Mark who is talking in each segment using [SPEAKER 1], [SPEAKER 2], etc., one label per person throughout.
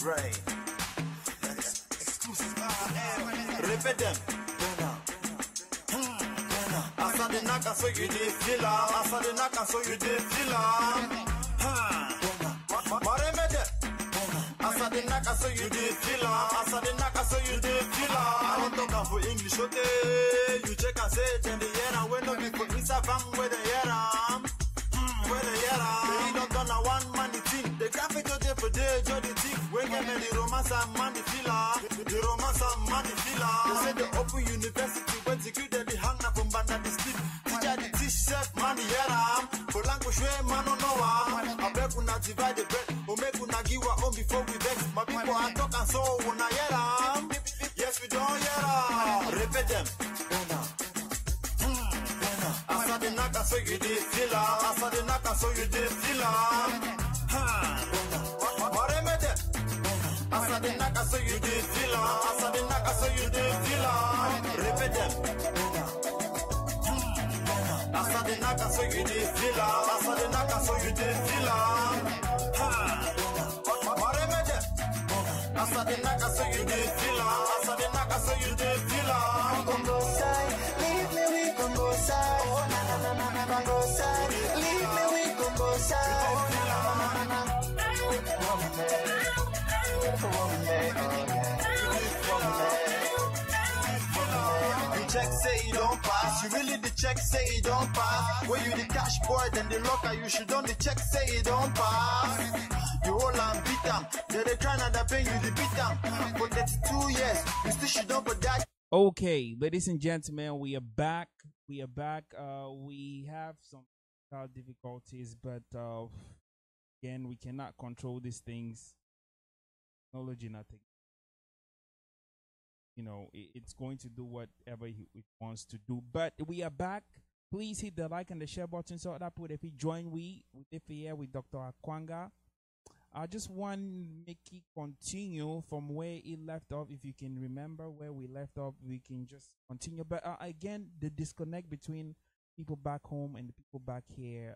[SPEAKER 1] Right. Repeat them. Asa the naka so you dey feel am. Asa the naka so you dey feel am. Maremede. Asa the naka so you dey feel am. Asa the naka so you dey feel am. I don't talk am for English, okay? You check and say it in the air and when no be for inside bang where the air am. Where the air am. They don't turn a one man the team. The graphic day for day, just the thief. When you me the romance and man the filler. The romance and man the filler. They say the open university when security the hang up from banda the sleep. Teacher the teach self man the air am. For language way man no know am. I beg una divide the bread. Or make una give our own before we vex. My people are talk and so una hear am. Yes we don't hear am. Repeat them. Asa the naka so you dey feel am. Asa the naka so you dey feel am. Maremede. Asa the naka so you dey feel am. Asa the naka so you dey feel am. Repeat them. Asa the naka so you dey feel am. Asa the naka so you dey feel am. Maremede. Asa the naka so you dey feel am. Asa the naka so you dey feel am.
[SPEAKER 2] Congo side, leave me with Congo side. Oh na na na na na Congo side, leave me with Congo side. Oh na na na na na.
[SPEAKER 1] The check say you don't pass. You really the check say you don't pass. When you the cash boy, then the locker you should on the check say you don't pass. You hold and beat them. They trying to pay you the beat them. For 32 years, you still should don't put that.
[SPEAKER 3] Okay, ladies and gentlemen, we are back. We have some difficulties, but again, we cannot control these things. Technology, nothing. You know, it's going to do whatever it wants to do. But we are back. Please hit the like and the share button so that if you join with Dr. Akwanga. I just want to make it continue from where it left off. If you can remember where we left off, we can just continue. But again, the disconnect between people back home and the people back here,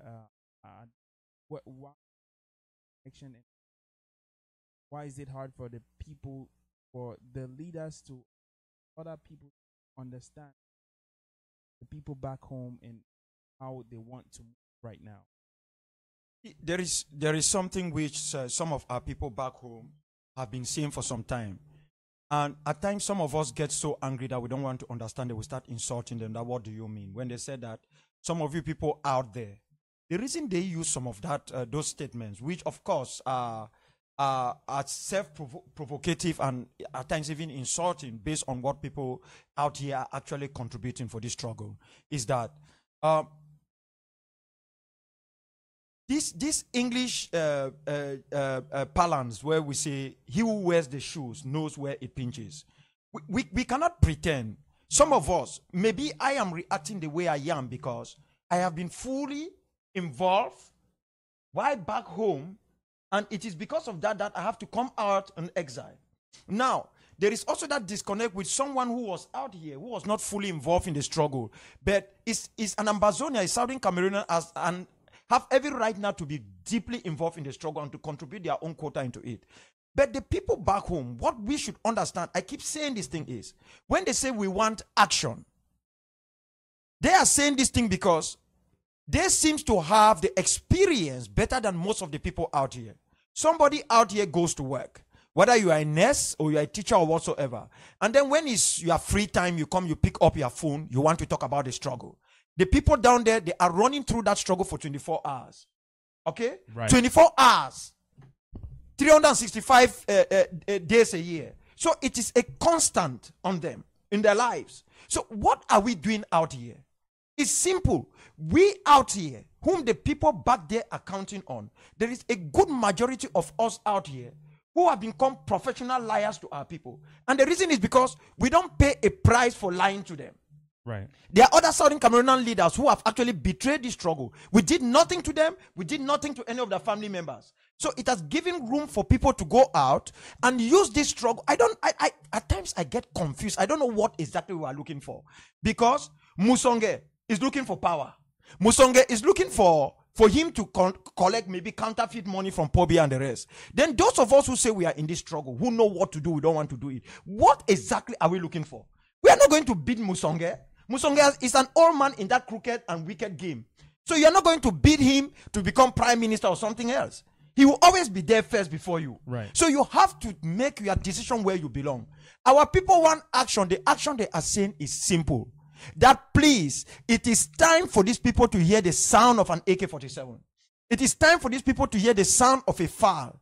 [SPEAKER 3] why is it hard for the people, for the leaders to other people understand the people back home and how they want to move right now?
[SPEAKER 4] There is something which some of our people back home have been saying for some time. And at times, some of us get so angry that we don't want to understand it. We start insulting them. That, what do you mean? When they said that, some of you people out there, the reason they use some of that, those statements, which of course are self-provocative and at times even insulting based on what people out here are actually contributing for this struggle, is that this English parlance where we say, he who wears the shoes knows where it pinches. We cannot pretend. Some of us, maybe I am reacting the way I am because I have been fully involved while back home, and it is because of that I have to come out in exile. Now, there is also that disconnect with someone who was out here, who was not fully involved in the struggle, but is an Ambazonia, a Southern Cameroonian, and have every right now to be deeply involved in the struggle and to contribute their own quota into it. But the people back home, what we should understand, I keep saying this thing is, when they say we want action, they are saying this thing because they seem to have the experience better than most of the people out here. Somebody out here goes to work, whether you are a nurse or you are a teacher or whatsoever. And then when it's your free time, you come, you pick up your phone, you want to talk about the struggle. The people down there, they are running through that struggle for 24 hours. Okay? Right. 24 hours. 365 days a year. So it is a constant on them in their lives. So what are we doing out here? It's simple. We out here, whom the people back there are counting on, there is a good majority of us out here who have become professional liars to our people. And the reason is because we don't pay a price for lying to them.
[SPEAKER 3] Right.
[SPEAKER 4] There are other Southern Cameroonian leaders who have actually betrayed this struggle. We did nothing to them. We did nothing to any of their family members. So it has given room for people to go out and use this struggle. I at times I get confused. I don't know what exactly we are looking for. Because Musonge is looking for power. Musonge is looking for for him to collect maybe counterfeit money from Pobi and the rest. Then those of us who say we are in this struggle, who know what to do, we don't want to do it. What exactly are we looking for? We are not going to beat Musonge. Musonge is an old man in that crooked and wicked game. So you are not going to beat him to become prime minister or something else. He will always be there first before you.
[SPEAKER 3] Right.
[SPEAKER 4] So you have to make your decision where you belong. Our people want action. The action they are saying is simple. That please, it is time for these people to hear the sound of an AK-47. It is time for these people to hear the sound of a FAL.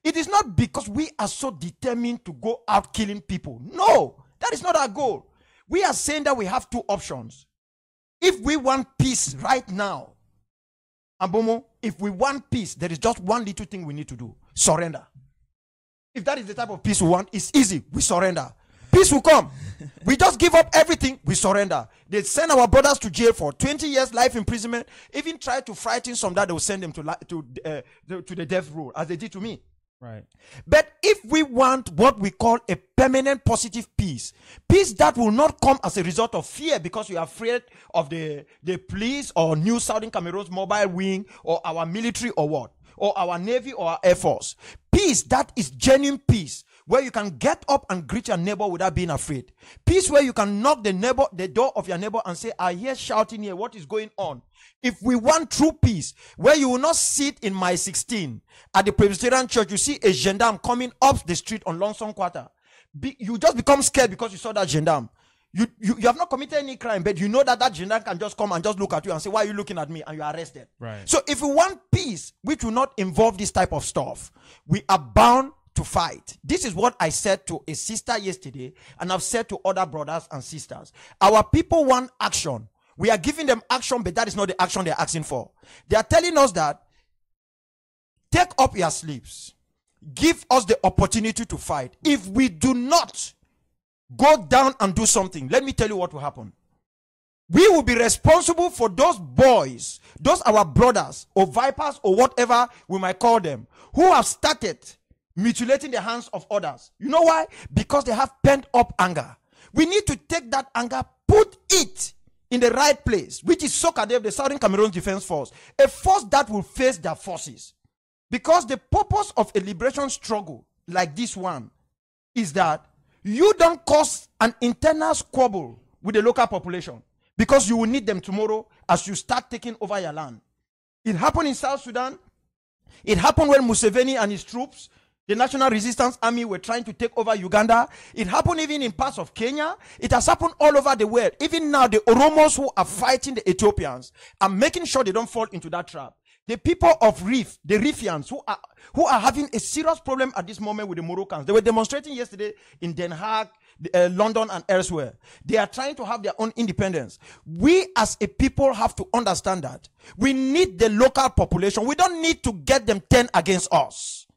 [SPEAKER 4] It is not because we are so determined to go out killing people. No, that is not our goal. We are saying that we have two options. If we want peace right now, Ambomo, if we want peace, there is just one little thing we need to do. Surrender. If that is the type of peace we want, it's easy. We surrender. Peace will come. We just give up everything. We surrender. They send our brothers to jail for 20 years, life imprisonment. Even try to frighten some that they will send them to the death row, as they did to me.
[SPEAKER 3] Right.
[SPEAKER 4] But if we want what we call a permanent positive peace, peace that will not come as a result of fear because you are afraid of the police or New Southern Cameroon's mobile wing or our military or what, or our Navy or our Air Force. Peace that is genuine peace, where you can get up and greet your neighbor without being afraid. Peace where you can knock the door of your neighbor and say, I hear shouting here, what is going on? If we want true peace, where you will not sit in my 16 at the Presbyterian church, you see a gendarme coming up the street on Longsong Quarter. You just become scared because you saw that gendarme. You have not committed any crime, but you know that gendarme can just come and just look at you and say, why are you looking at me? And you are arrested.
[SPEAKER 3] Right.
[SPEAKER 4] So if we want peace, which will not involve this type of stuff, we are bound to fight. This is what I said to a sister yesterday, and I've said to other brothers and sisters. Our people want action. We are giving them action, but that is not the action they're asking for. They are telling us that, take up your sleeves. Give us the opportunity to fight. If we do not go down and do something, let me tell you what will happen. We will be responsible for those boys, those our brothers or vipers or whatever we might call them, who have started mutilating the hands of others. You know why? Because they have pent up anger. We need to take that anger, put it in the right place, which is SOCADEF, the Southern Cameroon Defense Force, a force that will face their forces. Because the purpose of a liberation struggle like this one is that you don't cause an internal squabble with the local population, because you will need them tomorrow as you start taking over your land. It happened in South Sudan. It happened when Museveni and his troops, the National Resistance Army, were trying to take over Uganda. It happened even in parts of Kenya. It has happened all over the world. Even now, the Oromos who are fighting the Ethiopians are making sure they don't fall into that trap. The people of Rif, the Rifians, who are having a serious problem at this moment with the Moroccans. They were demonstrating yesterday in Den Haag, London and elsewhere. They are trying to have their own independence. We as a people have to understand that. We need the local population. We don't need to get them 10 against us.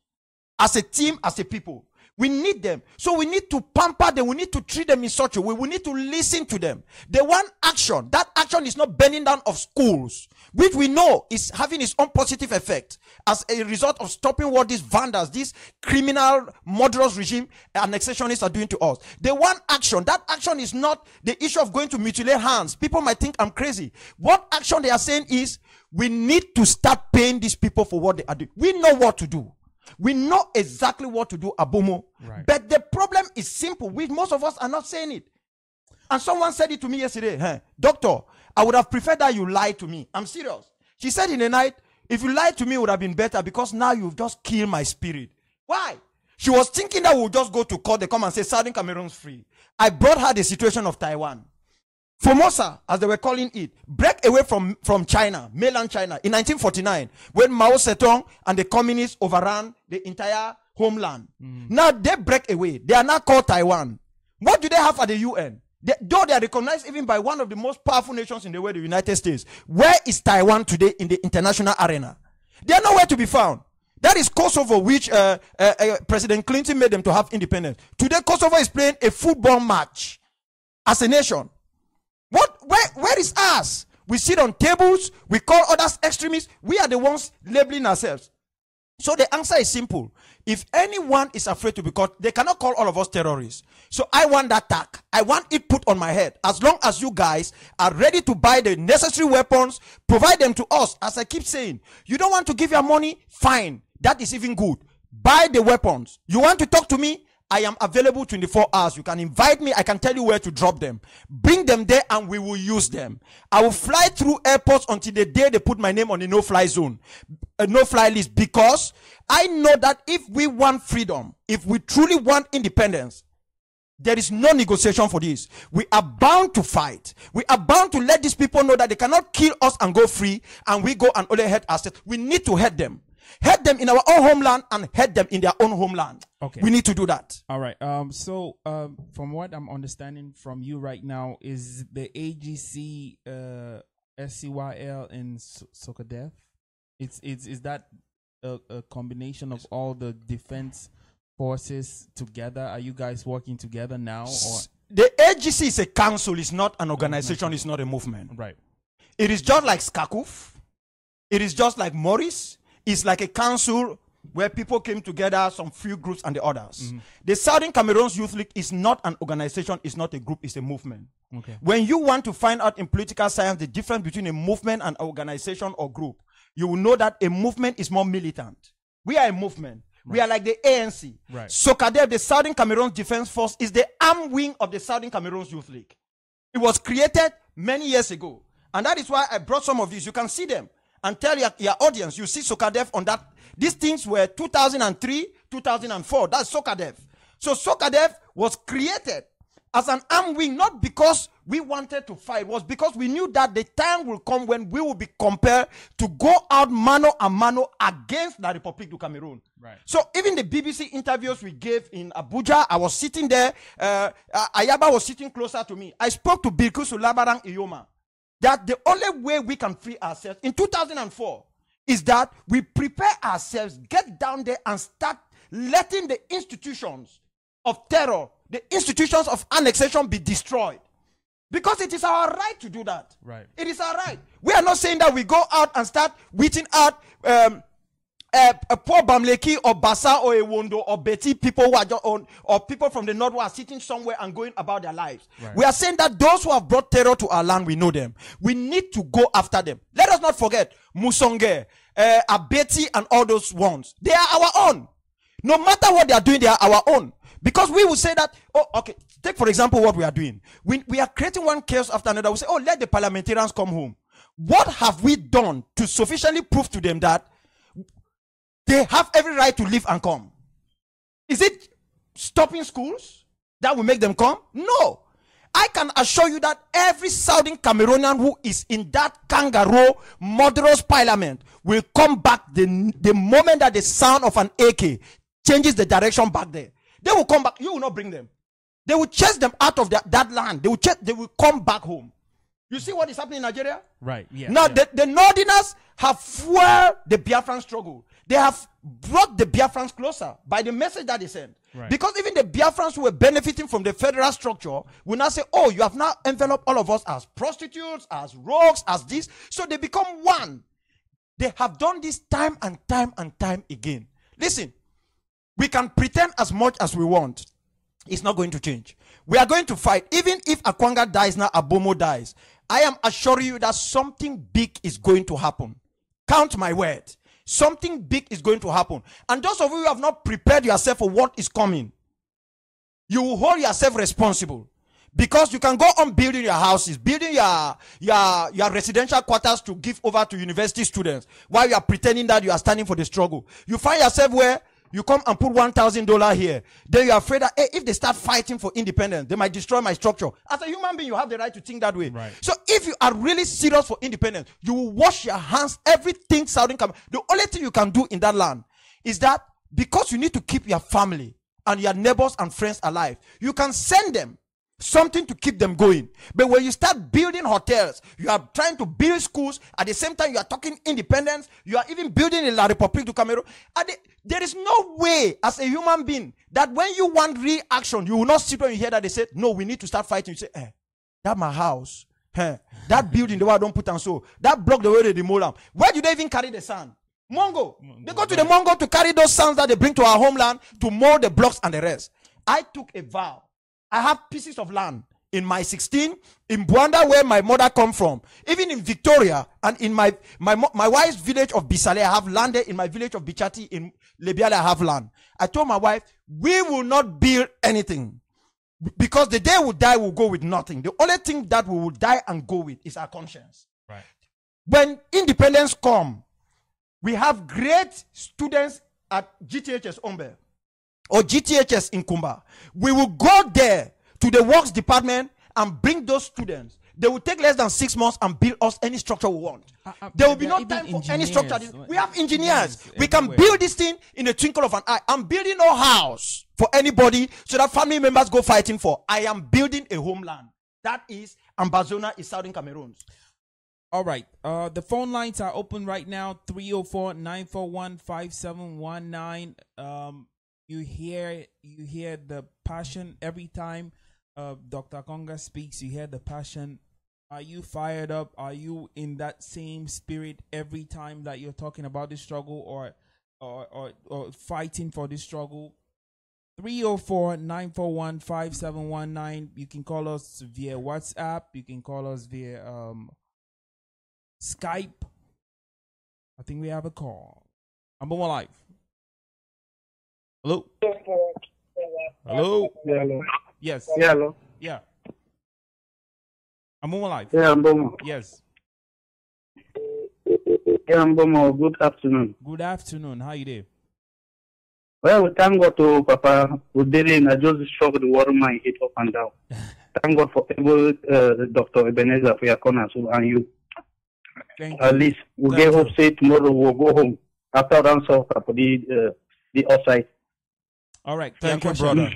[SPEAKER 4] As a team, as a people, we need them. So we need to pamper them. We need to treat them in such a way. We need to listen to them. They want action. That action is not burning down of schools, which we know is having its own positive effect as a result of stopping what these vandals, this criminal, murderous regime, annexationists are doing to us. They want action. That action is not the issue of going to mutilate hands. People might think I'm crazy. What action they are saying is, we need to start paying these people for what they are doing. We know what to do. We know exactly what to do, Abomo.
[SPEAKER 3] Right.
[SPEAKER 4] But the problem is simple. Most of us are not saying it. And someone said it to me yesterday. Hey, doctor, I would have preferred that you lied to me. I'm serious. She said in the night, if you lied to me, it would have been better, because now you've just killed my spirit. Why? She was thinking that we'll just go to court, they come and say Southern Cameroon's free. I brought her the situation of Taiwan. Formosa, as they were calling it, break away from China, mainland China, in 1949, when Mao Zedong and the communists overran the entire homeland. Now they break away. They are now called Taiwan. What do they have at the UN? Though they are recognized even by one of the most powerful nations in the world, the United States. Where is Taiwan today in the international arena? They are nowhere to be found. That is Kosovo, which President Clinton made them to have independence. Today, Kosovo is playing a football match as a nation. Where is us? We sit on tables, we call others extremists. We are the ones labeling ourselves. So the answer is simple. If anyone is afraid to be caught, they cannot call all of us terrorists. So I want that tag. I want it put on my head. As long as you guys are ready to buy the necessary weapons, provide them to us. As I keep saying, you don't want to give your money? Fine. That is even good. Buy the weapons. You want to talk to me? I am available 24 hours. You can invite me. I can tell you where to drop them. Bring them there and we will use them. I will fly through airports until the day they put my name on the no-fly zone, a no-fly list, because I know that if we want freedom, if we truly want independence, there is no negotiation for this. We are bound to fight. We are bound to let these people know that they cannot kill us and go free, and we go and only hurt ourselves. We need to hurt them. Hurt them in our own homeland and hurt them in their own homeland.
[SPEAKER 3] Okay.
[SPEAKER 4] We need to do that.
[SPEAKER 3] All right. So from what I'm understanding from you right now, is the AGC SCYL in Sokadev? Is that a combination of all the defense forces together? Are you guys working together now? Or
[SPEAKER 4] the AGC is a council, it's not an organization, it's not a movement.
[SPEAKER 3] Right.
[SPEAKER 4] It is just like Skakuf. It is just like Morris. It's like a council where people came together, some few groups and the others. The Southern Cameroon's Youth League is not an organization, it's not a group, it's a movement.
[SPEAKER 3] Okay.
[SPEAKER 4] When you want to find out in political science the difference between a movement and organization or group, you will know that a movement is more militant. We are a movement. Right. We are like the ANC.
[SPEAKER 3] Right.
[SPEAKER 4] Sokadev, the Southern Cameroon Defense Force, is the arm wing of the Southern Cameroon's Youth League. It was created many years ago. And that is why I brought some of these. You can see them. And tell your audience, you see Sokadev on that. These things were 2003, 2004. That's Sokadev. So Sokadev was created as an arm wing, not because we wanted to fight. It was because we knew that the time will come when we will be compelled to go out mano a mano against the Republic of Cameroon.
[SPEAKER 3] Right.
[SPEAKER 4] So even the BBC interviews we gave in Abuja, I was sitting there. Ayaba was sitting closer to me. I spoke to Bilkusu Labarang Iyoma. That the only way we can free ourselves in 2004 is that we prepare ourselves, get down there and start letting the institutions of terror, the institutions of annexation be destroyed. Because it is our right to do that.
[SPEAKER 3] Right.
[SPEAKER 4] It is our right. We are not saying that we go out and start weeding out a poor Bamleki or Basa or Ewondo or Betty people who are just on, or people from the north who are sitting somewhere and going about their lives. Right. We are saying that those who have brought terror to our land, we know them. We need to go after them. Let us not forget Musonge, Abeti and all those ones. They are our own. No matter what they are doing, they are our own. Because we will say that, oh, okay, take for example what we are doing. We are creating one chaos after another. We say, oh, let the parliamentarians come home. What have we done to sufficiently prove to them that they have every right to leave and come? Is it stopping schools that will make them come? No. I can assure you that every Southern Cameroonian who is in that kangaroo murderous parliament will come back the moment that the sound of an AK changes the direction back there. They will come back. You will not bring them. They will chase them out of that land. They will come back home. You see what is happening in Nigeria?
[SPEAKER 3] Right. Yeah.
[SPEAKER 4] Now, the Northerners have fueled the Biafran struggle. They have brought the Biafrans closer by the message that they sent. Right. Because even the Biafrans who were benefiting from the federal structure will now say, oh, you have now enveloped all of us as prostitutes, as rogues, as this. So they become one. They have done this time and time and time again. Listen, we can pretend as much as we want. It's not going to change. We are going to fight. Even if Akwanga dies now, Abomo dies. I am assuring you that something big is going to happen. Count my word. Something big is going to happen. And those of you who have not prepared yourself for what is coming, you will hold yourself responsible. Because you can go on building your houses, building your residential quarters to give over to university students while you are pretending that you are standing for the struggle. You find yourself where you come and put $1,000 here. Then you are afraid that, hey, if they start fighting for independence, they might destroy my structure. As a human being, you have the right to think that way. Right. So if you are really serious for independence, you will wash your hands, everything Southern Cameroon. The only thing you can do in that land is that because you need to keep your family and your neighbors and friends alive, you can send them something to keep them going. But when you start building hotels, you are trying to build schools, at the same time you are talking independence, you are even building in La République du Cameroon. There is no way as a human being that when you want real action, you will not sit when you hear that they say, no, we need to start fighting. You say, that's my house. That building, the way I don't put on so. That block, the way they demolish them. Where do they even carry the sand? Mongo. They go to the Mongo to carry those sons that they bring to our homeland to mold the blocks and the rest. I took a vow. I have pieces of land in my 16, in Buanda, where my mother come from, even in Victoria, and in my wife's village of Bisale, I have land there. In my village of Bichati, in Lebiale, I have land. I told my wife, we will not build anything, because the day we die, we'll go with nothing. The only thing that we will die and go with is our conscience.
[SPEAKER 3] Right.
[SPEAKER 4] When independence come, we have great students at GTHS Ombe or GTHS in Kumba. We will go there to the works department and bring those students. They will take less than 6 months and build us any structure we want. There will be no time for any structure. We have engineers. We can build this thing in a twinkle of an eye. I'm building no house for anybody so that family members go fighting for. I am building a homeland. That is Ambazona in Southern Cameroon.
[SPEAKER 3] All right. The phone lines are open right now. 304-941-5719. You hear the passion every time Dr. Akwanga speaks. You hear the passion. Are you fired up? Are you in that same spirit every time that you're talking about this struggle or fighting for this struggle? 304-941-5719. You can call us via WhatsApp. You can call us via Skype. I think we have a call. OnAmbomuive. Hello? Hello?
[SPEAKER 5] Hello.
[SPEAKER 3] Yes.
[SPEAKER 5] Yeah, hello.
[SPEAKER 3] Yeah. OnAmbomuive.
[SPEAKER 5] Yeah, Mbomo.
[SPEAKER 3] Yes.
[SPEAKER 5] Yeah, Mbomo. Good afternoon.
[SPEAKER 3] Good afternoon. How you doing?
[SPEAKER 5] Well, we thank God to Papa. We did it. I just shock the water mine hit up and down. Thank God for able Dr. Ebenezer for your corner and you.
[SPEAKER 3] Thank you.
[SPEAKER 5] At least we'll get hope. Say tomorrow we'll go home after that for the outside.
[SPEAKER 3] All right.
[SPEAKER 4] Thank you, brother.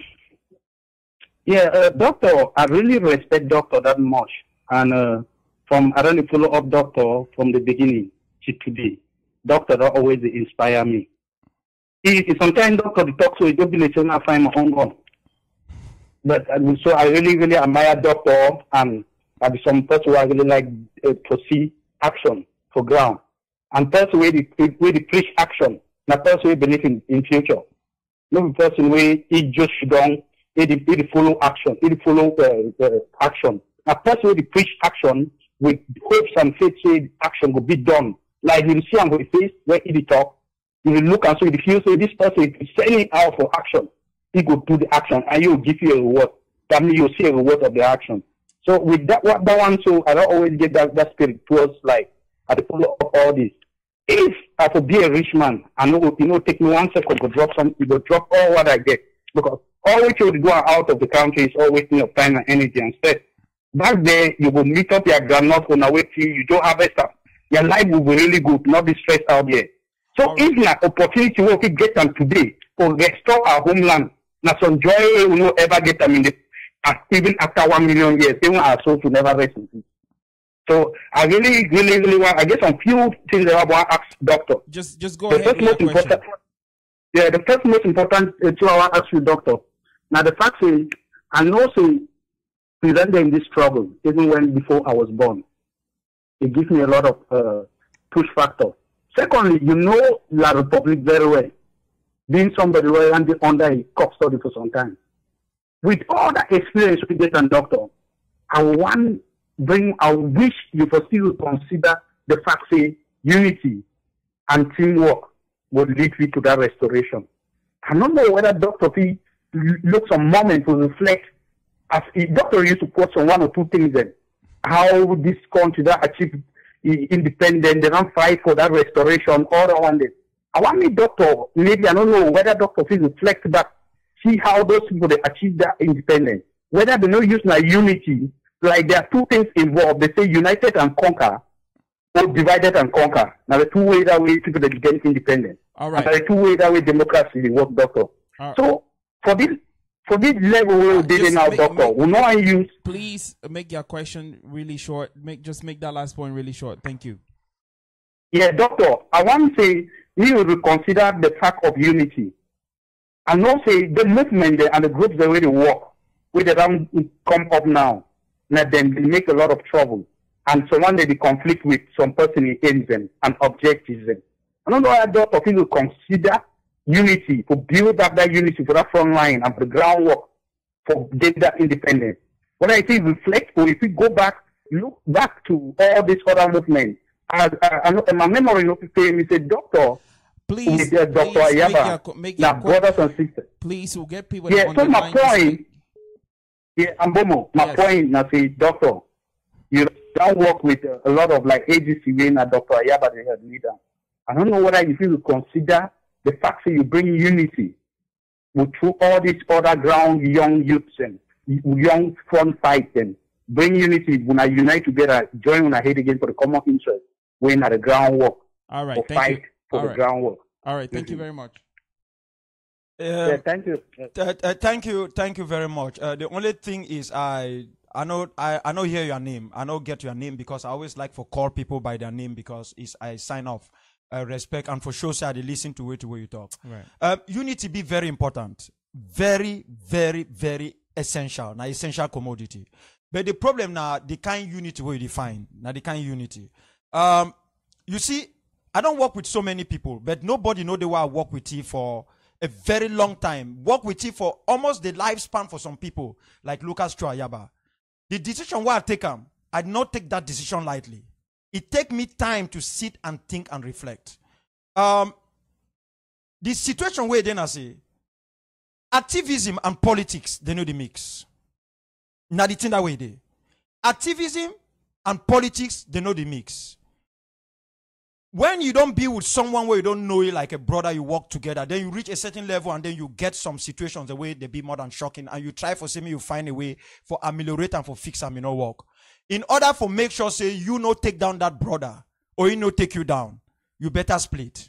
[SPEAKER 5] Yeah, Doctor, I really respect Doctor that much. And I really follow up Doctor from the beginning to today. Doctor that always inspire me. Sometimes Doctor talks so it don't be like I find my own gun. But so I really, really admire Doctor, and I be some person who I really like to see action for ground. And person where they preach action, not person who believe in future. Not person where he just down. He follow action. He follow action. A person who preach action with hopes and faith, say action will be done. Like you see on his face where he talk, you will look and so you feel so this person is sending out for action. He go do the action and he will give you a reward. That means you see a reward of the action. So with that one, so I don't always get that spirit towards like I follow up all this. If I could be a rich man, I know take me 1 second to drop something, you go drop all what I get because always you go out of the country is alwaing of time and energy and stress. Back there, you will meet up your grandmother on the way to you don't have stuff. Your life will be really good, not be stressed out there. So if an opportunity we can get them today to restore our homeland, now some joy we will not ever get them in the even after 1 million years, even our souls will never rest in peace. So I really, really, really want I guess some few things that I want to ask Doctor.
[SPEAKER 3] Just go ahead with your question.
[SPEAKER 5] The first most important thing I want to ask you, Doctor. Now the fact is, I know we ran in this struggle even when before I was born. It gives me a lot of push factor. Secondly, you know La Republic very well. Being somebody who ran under a custody for some time. With all that experience we get on Doctor, I wish you for still consider the fact say unity and teamwork would lead you to that restoration. I don't know whether Dr. P look some moment to reflect as a doctor used to quote some 1 or 2 things then. How this country that achieve independence, they don't fight for that restoration all around it. I want me doctor, maybe I don't know whether Dr. P reflect back, see how those people they achieve that independence. Whether they don't use like unity, like there are 2 things involved. They say united and conquer, or divided and conquer. Now the 2 ways that way people that get independent.
[SPEAKER 3] All right.
[SPEAKER 5] And the 2 ways that way democracy work, Doctor. So for this level we're dealing now, Doctor, we know I use.
[SPEAKER 3] Please make your question really short. Just make that last point really short. Thank you.
[SPEAKER 5] Yeah, Doctor, I want to say we will reconsider the fact of unity. And not say the movement and the groups that really work, where they don't come up now, let them make a lot of trouble. And so one day they conflict with some person against them and objectives them. I don't know why Dr. People consider unity, to build up that unity for that front line and for the groundwork for gender independence. When I say reflect, or if we go back, look back to all these other movements, I know in my memory, he said, Doctor,
[SPEAKER 3] please,
[SPEAKER 5] Dr. Ayaba,
[SPEAKER 3] make
[SPEAKER 5] now
[SPEAKER 3] your
[SPEAKER 5] brothers and sisters.
[SPEAKER 3] please, we'll get people
[SPEAKER 5] Yeah,
[SPEAKER 3] on
[SPEAKER 5] so
[SPEAKER 3] the
[SPEAKER 5] my
[SPEAKER 3] line to
[SPEAKER 5] point,
[SPEAKER 3] speak.
[SPEAKER 5] yeah, Ambomo, my
[SPEAKER 3] Yes.
[SPEAKER 5] point, now say, Doctor, you don't work with a lot of like agency when Dr. Ayaba, the head leader. I don't know whether you feel consider the fact that you bring unity with through all these other ground young youths and young front fights and bring unity when I unite together, join when I head again for the common interest, when at the groundwork.
[SPEAKER 3] All right,
[SPEAKER 5] Or
[SPEAKER 3] thank
[SPEAKER 5] fight
[SPEAKER 3] you.
[SPEAKER 5] for
[SPEAKER 3] All
[SPEAKER 5] the
[SPEAKER 3] right.
[SPEAKER 5] groundwork.
[SPEAKER 3] All right, thank you very much.
[SPEAKER 5] Yeah, thank you.
[SPEAKER 4] Thank you very much. The only thing is, I know hear your name. I know get your name because I always like for call people by their name because it's I sign off respect and for sure say they listen to it the way you talk.
[SPEAKER 3] Right.
[SPEAKER 4] Unity be very important, very very very essential. Now essential commodity. But the problem now the kind unity we define. Now the kind unity. You see, I don't work with so many people, but nobody know the way I work with you for a very long time. Work with you for almost the lifespan for some people, like Lucas Troyaba. The decision where I take them, I did not take that decision lightly. It take me time to sit and think and reflect. The situation where then I say, activism and politics, they know the mix. Now the thing that way they. Activism and politics, they know the mix. When you don't be with someone where you don't know it like a brother, you work together, then you reach a certain level and then you get some situations the way they be more than shocking and you try for saying you find a way for ameliorate and for fix them, you know, work. In order for make sure say you no take down that brother or you no take you down, you better split.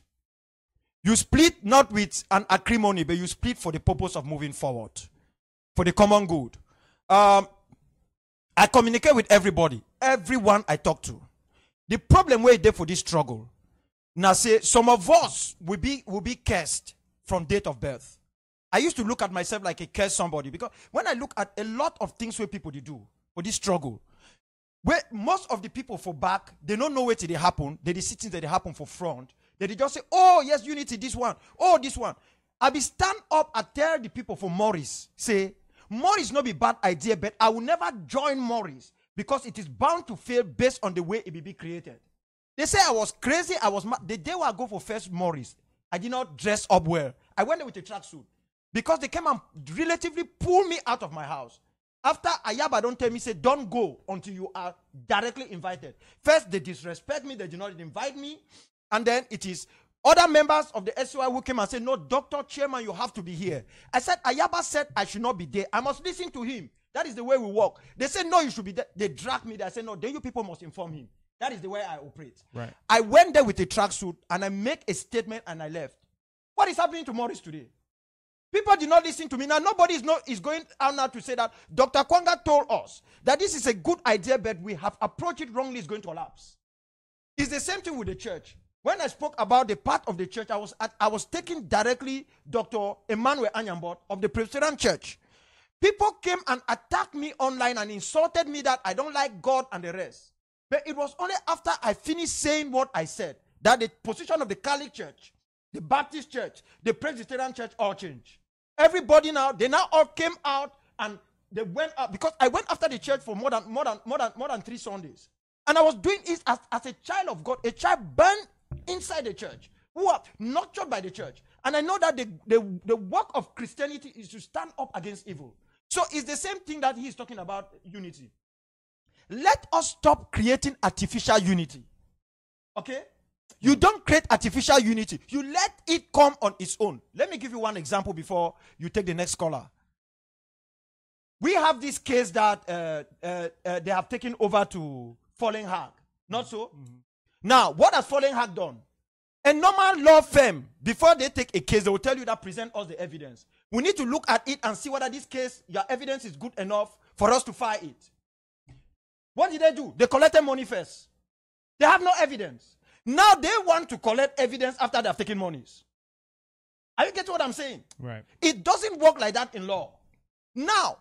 [SPEAKER 4] You split not with an acrimony, but you split for the purpose of moving forward, for the common good. I communicate with everybody, everyone I talk to. The problem where there for this struggle. Now say some of us will be cursed from date of birth. I used to look at myself like a cursed somebody because when I look at a lot of things where people they do for this struggle, where most of the people for back, they don't know where they happen, they see things that they happen for front, they just say, oh yes, unity, this one, oh this one. I be stand up and tell the people for Morris, say, Morris not be bad idea, but I will never join Morris because it is bound to fail based on the way it will be created. They say I was crazy. I was mad. The day where I go for first Morris, I did not dress up well. I went there with a tracksuit because they came and relatively pulled me out of my house. After Ayaba don't tell me, say, don't go until you are directly invited. First, they disrespect me. They do not invite me. And then it is other members of the SOI who came and said, no, Dr. Chairman, you have to be here. I said, Ayaba said I should not be there. I must listen to him. That is the way we work. They said, no, you should be there. They dragged me there. I said, no, then you people must inform him. That is the way I operate. Right. I went there with a tracksuit and I make a statement and I left. What is happening to Morris today? People did not listen to me. Now, nobody is going out now to say that Dr. Akwanga told us that this is a good idea, but we have approached it wrongly, it's going to collapse. It's the same thing with the church. When I spoke about the part of the church, I was taking directly Dr. Emmanuel Anyambot of the Presbyterian Church. People came and attacked me online and insulted me that I don't like God and the rest. But it was only after I finished saying what I said that the position of the Catholic Church, the Baptist Church, the Presbyterian Church all changed. Everybody now, they now all came out and they went up because I went after the church for more than 3 Sundays. And I was doing it as a child of God, a child born inside the church, who are nurtured by the church. And I know that the work of Christianity is to stand up against evil. So it's the same thing that he's talking about unity. Let us stop creating artificial unity. Okay? You don't create artificial unity. You let it come on its own. Let me give you one example before you take the next caller. We have this case that they have taken over to Falling Hag. Not so? Mm-hmm. Now, what has Falling Hag done? A normal law firm, before they take a case, they will tell you that present us the evidence. We need to look at it and see whether this case, your evidence is good enough for us to file it. What did they do? They collected money first. They have no evidence. Now they want to collect evidence after they have taken monies. Are you getting what I'm saying? Right. It doesn't work like that in law. Now,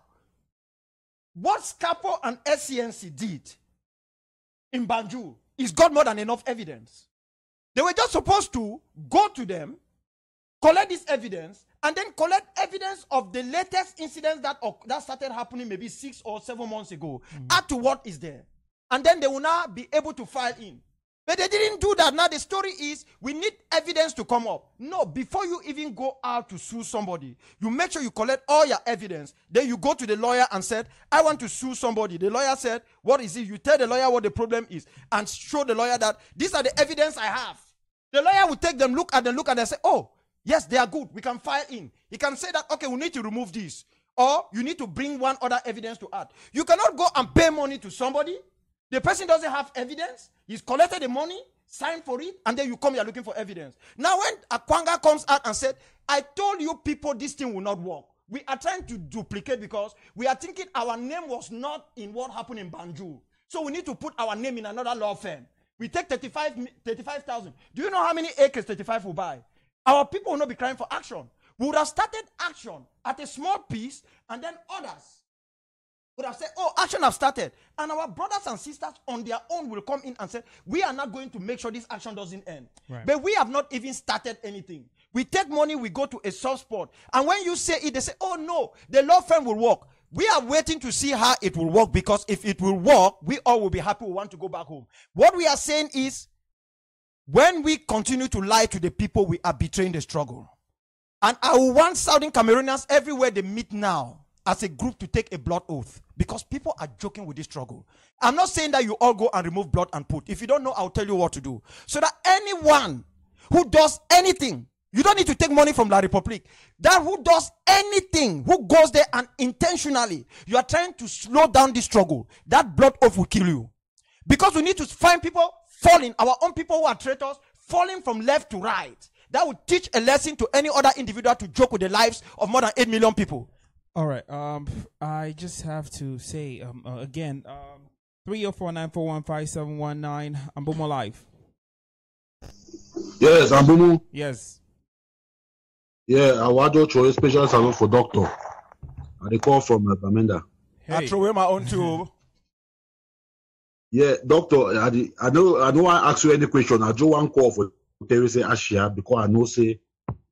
[SPEAKER 4] what SCAPO and SCNC did in Banjul is got more than enough evidence. They were just supposed to go to them, collect this evidence, and then collect evidence of the latest incidents that started happening maybe 6 or 7 months ago. Add to what is there. And then they will now be able to file in. But they didn't do that. Now the story is, we need evidence to come up. No, before you even go out to sue somebody, you make sure you collect all your evidence. Then you go to the lawyer and said, I want to sue somebody. The lawyer said, what is it? You tell the lawyer what the problem is and show the lawyer that these are the evidence I have. The lawyer will take them, look at them and say, oh, yes, they are good. We can file in. He can say that, okay, we need to remove this. Or you need to bring one other evidence to add. You cannot go and pay money to somebody. The person doesn't have evidence. He's collected the money, signed for it, and then you come here looking for evidence. Now, when Akwanga comes out and said, I told you people this thing will not work. We are trying to duplicate because we are thinking our name was not in what happened in Banjul. So we need to put our name in another law firm. We take 35,000. Do you know how many acres 35 will buy? Our people will not be crying for action. We would have started action at a small piece, and then others would have said, oh, action have started. And our brothers and sisters on their own will come in and say, we are not going to make sure this action doesn't end. Right. But we have not even started anything. We take money, we go to a soft spot. And when you say it, they say, oh no, the law firm will work. We are waiting to see how it will work, because if it will work, we all will be happy. We want to go back home. What we are saying is, when we continue to lie to the people, we are betraying the struggle. And I want Southern Cameroonians everywhere they meet now as a group to take a blood oath, because people are joking with this struggle. I'm not saying that you all go and remove blood and put. If you don't know, I'll tell you what to do. So that anyone who does anything, you don't need to take money from La Republique, that who does anything, who goes there and intentionally, you are trying to slow down this struggle, that blood oath will kill you. Because we need to find people falling, our own people who are traitors, falling from left to right. That will teach a lesson to any other individual to joke with the lives of more than 8 million people.
[SPEAKER 3] All right. I just have to say again, 304-941-5719. Ambomo Live.
[SPEAKER 6] Yes, Ambomo.
[SPEAKER 3] Yes.
[SPEAKER 6] Yeah, I want to show a special salute for doctor. I call from Bamenda.
[SPEAKER 3] Hey.
[SPEAKER 4] I throw away my own too.
[SPEAKER 6] Yeah, doctor. I know. I ask you any question. I just want call for Teresa Ashia, because I know say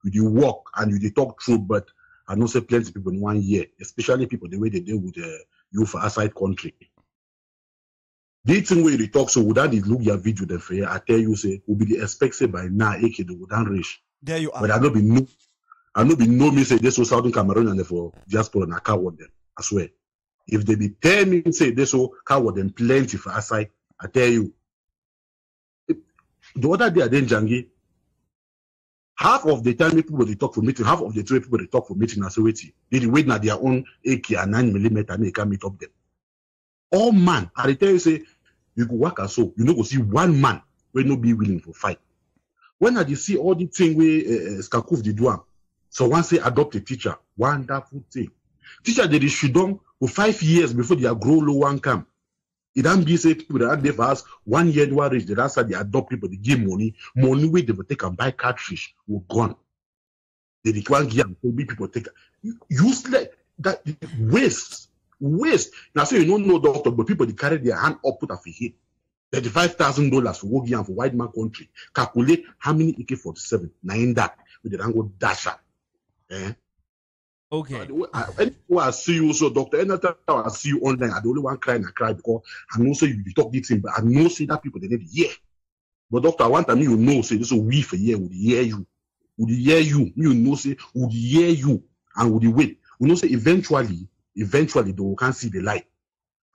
[SPEAKER 6] you work and you talk true, but I know say plenty of people in 1 year, especially people the way they deal with you for outside country. The thing where you talk, so would that look your video the fair? I tell you, say will be the expected by now, AK they would reach.
[SPEAKER 4] There you are.
[SPEAKER 6] But I know be no me say this was Southern Cameroon and therefore diaspora and I coward them. I swear. If they be 10 me say this so coward them plenty for outside, I tell you. The other day I didn't jangi. Half of the time people they talk for meeting, half of the time people they talk for meeting and say wait, they wait na their own AK and 9mm and they can meet up them. All man, I tell you say you go work as so you know go see one man will not be willing to fight. When I see all the thing where Skakuf the do, so one say adopt a teacher, wonderful thing. Teacher they should done for 5 years before they grow low one come. It don't be say people that they fast 1 year to reach the last they adopt people, they give money where they will take and buy cartridge will gone. They can't give and people take useless that waste. Now so you don't know doctor, but people they carry their hand up put off a hit. $35,000 for working and for white man country. Calculate how many AK-47 now in that with the rango dasher. Eh?
[SPEAKER 3] Okay.
[SPEAKER 6] Anytime I see you, so doctor, anytime I see you online, I the only one crying and cry because I know say you talk this thing, but I know say that people they need hear. But doctor, I want me you know say this is we for year would hear you. You know say would hear you and would wait. We know say eventually they can see the light.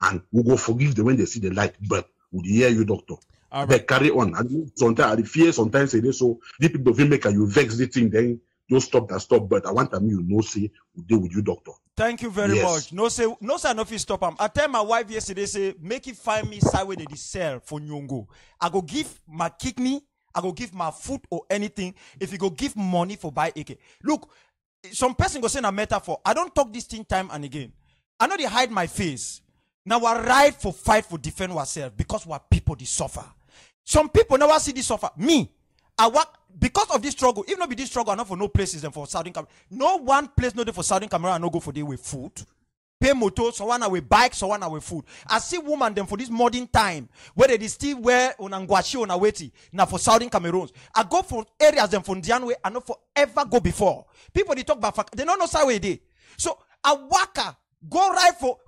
[SPEAKER 6] And we go forgive them when they see the light, but would hear you, doctor.
[SPEAKER 3] All right.
[SPEAKER 6] They carry on. And sometimes I fear sometimes say this so the people don't make you vex the thing, then don't stop. But I want me you know say we deal with you, doctor.
[SPEAKER 4] Thank you very much. No say no fit stop him. I tell my wife yesterday say make it find me side where they sell for Nyongo. I go give my kidney, I go give my food or anything if you go give money for buy AK. Look, some person go say a metaphor. I don't talk this thing time and again. I know they hide my face. Now we right for fight for defend ourselves because we are people they suffer. Some people never see this suffer. Me, I work because of this struggle. Even though be this struggle, I not for no places and for Southern Cameroon. No one place no day for Southern Cameroon. I no go for day with food. pay motor, someone with bike, someone with food. I see women them for this modern time where they still wear unangwashi on a weti now for Southern Cameroons. I go for areas them from Dianwe I not forever go before. People they talk about they don't know how we dey. So a waka go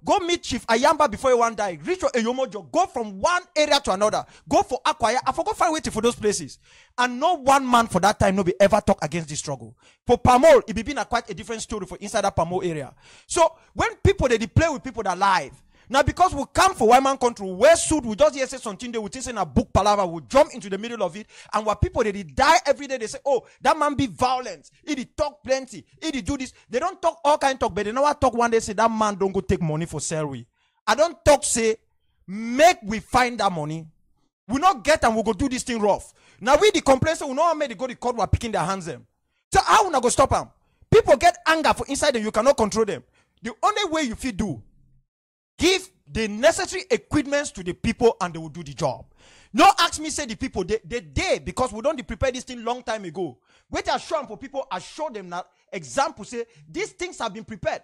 [SPEAKER 4] go meet Chief Ayamba before you one die. Reach your Eyomojo. Go from one area to another. Go for Akwaya. I forgot find waiting for those places. And no one man for that time no be ever talk against this struggle. For Pamol, it be been quite a different story for inside that Pamol area. So when people they play with people that live. Now because we come for white man country, we wear suit, we just hear say something, they will think in a book palaver, we jump into the middle of it, and what people they die every day, they say, oh, that man be violent, he talk plenty, he do this. They don't talk all kind of talk, but they never talk one day say that man don't go take money for salary. I don't talk say, make we find that money. We not get and we go do this thing rough. Now we the complaints, we know how many go to court, we are picking their hands them. So how we not go stop them? People get anger for inside them, you cannot control them. The only way you feel do, give the necessary equipments to the people and they will do the job. No ask me say the people they because we don't prepare this thing long time ago. Wait I show them for people, I show them that example say these things have been prepared.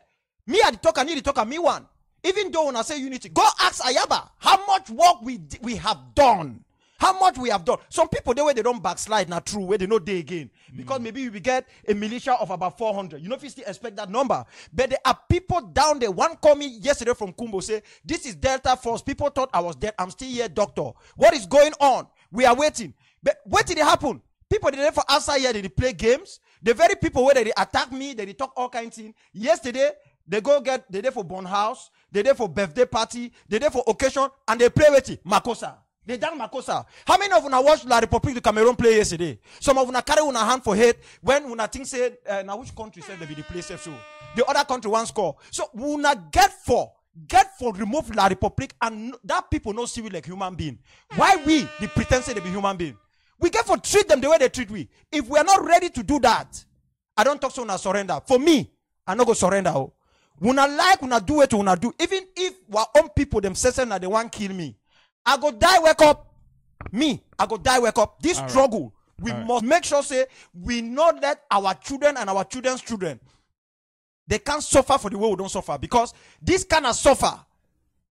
[SPEAKER 4] Me at the talk, I need to talk at me one. Even though when I say unity, go ask Ayaba how much work we have done. How much we have done. Some people, they way they don't backslide, not true, where they know they again. Because maybe we get a militia of about 400. You know if you still expect that number. But there are people down there. One called me yesterday from Kumbo, say, this is Delta Force. People thought I was dead. I'm still here, doctor. What is going on? We are waiting. But what did it happen? People they there for outside here, they play games. The very people where they attack me, they talk all kinds of things. Yesterday, they there for Born House, they there for birthday party, they there for occasion, and they play with it, Makosa. They done Makosa. How many of you watched La Republique du Cameroon play yesterday? Some of you carry una hand for head when una think say now which country said they be the place so the other country one score. So una get for remove La Republique and that people no see we like human being. Why we the pretend say they be human being? We get for treat them the way they treat we. If we are not ready to do that, I don't talk so una surrender. For me, I no go surrender. Una like una do it una do. Even if our own people themselves na they want kill me. I go die, wake up. Me, I go die, wake up. This struggle, we must make sure say we not let our children and our children's children, they can't suffer for the way we don't suffer. Because this kind of suffer,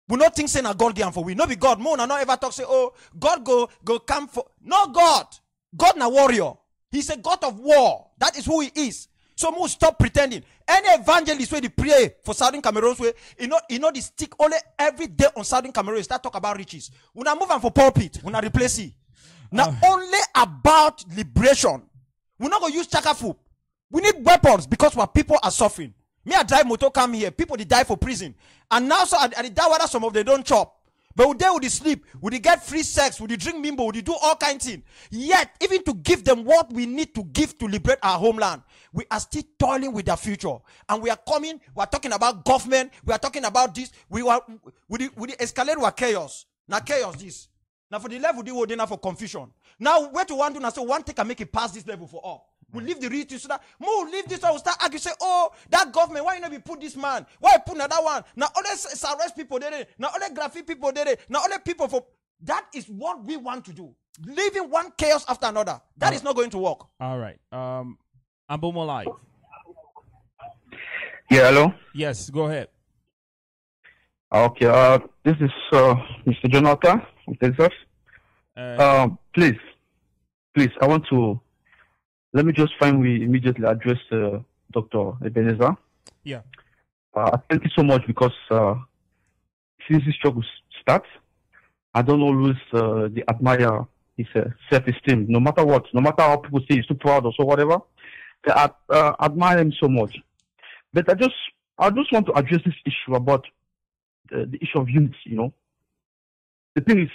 [SPEAKER 4] we not think saying a God give for we. No be God. Mo na not ever talk say, oh, God go come for. No God. God na warrior. He's a God of war. That is who he is. So mo stop pretending. Any evangelist where they pray for Southern Cameroon, where you know the stick only every day on Southern Cameroon, start talk about riches. We not move on for pulpit, we not replace it. Now only about liberation. We not gonna use chakafu. We need weapons because our people are suffering. Me I drive motor come here, people they die for prison. And now so I die whether some of them don't chop. But would they sleep? Would they get free sex? Would they drink mimbo? Would they do all kinds of things? Yet, even to give them what we need to give to liberate our homeland, we are still toiling with their future. And we are talking about government, we are talking about this, we escalate our chaos. Now chaos this. Now for the level they were there for confusion. Now where to want to now so one take and make it past this level for all. We leave the real so that more leave this one will start arguing say, oh, that government, why you not be put this man? Why put another one? Now all the arrest people there, now all the graphic people there, now all the people for that is what we want to do. Leaving one chaos after another. That is not going to work.
[SPEAKER 3] All right. OnAmbomuive.
[SPEAKER 5] Yeah, hello?
[SPEAKER 3] Yes, go ahead.
[SPEAKER 5] Okay, this is Mr. Jonathan from Texas. Please, I want to, let me just find we immediately address Dr. Ebenezer.
[SPEAKER 3] Yeah.
[SPEAKER 5] Thank you so much because since this struggle starts, I don't always admire his self-esteem, no matter what, no matter how people say he's too proud or so whatever. I admire him so much. But I just want to address this issue about the issue of unity. You know, the thing is,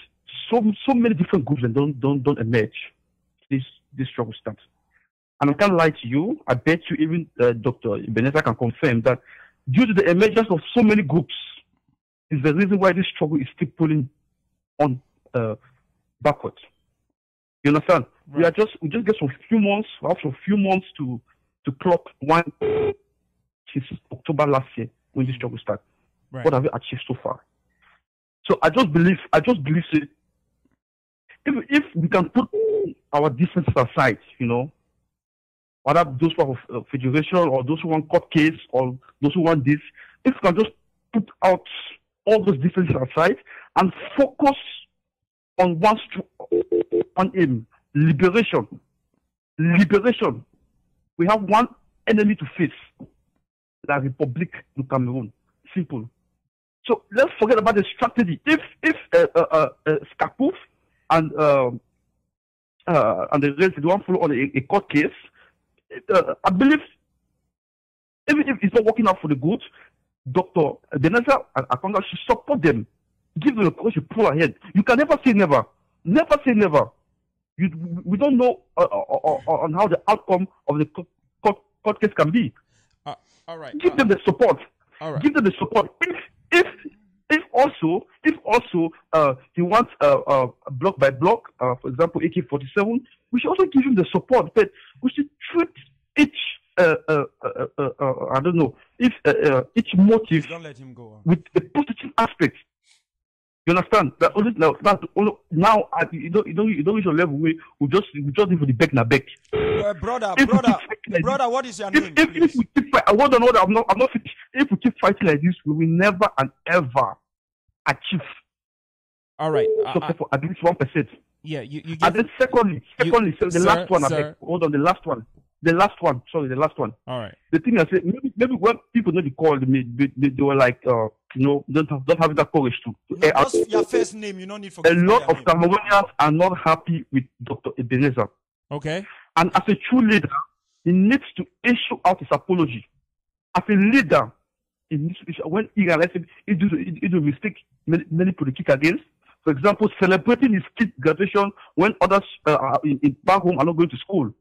[SPEAKER 5] so many different groups and don't emerge. This struggle starts, and I can't lie to you. I bet you even Dr. Ebenezer can confirm that due to the emergence of so many groups, is the reason why this struggle is still pulling on backwards. You understand? Right. We just get some few months, after a few months to clock one since October last year when this struggle started. Right. What have we achieved so far? So I just believe if we can put our differences aside, you know, whether those of federation or those who want court case or those who want this, if we can just
[SPEAKER 7] put out all those differences aside and focus on one aim: liberation. Liberation. We have one enemy to face: the Republic of Cameroon. Simple. So let's forget about the strategy. If Skakuf and the rest don't follow on a court case, I believe even if it's not working out for the good, Dr. Ebenezer and Akwanga should support them. Give them a courage to pull ahead. You can never say never. Never say never. We don't know on how the outcome of the court case can be.
[SPEAKER 3] All right.
[SPEAKER 7] Give them the support.
[SPEAKER 3] All right.
[SPEAKER 7] Give them the support. If also he wants block by block, for example AK-47, we should also give him the support. But we should treat each I don't know if each motive
[SPEAKER 4] Don't let him go on.
[SPEAKER 7] with a positive aspect. You understand? That only now you don't reach a level where we just need for the back na back.
[SPEAKER 4] Brother, what is your name?
[SPEAKER 7] If we keep fighting, hold on, I'm not finished. If we keep fighting like this, we will never and ever achieve.
[SPEAKER 3] All right.
[SPEAKER 7] Something for at least 1%.
[SPEAKER 3] Yeah, you
[SPEAKER 7] And then secondly, so the last one. Hold on, the last one. Sorry, the last one.
[SPEAKER 3] All right.
[SPEAKER 7] The thing I said, maybe when people know they called me, they were like, don't have that courage to air out.
[SPEAKER 4] Just your first name. You don't need to
[SPEAKER 7] A
[SPEAKER 4] forget.
[SPEAKER 7] lot of Cameroonians are not happy with Dr. Ebenezer.
[SPEAKER 3] Okay.
[SPEAKER 7] And as a true leader, he needs to issue out his apology. As a leader, he needs to issue, when he realizes he do a mistake, many people kick against. For example, celebrating his kid's graduation when others in back home are not going to school.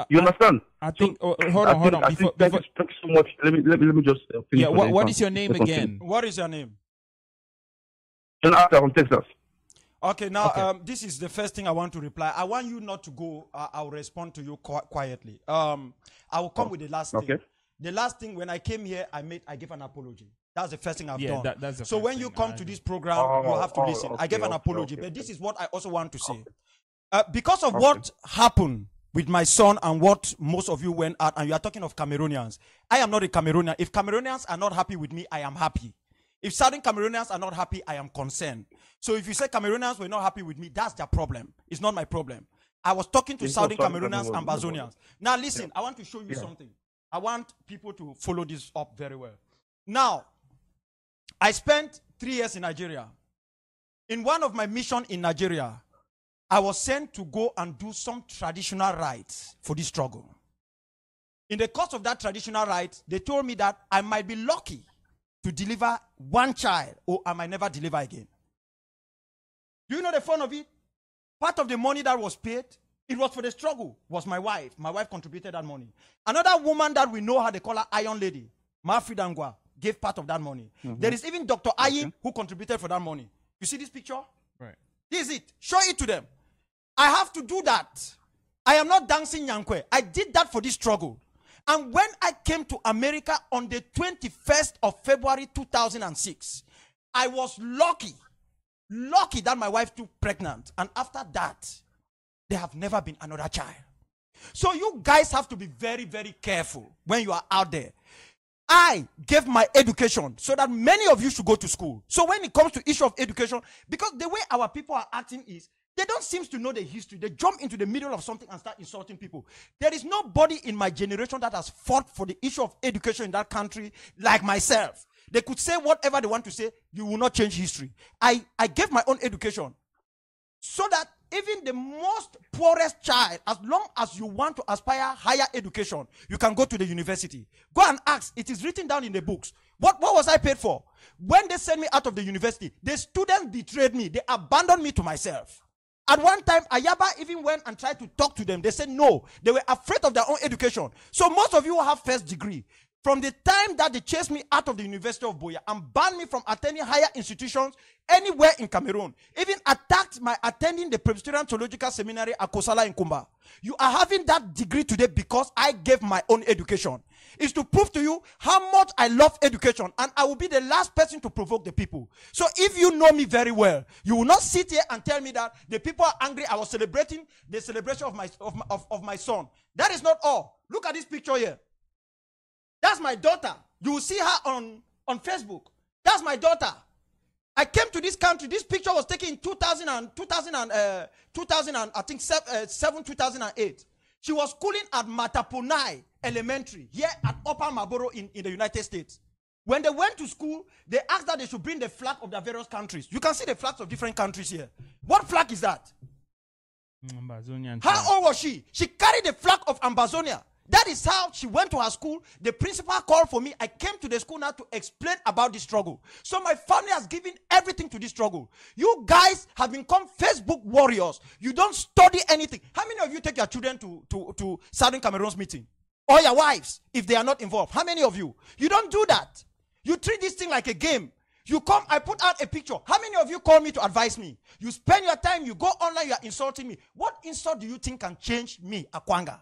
[SPEAKER 7] You understand?
[SPEAKER 3] I think. Hold on.
[SPEAKER 7] Thank you so much. Let me just finish.
[SPEAKER 3] Yeah. What is your name again?
[SPEAKER 4] What is your name?
[SPEAKER 7] John Arthur from Texas.
[SPEAKER 4] Okay, now this is the first thing I want to reply. I want you not to go. I'll respond to you quietly. I will come with the last thing. The last thing, when I came here, I gave an apology. That's the first thing I've done.
[SPEAKER 3] That's the
[SPEAKER 4] so
[SPEAKER 3] first
[SPEAKER 4] when you
[SPEAKER 3] thing.
[SPEAKER 4] come to this program, you have to listen. I gave an apology, but this is what I also want to say. Because of what happened with my son and what most of you went out, and you are talking of Cameroonians. I am not a Cameroonian. If Cameroonians are not happy with me, I am happy. If Southern Cameroonians are not happy, I am concerned. So if you say Cameroonians were not happy with me, that's their problem. It's not my problem. I was talking to Southern Cameroonians and Bazonians. Now listen, I want to show you something. I want people to follow this up very well. Now, I spent 3 years in Nigeria. In one of my missions in Nigeria, I was sent to go and do some traditional rites for this struggle. In the course of that traditional rite, they told me that I might be lucky to deliver one child, or I might never deliver again. Do you know the fun of it? Part of the money that was paid, it was for the struggle, was my wife. My wife contributed that money. Another woman that we know her, they call her Iron Lady, Mafridangwa, gave part of that money. There is even Dr. Ayi who contributed for that money. You see this picture?
[SPEAKER 3] Right.
[SPEAKER 4] This is it. Show it to them. I have to do that. I am not dancing Yankwe. I did that for this struggle. And when I came to America on the 21st of February 2006, I was lucky that my wife took pregnant. And after that, there have never been another child. So you guys have to be very, very careful when you are out there. I gave my education so that many of you should go to school. So when it comes to issue of education, because the way our people are acting is, they don't seem to know the history. They jump into the middle of something and start insulting people. There is nobody in my generation that has fought for the issue of education in that country like myself. They could say whatever they want to say. You will not change history. I gave my own education so that even the most poorest child, as long as you want to aspire higher education, you can go to the university. Go and ask. It is written down in the books. What was I paid for? When they sent me out of the university, the students betrayed me. They abandoned me to myself. At one time, Ayaba even went and tried to talk to them. They said no. They were afraid of their own education. So most of you have first degree. From the time that they chased me out of the University of Boya and banned me from attending higher institutions anywhere in Cameroon, even attacked my attending the Presbyterian Theological Seminary at Kosala in Kumba. You are having that degree today because I gave my own education. It's to prove to you how much I love education, and I will be the last person to provoke the people. So if you know me very well, you will not sit here and tell me that the people are angry. I was celebrating the celebration of my son. That is not all. Look at this picture here. That's my daughter. You will see her on Facebook. That's my daughter. I came to this country. This picture was taken in 2000 I think 2008. She was schooling at Matapunai Elementary here at Upper Marlboro in the United States. When they went to school, they asked that they should bring the flag of their various countries. You can see the flags of different countries here. What flag is that? How old was she? She carried the flag of Ambazonia. That is how she went to her school. The principal called for me. I came to the school now to explain about this struggle. So my family has given everything to this struggle. You guys have become Facebook warriors. You don't study anything. How many of you take your children to Southern Cameroon's meeting? Or your wives, if they are not involved? How many of you? You don't do that. You treat this thing like a game. You come, I put out a picture. How many of you call me to advise me? You spend your time, you go online, you are insulting me. What insult do you think can change me, Akwanga?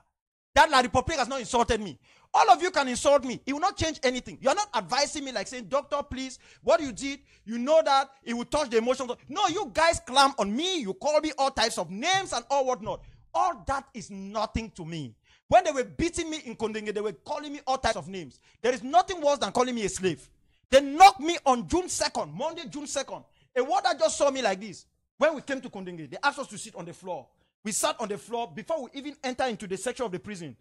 [SPEAKER 4] That La Republic has not insulted me. All of you can insult me. It will not change anything. You are not advising me like saying, doctor, please, what you did, you know that it will touch the emotions. No, you guys clamp on me. You call me all types of names and all whatnot. All that is nothing to me. When they were beating me in Kondenge, they were calling me all types of names. There is nothing worse than calling me a slave. They knocked me on June 2nd, Monday, June 2nd. A warder just saw me like this. When we came to Kondenge, they asked us to sit on the floor. We sat on the floor before we even enter into the section of the prison.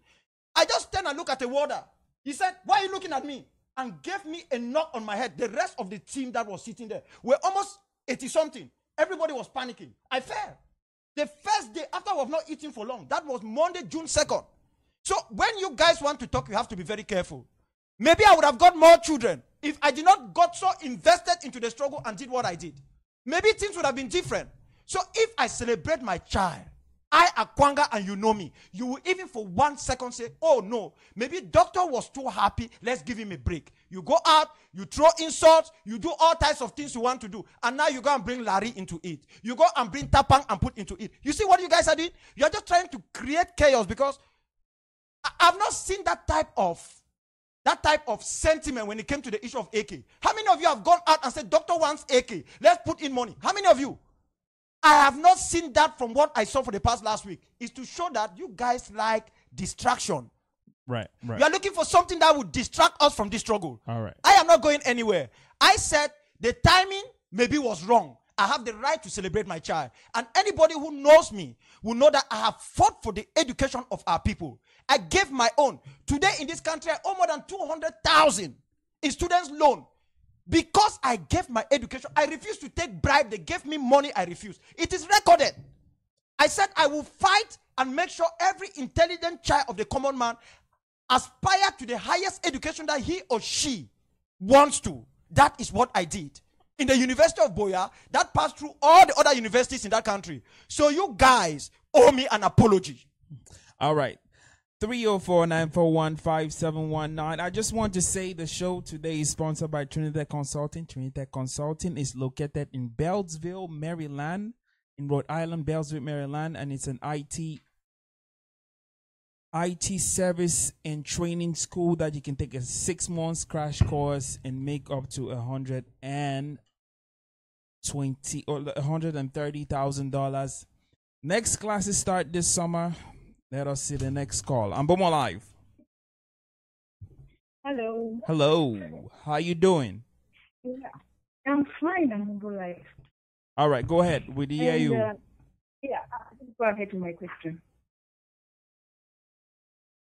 [SPEAKER 4] I just turned and looked at the warder. He said, why are you looking at me? And gave me a knock on my head. The rest of the team that was sitting there were almost 80-something. Everybody was panicking. I fell. The first day after I was not eating for long, that was Monday, June 2nd. So when you guys want to talk, you have to be very careful. Maybe I would have got more children if I did not got so invested into the struggle and did what I did. Maybe things would have been different. So if I celebrate my child, I, Akwanga, and you know me, you will even for 1 second say, oh no, maybe doctor was too happy, let's give him a break. You go out, you throw insults, you do all types of things you want to do, and now you go and bring Larry into it. You go and bring Tapang and put into it. You see what you guys are doing? You're just trying to create chaos because I've not seen that type of sentiment when it came to the issue of AK. How many of you have gone out and said, doctor wants AK, let's put in money? How many of you? I have not seen that from what I saw for the past last week. Is to show that you guys like distraction.
[SPEAKER 3] Right.
[SPEAKER 4] You are looking for something that would distract us from this struggle.
[SPEAKER 3] All right.
[SPEAKER 4] I am not going anywhere. I said the timing maybe was wrong. I have the right to celebrate my child. And anybody who knows me will know that I have fought for the education of our people. I gave my own. Today in this country, I owe more than 200,000 in students' loan. Because I gave my education, I refused to take bribe. They gave me money, I refused. It is recorded. I said I will fight and make sure every intelligent child of the common man aspire to the highest education that he or she wants to. That is what I did. In the University of Boya, that passed through all the other universities in that country. So you guys owe me an apology.
[SPEAKER 3] All right. 304-941-5719. I just want to say the show today is sponsored by Trinidad Consulting. Trinidad Consulting is located in Beltsville, Maryland, in Rhode Island, Beltsville, Maryland, and it's an IT service and training school that you can take a 6-month crash course and make up to $130,000. Next classes start this summer. Let us see the next call. OnAmbomuive.
[SPEAKER 8] Hello.
[SPEAKER 3] Hello. How you doing?
[SPEAKER 8] Yeah, I'm fine. OnAmbomuive.
[SPEAKER 3] All right, go ahead. We hear you.
[SPEAKER 8] Yeah, I'll go ahead with my question.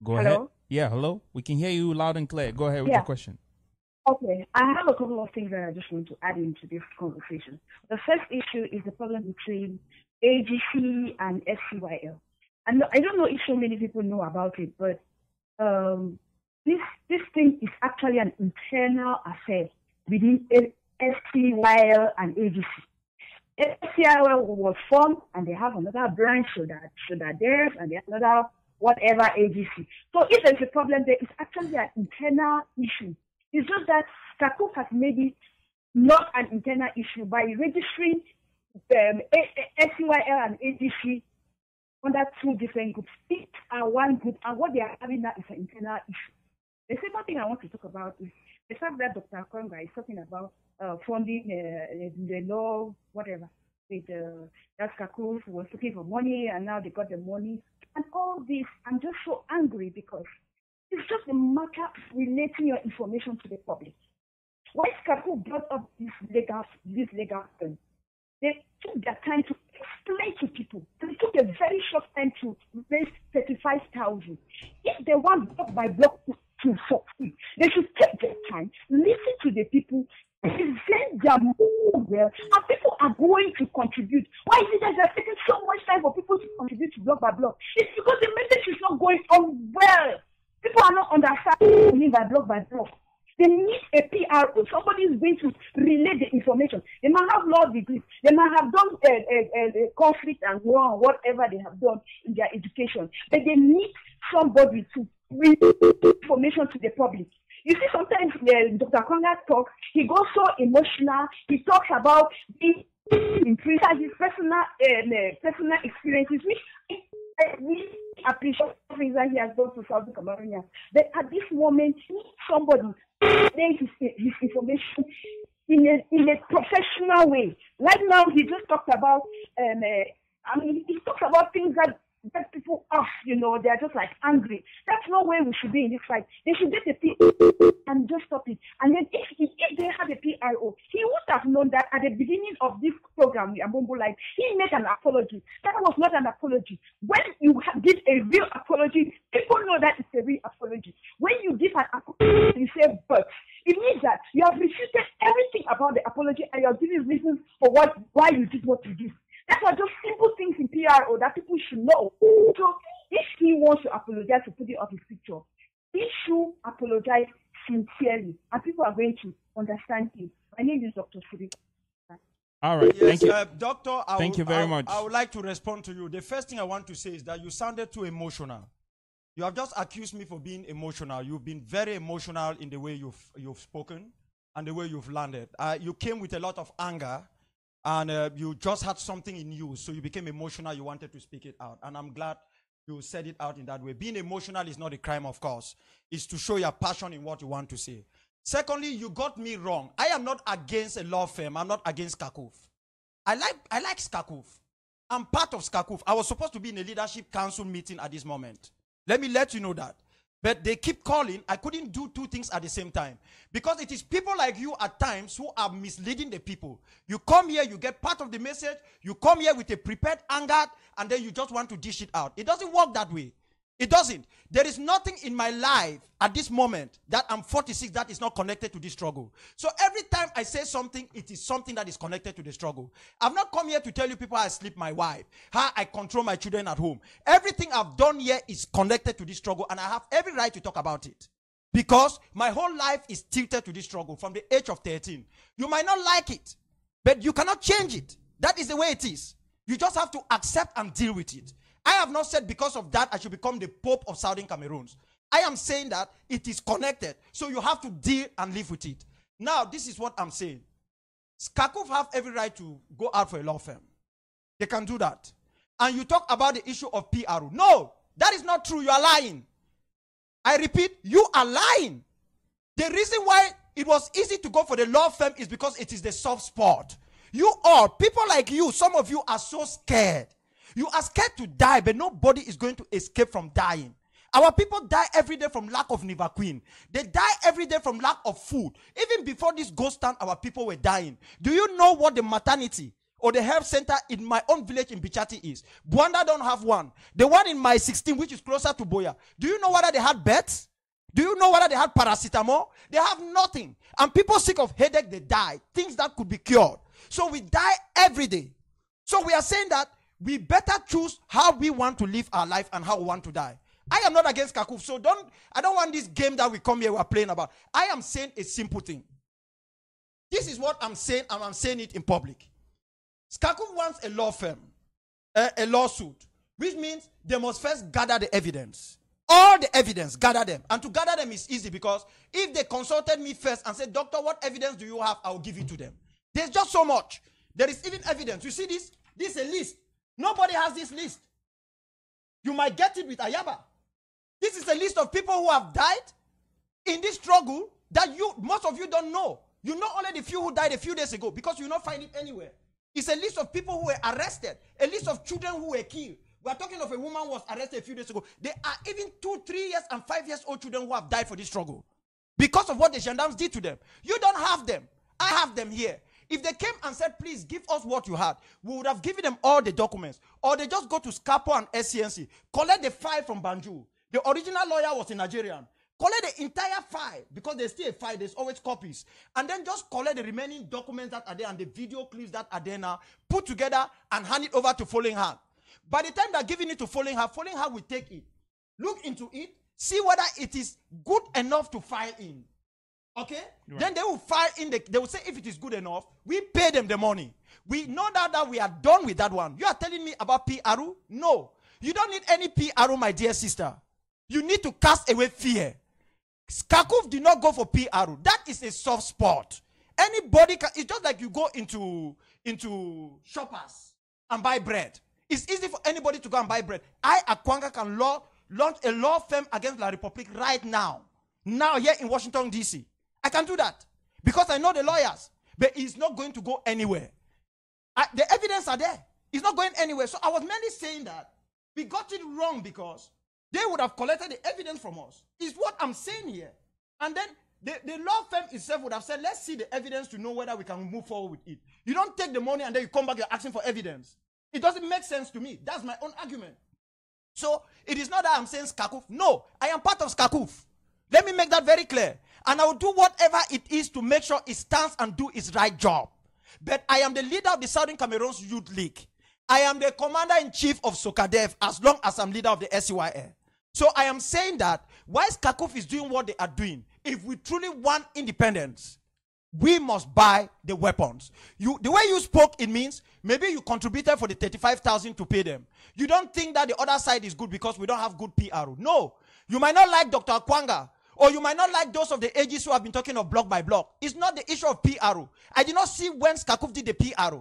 [SPEAKER 3] Go
[SPEAKER 8] Hello?
[SPEAKER 3] ahead. Yeah, hello. We can hear you loud and clear. Go ahead with your question.
[SPEAKER 8] Okay, I have a couple of things that I just want to add into this conversation. The first issue is the problem between AGC and SCYL. And I don't know if so many people know about it, but this thing is actually an internal affair between SCYL and AGC. SCYL was formed, and they have another branch, so that theirs, and there's another whatever AGC. So if there's a problem there, it's actually an internal issue. It's just that SACOF has made it not an internal issue by registering SCYL and AGC under 2 different groups. Each are one group, and what they are having now is an internal issue. The second thing I want to talk about is the fact that Dr. Akwanga is talking about funding the law, whatever. With that SACOF was looking for money, and now they got the money. And all this, I'm just so angry because it's just a matter of relating your information to the public. Why Skaku brought up this legal thing? They took their time to explain to people. They took a very short time to raise 35,000. If they want block by block to succeed, they should take their time, listen to the people, present their move well, and people are going to contribute. Why is it that they're taking so much time for people to contribute to block by block? It's because the message is not going on well. People are not understanding by block. They need a PRO. Somebody is going to relay the information. They might have law degrees. They might have done a conflict and war, whatever they have done in their education. But they need somebody to bring information to the public. You see, sometimes Dr. Akwanga talks, he goes so emotional. He talks about being in prison, his personal experiences, which I really appreciate things that he has done to South Cameroon. But at this moment, somebody takes his information in a professional way. Right now, he just talked about, he talks about things that people off, they're just like angry. That's no way we should be in this fight. They should get a PRO and just stop it. And then if they had a PRO, he would have known that at the beginning of this program, Ambombo Live, he made an apology. That was not an apology. When you did a real apology, people know that it's a real apology. When you give an apology, you say, but it means that you have refuted everything about the apology and you're giving reasons for why you did what you did. That are just simple things in PRO that people should know. So if he wants to apologize for putting up his picture, he should apologize sincerely, and people are going to understand him. My name is Dr. Furi.
[SPEAKER 3] All right,
[SPEAKER 4] yes,
[SPEAKER 3] thank you.
[SPEAKER 4] Doctor,
[SPEAKER 3] Thank you very much.
[SPEAKER 4] I would like to respond to you. The first thing I want to say is that you sounded too emotional. You have just accused me for being emotional. You've been very emotional in the way you've spoken and the way you've landed. You came with a lot of anger. And you just had something in you, so you became emotional. You wanted to speak it out. And I'm glad you said it out in that way. Being emotional is not a crime, of course. It's to show your passion in what you want to say. Secondly, you got me wrong. I am not against a law firm. I'm not against Skakuf. I like Skakuf. I'm part of Skakuf. I was supposed to be in a leadership council meeting at this moment. Let me let you know that. But they keep calling. I couldn't do two things at the same time. Because it is people like you at times who are misleading the people. You come here, you get part of the message. You come here with a prepared anger, and then you just want to dish it out. It doesn't work that way. It doesn't. There is nothing in my life at this moment that I'm 46 that is not connected to this struggle. So every time I say something, it is something that is connected to the struggle. I've not come here to tell you people how I sleep my wife, how I control my children at home. Everything I've done here is connected to this struggle, and I have every right to talk about it. Because my whole life is tilted to this struggle from the age of 13. You might not like it, but you cannot change it. That is the way it is. You just have to accept and deal with it. I have not said because of that I should become the Pope of Southern Cameroons. I am saying that it is connected. So you have to deal and live with it. Now, this is what I'm saying. Skakuf have every right to go out for a law firm. They can do that. And you talk about the issue of PRO. No, that is not true. You are lying. I repeat, you are lying. The reason why it was easy to go for the law firm is because it is the soft spot. You all, people like you, some of you are so scared. You are scared to die, but nobody is going to escape from dying. Our people die every day from lack of Nivaquine. They die every day from lack of food. Even before this ghost town, our people were dying. Do you know what the maternity or the health center in my own village in Bichati is? Buanda don't have one. The one in my 16, which is closer to Boya. Do you know whether they had beds? Do you know whether they had paracetamol? They have nothing. And people sick of headache, they die. Things that could be cured. So we die every day. So we are saying that we better choose how we want to live our life and how we want to die. I am not against Skakuf, so I don't want this game that we come here, we are playing about. I am saying a simple thing. This is what I'm saying, and I'm saying it in public. Skakuf wants a law firm, a lawsuit, which means they must first gather the evidence. All the evidence, gather them. And to gather them is easy because if they consulted me first and said, Doctor, what evidence do you have? I will give it to them. There's just so much. There is even evidence. You see this? This is a list. Nobody has this list. You might get it with Ayaba. This is a list of people who have died in this struggle that most of you don't know. You know only the few who died a few days ago because you not find it anywhere. It's a list of people who were arrested, a list of children who were killed. We are talking of a woman who was arrested a few days ago. There are even 2, 3 years and 5 years old children who have died for this struggle. because of what the gendarmes did to them. You don't have them. I have them here. If they came and said, please give us what you had, we would have given them all the documents. Or they just go to Scapo and SCNC, collect the file from Banjul. The original lawyer was a Nigerian. Collect the entire file, because there's still a file, there's always copies. And then just collect the remaining documents that are there and the video clips that are there now, put together and hand it over to Falling Hand. By the time they're giving it to Falling Hand will take it, look into it, see whether it is good enough to file in. Okay? Right. Then they will file in, they will say if it is good enough, we pay them the money. We know that we are done with that one. You are telling me about PRU? No. You don't need any PRU, my dear sister. You need to cast away fear. Skakuf did not go for PRU. That is a soft spot. Anybody can, it's just like you go into shoppers and buy bread. It's easy for anybody to go and buy bread. I, Akwanga, can launch a law firm against La Republique right now. Now here in Washington, D.C. I can do that because I know the lawyers. But it's not going to go anywhere. The evidence are there. It's not going anywhere. So I was mainly saying that we got it wrong because they would have collected the evidence from us. Is what I'm saying here. And then the law firm itself would have said, let's see the evidence to know whether we can move forward with it. You don't take the money and then you come back, you're asking for evidence. It doesn't make sense to me. That's my own argument. So it is not that I'm saying Skakuf. No, I am part of Skakuf. Let me make that very clear. And I will do whatever it is to make sure it stands and do its right job. But I am the leader of the Southern Cameroon's Youth League. I am the commander-in-chief of Sokadev as long as I'm leader of the SCYL. So I am saying that while Skakuf is doing what they are doing, if we truly want independence, we must buy the weapons. The way you spoke, it means maybe you contributed for the 35,000 to pay them. You don't think that the other side is good because we don't have good PR. No. You might not like Dr. Akwanga, or you might not like those of the AGs who have been talking of block by block. It's not the issue of PR. I did not see when Skakuf did the PR.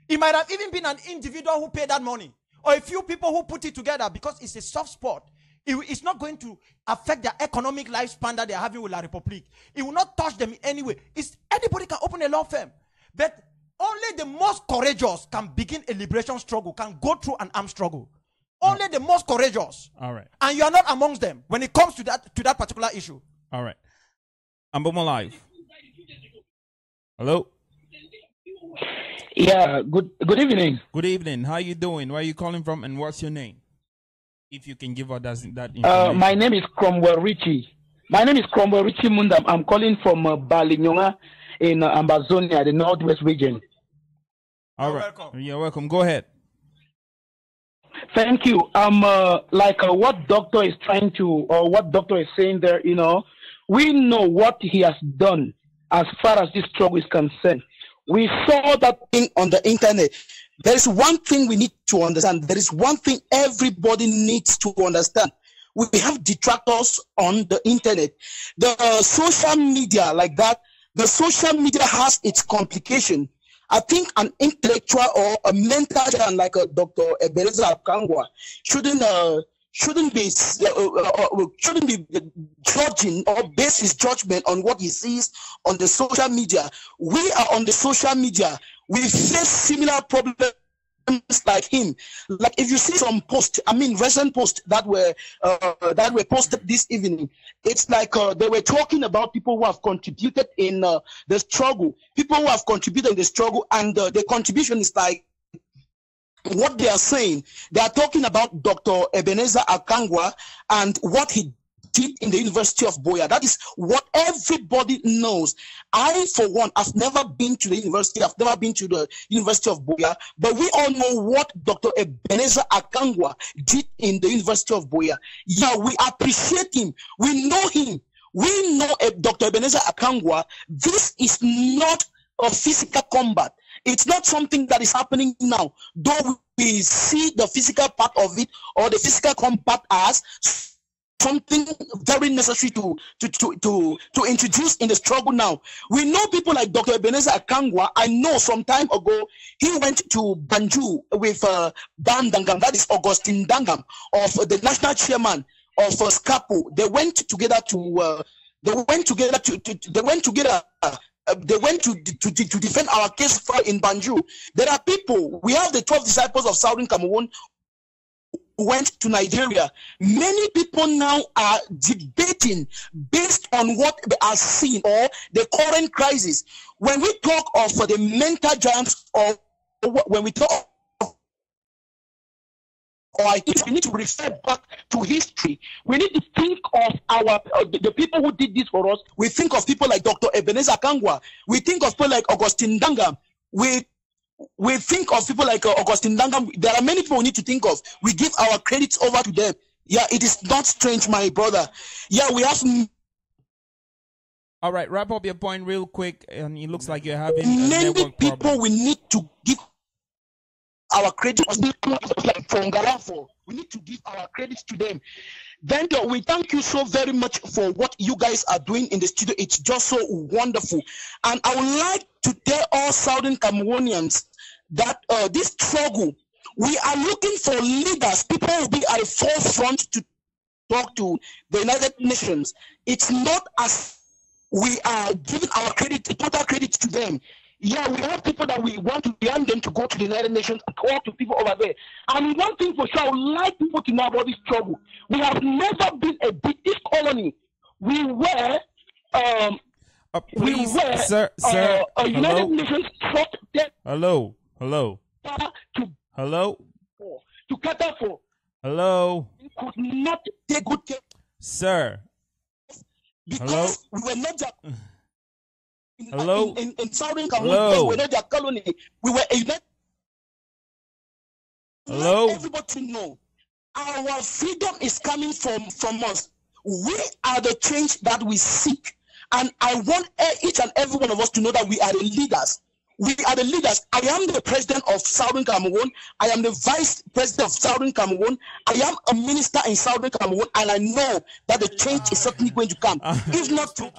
[SPEAKER 4] It might have even been an individual who paid that money, or a few people who put it together because it's a soft spot. It's not going to affect their economic lifespan that they're having with La Republique. It will not touch them in any way. Anybody can open a law firm. But only the most courageous can begin a liberation struggle, can go through an armed struggle. Only the most courageous.
[SPEAKER 3] All right.
[SPEAKER 4] And you are not amongst them when it comes to that particular issue.
[SPEAKER 3] All right. OnAmbomuive. Hello?
[SPEAKER 9] Yeah, good evening.
[SPEAKER 3] Good evening. How are you doing? Where are you calling from and what's your name? If you can give us that information.
[SPEAKER 9] My name is Cromwell Richie. My name is Cromwell Richie Mundam. I'm calling from Balinyonga in Ambazonia, the Northwest region.
[SPEAKER 3] All right. Welcome. You're welcome. Go ahead.
[SPEAKER 9] Thank you. What doctor is trying to, or what doctor is saying there, we know what he has done as far as this struggle is concerned. We saw that thing on the internet. There is one thing we need to understand. There is one thing everybody needs to understand. We have detractors on the internet. The social media like that, the social media has its complication. I think an intellectual or a mental man like a Dr. Ebenezer Onkangwa shouldn't be judging or base his judgment on what he sees on the social media. We are on the social media. We face similar problems like him. Like if you see some posts, recent posts that were posted this evening, it's like they were talking about people who have contributed in the struggle, people who have contributed in the struggle, and the contribution is like what they are saying. They are talking about Dr. Ebenezer Onkangwa and what he did in the University of Buea. That is what everybody knows. I, for one, have never been to the university. I've never been to the University of Buea, but we all know what Dr. Ebenezer Onkangwa did in the University of Buea. Yeah, we appreciate him. We know him. We know Dr. Ebenezer Onkangwa. This is not a physical combat. It's not something that is happening now, though we see the physical part of it or the physical combat as something very necessary to introduce in the struggle now. We know people like Dr. Ebenezer Onkangwa. I know some time ago he went to Banjul with Dan Dangam, that is Augustine Dangam, of the national chairman of SCAPO. They went together to defend our case in Banjul. There are people. We have the 12 disciples of Southern Cameroon went to Nigeria, many people now are debating based on what they are seeing or the current crisis. When we talk of the mental giants, or when we talk or I think we need to refer back to history. We need to think of the people who did this for us. We think of people like Dr. Ebenezer Kangwa. We think of people like Augustine Danga. We think of people like Augustine Danga. There are many people we need to think of. We give our credits over to them. Yeah, it is not strange, my brother. Yeah, we have.
[SPEAKER 3] All right, wrap up your point real quick. And it looks like you're having a
[SPEAKER 9] many
[SPEAKER 3] network
[SPEAKER 9] people
[SPEAKER 3] problem.
[SPEAKER 9] we need to give our credit, like from Garafo. We need to give our credits to them. Then we thank you so very much for what you guys are doing in the studio. It's just so wonderful. And I would like to tell all Southern Cameroonians that this struggle, we are looking for leaders. People will be at the forefront to talk to the United Nations. It's not as we are giving our credit, total credit to them. Yeah, we have people that we want to want them to go to the United Nations and talk to people over there. And one thing for sure, I would like people to know about this trouble. We have never been a British colony. We were,
[SPEAKER 3] please, sir,
[SPEAKER 9] United Nations sought them.
[SPEAKER 3] Hello.
[SPEAKER 9] To cater for.
[SPEAKER 3] Hello.
[SPEAKER 9] We could not take good care.
[SPEAKER 3] Sir.
[SPEAKER 9] Because we were not just.
[SPEAKER 3] Hello?
[SPEAKER 9] In Southern Cameroon, we were not their colony. We were a united.
[SPEAKER 3] Hello?
[SPEAKER 9] Let everybody to know our freedom is coming from us. We are the change that we seek. And I want each and every one of us to know that we are the leaders. We are the leaders. I am the president of Southern Cameroon. I am the vice president of Southern Cameroon. I am a minister in Southern Cameroon. And I know that the change is certainly going to come. If not to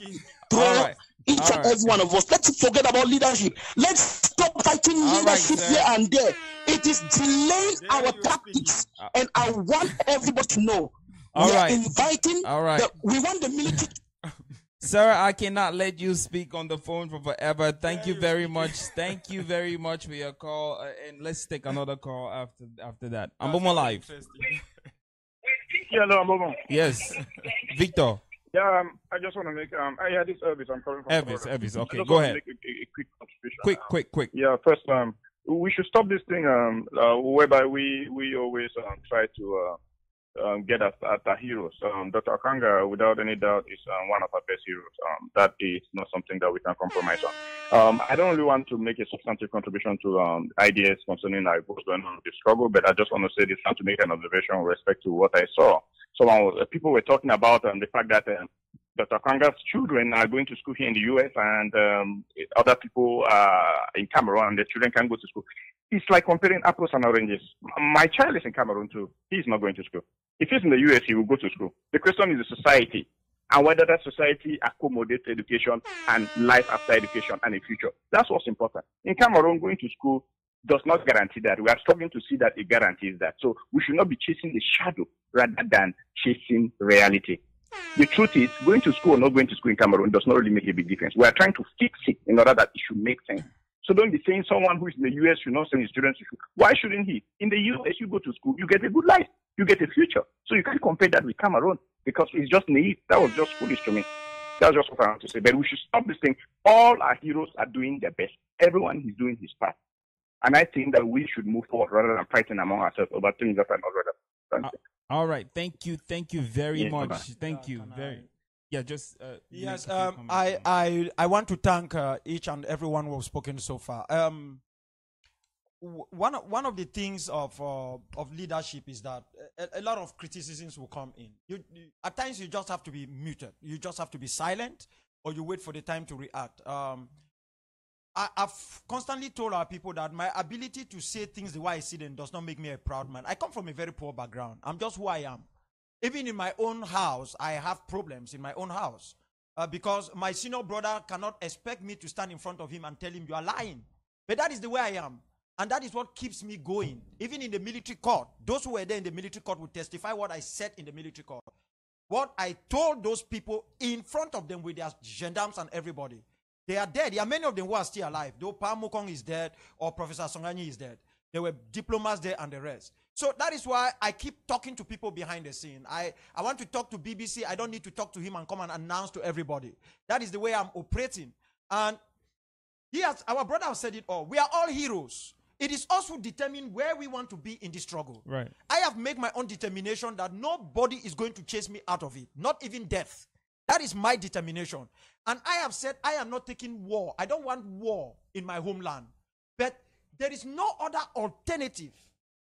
[SPEAKER 9] throw each and every one of us. Let's forget about leadership. Let's stop fighting leadership here and there. It is delaying our tactics. And I want everybody to know we are inviting, we want the military.
[SPEAKER 3] Sir, I cannot let you speak on the phone for forever. Thank you very much. Thank you very much for your call. And let's take another call after that. OnAmbomuive.
[SPEAKER 10] Hello, Ambomu.
[SPEAKER 3] Yes. Victor.
[SPEAKER 10] Yeah, I just want to make I had this Elvis. I'm calling from
[SPEAKER 3] Elvis. Okay, go ahead.
[SPEAKER 10] Make a quick contribution.
[SPEAKER 3] Quick.
[SPEAKER 10] Yeah, first, we should stop this thing whereby we always try to get at our heroes. Dr. Akwanga, without any doubt, is one of our best heroes. That is not something that we can compromise on. I don't really want to make a substantive contribution to ideas concerning what's going on with the struggle, but I just want to say this and to make an observation with respect to what I saw. People were talking about the fact that Dr. Akwanga's children are going to school here in the U.S. and other people in Cameroon, the children can go to school. It's like comparing apples and oranges. My child is in Cameroon too. He's not going to school. If he's in the U.S., he will go to school. The question is the society and whether that society accommodates education and life after education and a future. That's what's important. In Cameroon, going to school does not guarantee that. We are struggling to see that it guarantees that. So we should not be chasing the shadow rather than chasing reality. The truth is, going to school or not going to school in Cameroon does not really make a big difference. We are trying to fix it in order that it should make sense. So don't be saying someone who is in the U.S. should not send his students to school. Why shouldn't he? In the U.S., you go to school, you get a good life, you get a future. So you can't compare that with Cameroon because it's just naive. That was just foolish to me. That's just what I want to say. But we should stop this thing. All our heroes are doing their best. Everyone is doing his part. And I think that we should move forward rather than fighting among ourselves over things that are not relevant.
[SPEAKER 3] All right. Thank you very much. Thank you.
[SPEAKER 4] Yes, I want to thank each and everyone who have spoken so far. One of the things of leadership is that a lot of criticisms will come in. At times you just have to be muted. You just have to be silent, or you wait for the time to react. I've constantly told our people that my ability to say things the way I see them does not make me a proud man. I come from a very poor background. I'm just who I am. Even in my own house, I have problems in my own house because my senior brother cannot expect me to stand in front of him and tell him you are lying. But that is the way I am. And that is what keeps me going. Even in the military court, those who were there in the military court will testify what I said in the military court. What I told those people in front of them with their gendarmes and everybody. They are dead. There are many of them who are still alive. Though Pa Mukong is dead or Professor Songani is dead. There were diplomats there and the rest. So that is why I keep talking to people behind the scene. I want to talk to BBC. I don't need to talk to him and come and announce to everybody. That is the way I'm operating. And our brother has said it all. We are all heroes. It is us who determine where we want to be in this struggle.
[SPEAKER 3] Right.
[SPEAKER 4] I have made my own determination that nobody is going to chase me out of it. Not even death. That is my determination. And I have said I am not taking war. I don't want war in my homeland. But there is no other alternative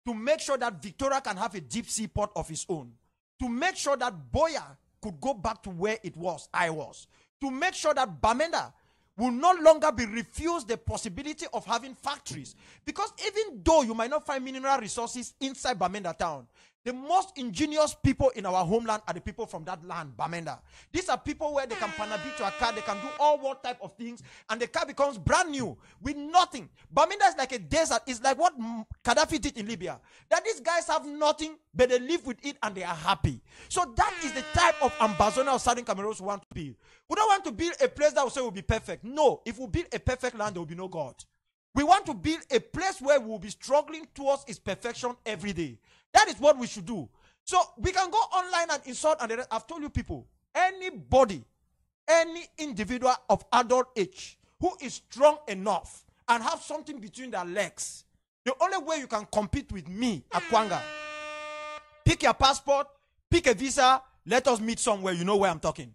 [SPEAKER 4] to make sure that Victoria can have a deep sea port of its own. To make sure that Boya could go back to where I was. To make sure that Bamenda will no longer be refused the possibility of having factories. Because even though you might not find mineral resources inside Bamenda town, the most ingenious people in our homeland are the people from that land, Bamenda. These are people where they can panabit to a car, they can do all what type of things, and the car becomes brand new with nothing. Bamenda is like a desert. It's like what Gaddafi did in Libya. That these guys have nothing, but they live with it and they are happy. So that is the type of ambassador of Southern Cameroons we want to build. We don't want to build a place that will say will be perfect. No, if we build a perfect land, there will be no God. We want to build a place where we will be struggling towards its perfection every day. That is what we should do. So we can go online and insult and the rest. I've told you people, anybody, any individual of adult age who is strong enough and have something between their legs, the only way you can compete with me, Akwanga, pick your passport, pick a visa, let us meet somewhere. You know where I'm talking.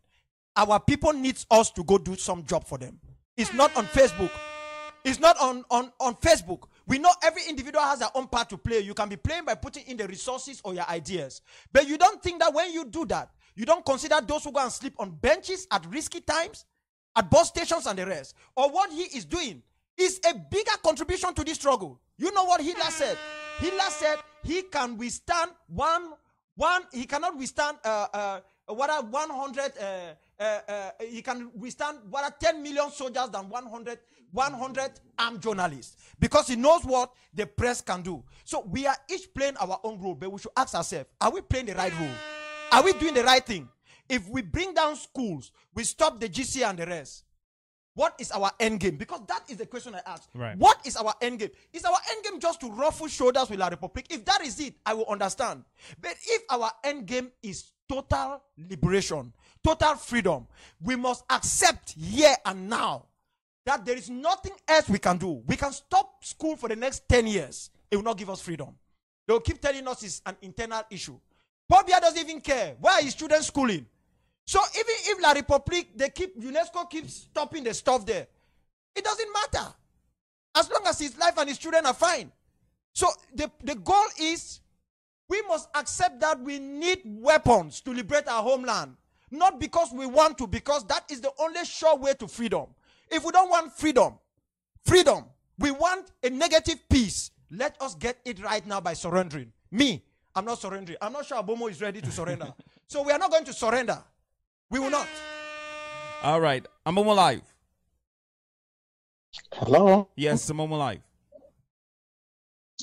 [SPEAKER 4] Our people need us to go do some job for them. It's not on Facebook. It's not on Facebook. We know every individual has their own part to play. You can be playing by putting in the resources or your ideas. But you don't think that when you do that, you don't consider those who go and sleep on benches at risky times, at bus stations and the rest. Or what he is doing is a bigger contribution to this struggle. You know what Hitler said? Hitler said he can withstand he cannot withstand 100 he can withstand 10 million soldiers than 100 armed journalists, because he knows what the press can do. So we are each playing our own role, but we should ask ourselves, are we playing the right role? Are we doing the right thing? If we bring down schools, we stop the GC and the rest, what is our end game? Because that is the question I asked.
[SPEAKER 3] Right.
[SPEAKER 4] What is our end game? Is our end game just to ruffle shoulders with our republic? If that is it, I will understand. But if our end game is total liberation, total freedom, we must accept here and now that there is nothing else we can do. We can stop school for the next 10 years. It will not give us freedom. They will keep telling us it's an internal issue. Pobia doesn't even care. Where are his students schooling? So even if La République, UNESCO keeps stopping the stuff there, it doesn't matter. As long as his life and his children are fine. So the goal is, we must accept that we need weapons to liberate our homeland. Not because we want to, because that is the only sure way to freedom. If we don't want freedom, we want a negative peace, let us get it right now by surrendering. Me, I'm not surrendering. I'm not sure Abomo is ready to surrender. So we are not going to surrender. We will not.
[SPEAKER 3] All right. OnAmbomuive.
[SPEAKER 9] Hello?
[SPEAKER 3] Yes, OnAmbomuive.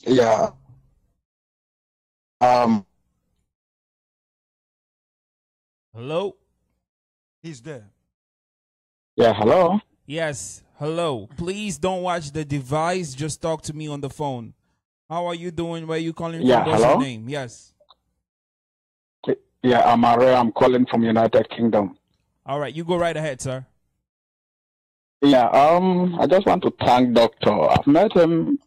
[SPEAKER 9] Yeah.
[SPEAKER 3] Hello?
[SPEAKER 4] He's there.
[SPEAKER 9] Yeah, hello?
[SPEAKER 3] Yes, hello. Please don't watch the device. Just talk to me on the phone. How are you doing? Where are you calling
[SPEAKER 9] Yeah,
[SPEAKER 3] from? What's
[SPEAKER 9] hello?
[SPEAKER 3] your name? Yes.
[SPEAKER 9] Yeah, I'm Are. I'm calling from United Kingdom.
[SPEAKER 3] All right, you go right ahead, sir.
[SPEAKER 9] Yeah, I just want to thank Doctor. I've met him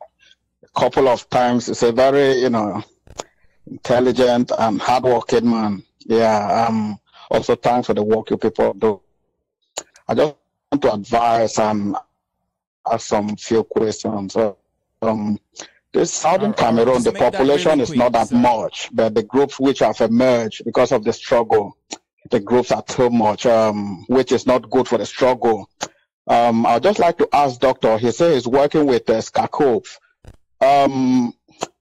[SPEAKER 9] a couple of times. He's a very, intelligent and hardworking man. Yeah, also thanks for the work you people do. I just want to advise and ask some few questions. This Southern Cameroon,
[SPEAKER 3] just
[SPEAKER 9] the
[SPEAKER 3] make that
[SPEAKER 9] population
[SPEAKER 3] really
[SPEAKER 9] is
[SPEAKER 3] quick,
[SPEAKER 9] not that
[SPEAKER 3] sir.
[SPEAKER 9] much, but the groups which have emerged because of the struggle, the groups are too much, which is not good for the struggle. I'd just like to ask Doctor, he says he's working with Skakov.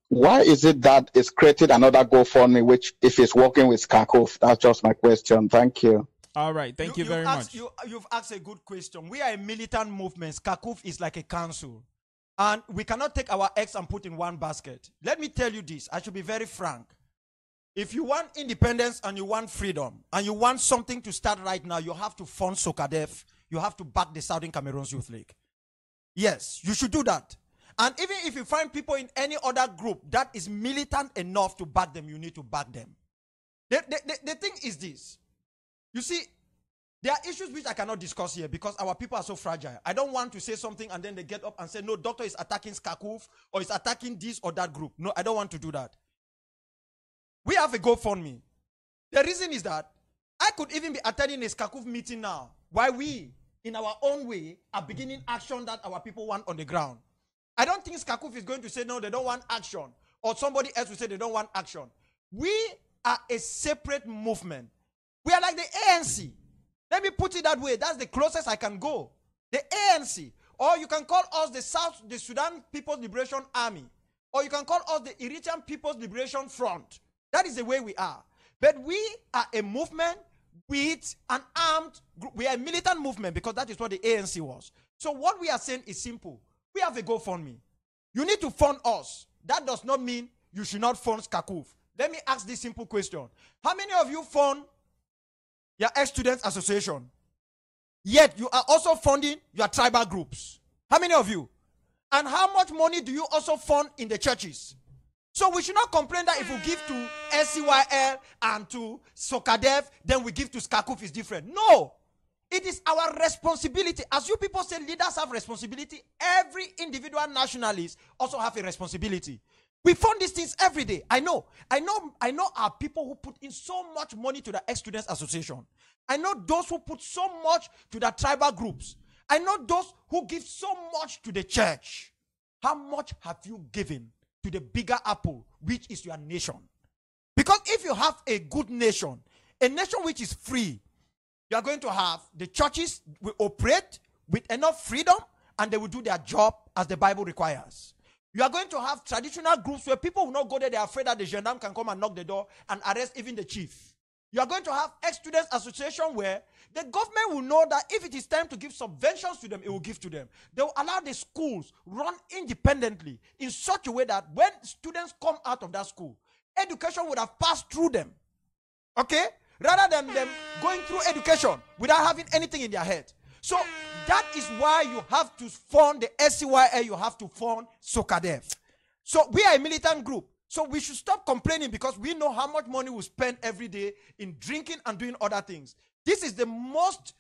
[SPEAKER 9] Why is it that it's created another GoFundMe, which if it's working with Skakov? That's just my question. Thank you.
[SPEAKER 3] All right, thank you very much.
[SPEAKER 4] You've asked a good question. We are a militant movement. Skakov is like a council. And we cannot take our eggs and put in one basket. Let me tell you this. I should be very frank. If you want independence and you want freedom and you want something to start right now, you have to fund Sokadef. You have to back the Southern Cameroons Youth League. Yes, you should do that. And even if you find people in any other group that is militant enough to back them, you need to back them. The thing is this. You see, there are issues which I cannot discuss here because our people are so fragile. I don't want to say something and then they get up and say, no, doctor is attacking Skakuf or is attacking this or that group. No, I don't want to do that. We have a GoFundMe. The reason is that I could even be attending a Skakuf meeting now while we, in our own way, are beginning action that our people want on the ground. I don't think Skakuf is going to say, no, they don't want action. Or somebody else will say they don't want action. We are a separate movement. We are like the ANC. Let me put it that way. That's the closest I can go. The ANC. Or you can call us the Sudan People's Liberation Army. Or you can call us the Eritrean People's Liberation Front. That is the way we are. But we are a movement with an armed group. We are a militant movement because that is what the ANC was. So what we are saying is simple. We have a GoFundMe. You need to fund us. That does not mean you should not fund Skakuf. Let me ask this simple question. How many of you fund your ex-students association? Yet you are also funding your tribal groups. How many of you? And how much money do you also fund in the churches? So we should not complain that if we give to SCYL and to Sokadev, then we give to Skakuf is different. No. It is our responsibility. As you people say leaders have responsibility, every individual nationalist also have a responsibility. We fund these things every day. I know our people who put in so much money to the ex-students association. I know those who put so much to the tribal groups. I know those who give so much to the church. How much have you given to the bigger apple, which is your nation? Because if you have a good nation, a nation which is free, you are going to have the churches will operate with enough freedom and they will do their job as the Bible requires. You are going to have traditional groups where people will not go there. They are afraid that the gendarme can come and knock the door and arrest even the chief. You are going to have ex-students association where the government will know that if it is time to give subventions to them, it will give to them. They will allow the schools run independently in such a way that when students come out of that school, education would have passed through them. Okay? Rather than them going through education without having anything in their head. So that is why you have to fund the SCYL, you have to fund Sokadev. So we are a militant group. So we should stop complaining because we know how much money we spend every day in drinking and doing other things. This is the most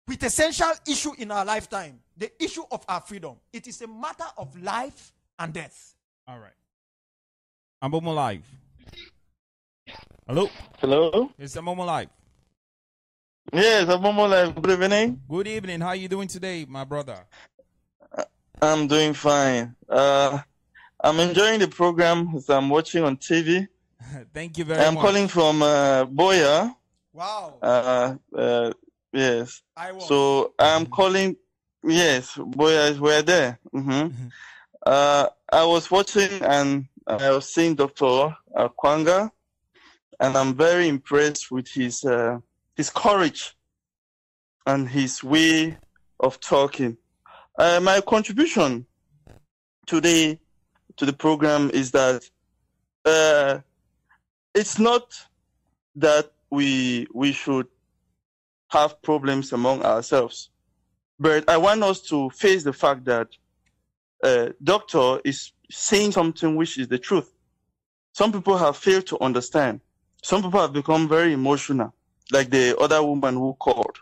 [SPEAKER 4] quintessential issue in our lifetime. The issue of our freedom. It is a matter of life and death.
[SPEAKER 3] All right. OnAmbomuive. Hello?
[SPEAKER 11] Hello?
[SPEAKER 3] It's OnAmbomuive.
[SPEAKER 11] Yes, OnAmbomuive. Good evening.
[SPEAKER 3] Good evening. How are you doing today, my brother?
[SPEAKER 11] I'm doing fine. I'm enjoying the program as I'm watching on TV.
[SPEAKER 3] Thank you very much.
[SPEAKER 11] I'm calling from Boya.
[SPEAKER 4] Wow.
[SPEAKER 11] Yes. So I'm calling. Yes, Boya, we're there. I was watching and I was seeing Dr. Akwanga, and I'm very impressed with his courage and his way of talking. My contribution today to the program is that it's not that we should have problems among ourselves, but I want us to face the fact that doctor is saying something which is the truth. Some people have failed to understand. Some people have become very emotional, like the other woman who called.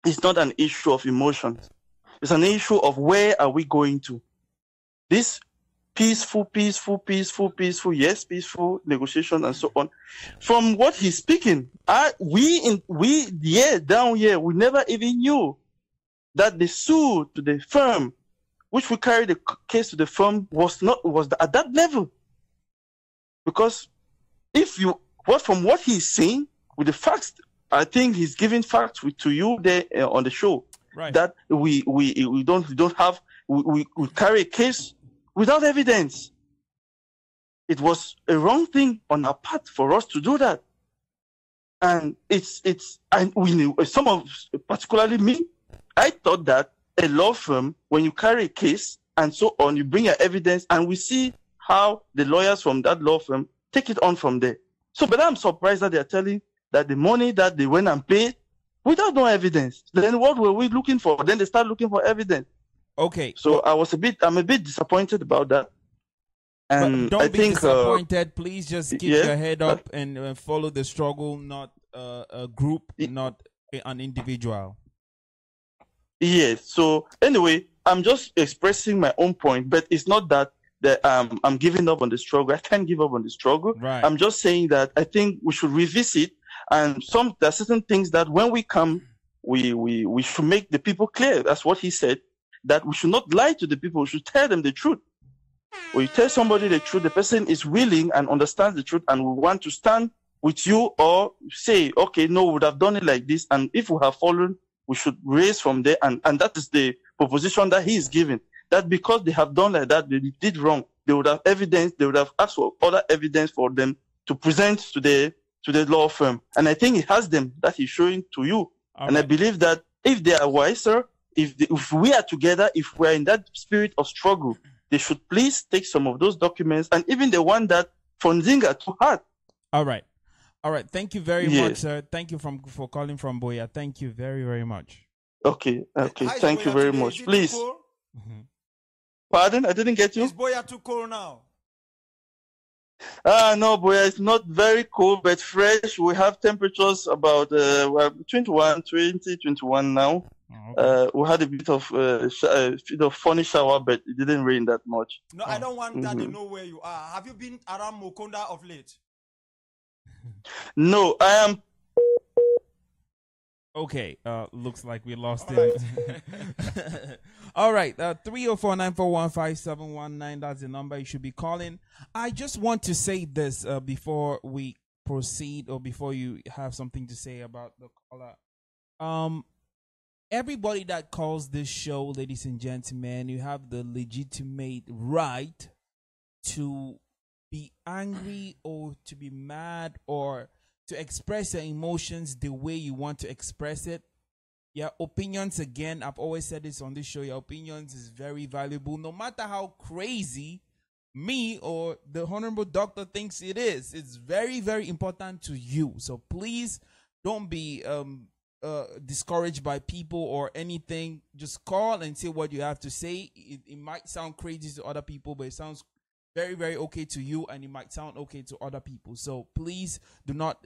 [SPEAKER 11] It's not an issue of emotions. It's an issue of where are we going to. This peaceful, yes, peaceful negotiation and so on. From what he's speaking, down here, we never even knew that the suit to the firm, which we carried the case to the firm, was at that level. Because from what he's saying, with the facts, I think he's giving facts to you there on the show, right? That we carry a case without evidence. It was a wrong thing on our part for us to do that, and we knew, particularly me, I thought that a law firm, when you carry a case and so on, you bring your evidence, and we see how the lawyers from that law firm take it on from there. So, but I'm surprised that they are telling that the money that they went and paid without no evidence. Then what were we looking for? Then they start looking for evidence.
[SPEAKER 3] Okay.
[SPEAKER 11] So I'm a bit disappointed about that. And
[SPEAKER 3] don't
[SPEAKER 11] I
[SPEAKER 3] be
[SPEAKER 11] think
[SPEAKER 3] disappointed. Please just keep your head up and follow the struggle, not a group, not an individual.
[SPEAKER 11] Yes. So anyway, I'm just expressing my own point, but it's not that I'm giving up on the struggle. I can't give up on the struggle.
[SPEAKER 3] Right.
[SPEAKER 11] I'm just saying that I think we should revisit, and there are certain things that when we come, we should make the people clear. That's what he said. That we should not lie to the people. We should tell them the truth. When you tell somebody the truth, the person is willing and understands the truth and will want to stand with you or say, okay, no, we would have done it like this. And if we have fallen, we should raise from there. And that is the proposition that he is giving. That because they have done like that, they did wrong. They would have evidence. They would have asked for other evidence for them to present to the law firm. And I think he has them that he's showing to you. And I believe that if they are wiser, if we are together, if we are in that spirit of struggle, they should please take some of those documents, and even the one that Fonzinga to heart.
[SPEAKER 3] All right. Thank you very much, sir. Thank you for calling from Boya. Thank you very, very much.
[SPEAKER 11] Okay. Thank you very much. Please. Pardon? I didn't get you.
[SPEAKER 4] Is Boya too cold now?
[SPEAKER 11] No, Boya, it's not very cold, but fresh. We have temperatures about 21 now. Okay. We had a bit of funny shower, but it didn't rain that much.
[SPEAKER 4] No, I don't want that to know where you are. Have you been around Mokonda of late?
[SPEAKER 11] No, I am.
[SPEAKER 3] Okay, looks like we lost him. All right, 304-941-5719. That's the number you should be calling. I just want to say this before we proceed, or before you have something to say about the caller. Everybody that calls this show, ladies and gentlemen, you have the legitimate right to be angry or to be mad or to express your emotions the way you want to express it. Your opinions, again, I've always said this on this show, your opinions is very valuable. No matter how crazy me or the Honorable Doctor thinks it is, it's very, very important to you. So please don't be discouraged by people or anything. Just call and say what you have to say. It might sound crazy to other people, but it sounds very, very okay to you, and it might sound okay to other people. So please do not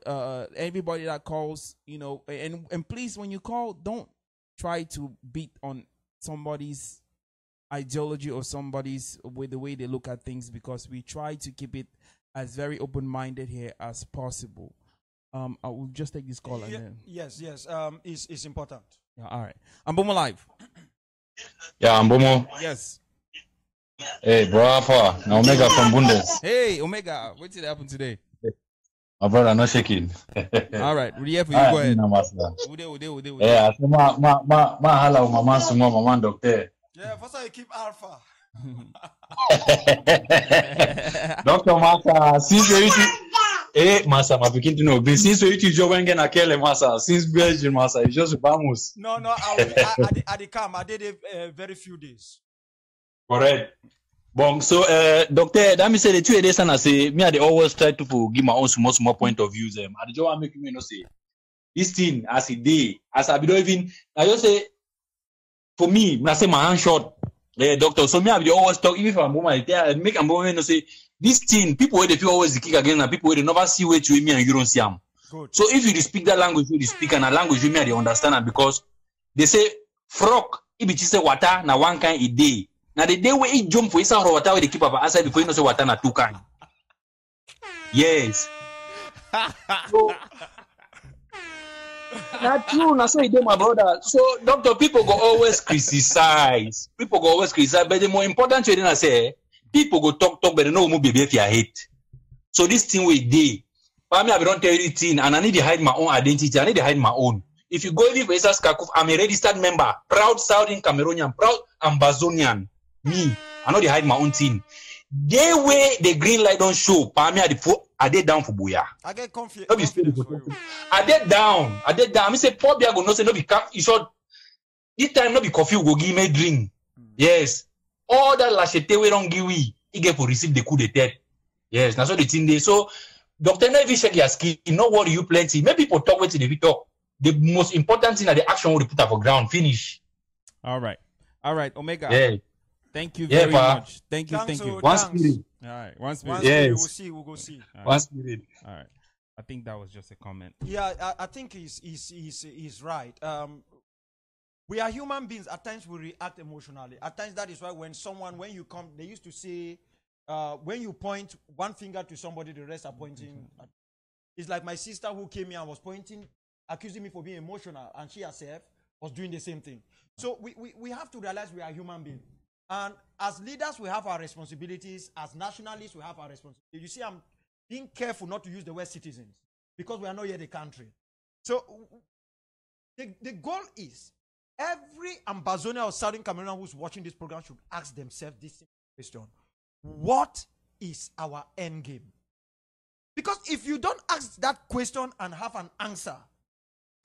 [SPEAKER 3] everybody that calls, and please, when you call, don't try to beat on somebody's ideology or somebody's with the way they look at things, because we try to keep it as very open-minded here as possible. I will just take this call.
[SPEAKER 4] Yeah,
[SPEAKER 3] and then.
[SPEAKER 4] Yes. It's important.
[SPEAKER 3] Yeah, all right. OnAmbomuive.
[SPEAKER 12] Yeah, Ambomo.
[SPEAKER 3] Yes.
[SPEAKER 12] Hey, bro, Alpha. Now Omega from Bundes.
[SPEAKER 3] Hey, Omega. What did happen today?
[SPEAKER 12] My brother, not shaking.
[SPEAKER 3] All right. We're here for you. Go ahead.
[SPEAKER 12] Yeah, I say, ma hala mama sumo mama doctor.
[SPEAKER 4] Yeah, first I keep Alpha.
[SPEAKER 12] Doctor Masa, since Masa, I begin to know. But since you job and get a kele Masa, since Belgium Masa, it's just Bamus.
[SPEAKER 4] No, I did come. I did it very few days.
[SPEAKER 12] Correct. Bon, so doctor, that means say the 2 days and I say me I always try to give my own small point of views. I just want make me say this thing as a day, as I be don't even I just say for me, when I say my hand short, doctor. So me I be always talk even if I'm woman, I make a moment say this thing, people where they feel always the kick again, and people where they never see way to me and you don't see them. Good. So if you speak that language, you speak and a language you me they understand, and because they say frog, if it say water na one kind a day. Now the day where it jump for inside water where they keep up outside before you know say water na 2 kind. Yes. So not true, na so it my brother. So doctor, people go always criticize. But the more important thing I say, people go talk, but they know who baby if you hate. So this thing we did. For me, I don't tell you anything, and I need to hide my own identity. I need to hide my own. If you go even for Skakuf, I'm a registered member, proud Southern Cameroonian, proud Ambazonian. Me, I know they hide my own thing. They way the green light don't show. For me, I did down for Boya.
[SPEAKER 4] I get confused.
[SPEAKER 12] I did down. I say poor Bia go no say no be you should this time no be coffee go give me drink. Yes. All that lachete we don't give we he get for receive the coup de tête. Yes, that's what the thing they. So doctor no even check your skin, no worry you plenty. Make people talk with the talk. The most important thing are the action we put up for ground. Finish.
[SPEAKER 3] All right. All right, Omega.
[SPEAKER 12] Yeah.
[SPEAKER 3] Thank you
[SPEAKER 12] Yeah,
[SPEAKER 3] very
[SPEAKER 12] pa.
[SPEAKER 3] much. Thank you,
[SPEAKER 4] Thanks,
[SPEAKER 3] thank you.
[SPEAKER 4] oh,
[SPEAKER 12] One
[SPEAKER 4] thanks.
[SPEAKER 12] spirit.
[SPEAKER 3] All right, one spirit.
[SPEAKER 4] One spirit,
[SPEAKER 12] Yes.
[SPEAKER 4] we'll see, we'll go see.
[SPEAKER 3] All
[SPEAKER 12] One
[SPEAKER 3] right.
[SPEAKER 12] spirit.
[SPEAKER 3] All right. I think that was just a comment.
[SPEAKER 4] Yeah, I think he's right. We are human beings. At times we react emotionally. At times that is why when you come, they used to say, when you point one finger to somebody, the rest are pointing. It's like my sister who came here and was pointing, accusing me for being emotional, and she herself was doing the same thing. So we have to realize we are human beings. And as leaders, we have our responsibilities. As nationalists, we have our responsibilities. You see, I'm being careful not to use the word citizens because we are not yet a country. So the goal is every Ambazonian or Southern Cameroonian who's watching this program should ask themselves this simple question. What is our end game? Because if you don't ask that question and have an answer,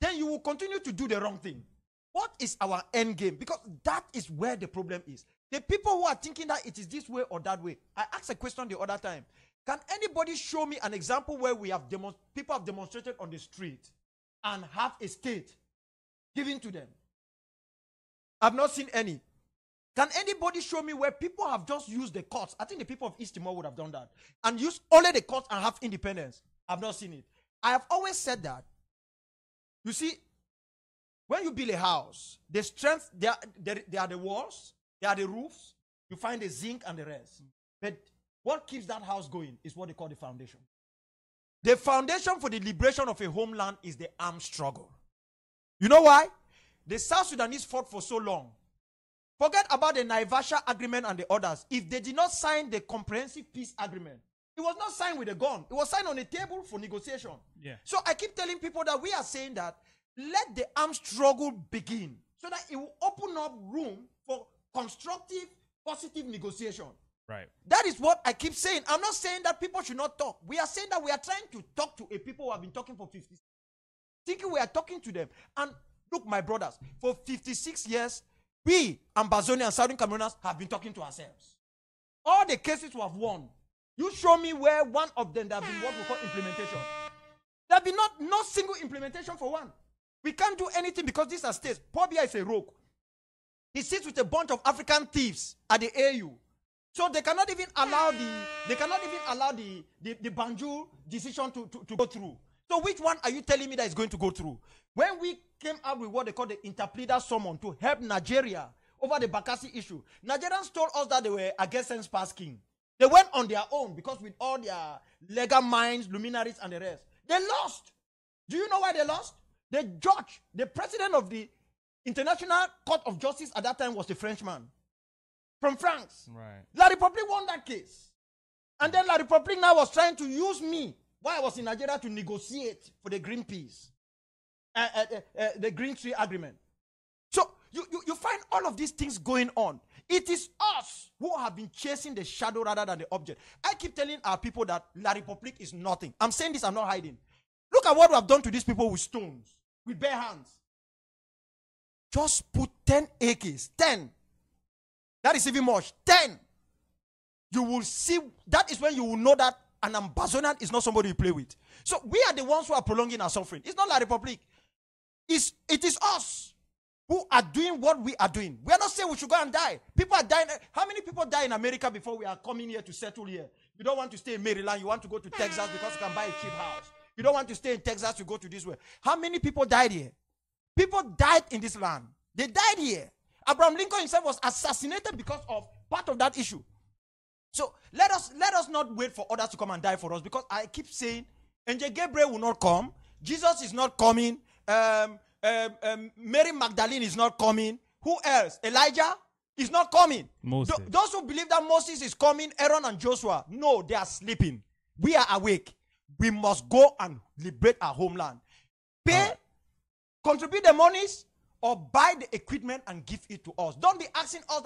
[SPEAKER 4] then you will continue to do the wrong thing. What is our end game? Because that is where the problem is. The people who are thinking that it is this way or that way. I asked a question the other time. Can anybody show me an example where we have people have demonstrated on the street and have a state given to them? I've not seen any. Can anybody show me where people have just used the courts? I think the people of East Timor would have done that. And used only the courts and have independence. I've not seen it. I have always said that. You see, when you build a house, the strength, they are the walls, they are the roofs, you find the zinc and the rest. But what keeps that house going is what they call the foundation. The foundation for the liberation of a homeland is the armed struggle. You know why? The South Sudanese fought for so long. Forget about the Naivasha agreement and the others. If they did not sign the comprehensive peace agreement, it was not signed with a gun. It was signed on a table for negotiation. Yeah. So I keep telling people that we are saying that let the armed struggle begin so that it will open up room for constructive, positive negotiation.
[SPEAKER 3] Right.
[SPEAKER 4] That is what I keep saying. I'm not saying that people should not talk. We are saying that we are trying to talk to a people who have been talking for 50 years. Thinking we are talking to them. And look, my brothers, for 56 years, we, Ambazonians and Southern Cameroonians, have been talking to ourselves. All the cases we have won. You show me where one of them that have been what we call implementation. There have been no single implementation for one. We can't do anything because these are states. Paul Biya is a rogue. He sits with a bunch of African thieves at the AU. So they cannot even allow the Banjul decision to go through. So which one are you telling me that is going to go through? When we came up with what they call the interpleader summon to help Nigeria over the Bakassi issue, Nigerians told us that they were against Sense King. They went on their own because with all their legal minds, luminaries, and the rest, they lost. Do you know why they lost? The judge, the president of the International Court of Justice at that time was a Frenchman from France.
[SPEAKER 3] Right.
[SPEAKER 4] La République won that case. And then La République now was trying to use me while I was in Nigeria to negotiate for the Green Peace, the Green Tree Agreement. So you find all of these things going on. It is us who have been chasing the shadow rather than the object. I keep telling our people that La République is nothing. I'm saying this, I'm not hiding. Look at what we have done to these people with stones, with bare hands. Just put 10 acres, 10. That is even much, 10. You will see, that is when you will know that an Ambazonian is not somebody you play with. So we are the ones who are prolonging our suffering. It's not La République. It is us who are doing what we are doing. We are not saying we should go and die. People are dying. How many people die in America before we are coming here to settle here? You don't want to stay in Maryland. You want to go to Texas because you can buy a cheap house. You don't want to stay in Texas. You go to this way. How many people died here? People died in this land. They died here. Abraham Lincoln himself was assassinated because of part of that issue. So let us not wait for others to come and die for us, because I keep saying Angel Gabriel will not come. Jesus is not coming. Mary Magdalene is not coming. Who else? Elijah is not coming. Those who believe that Moses is coming, Aaron and Joshua, no, they are sleeping. We are awake. We must go and liberate our homeland. Pay, contribute the monies, or buy the equipment and give it to us. Don't be asking us.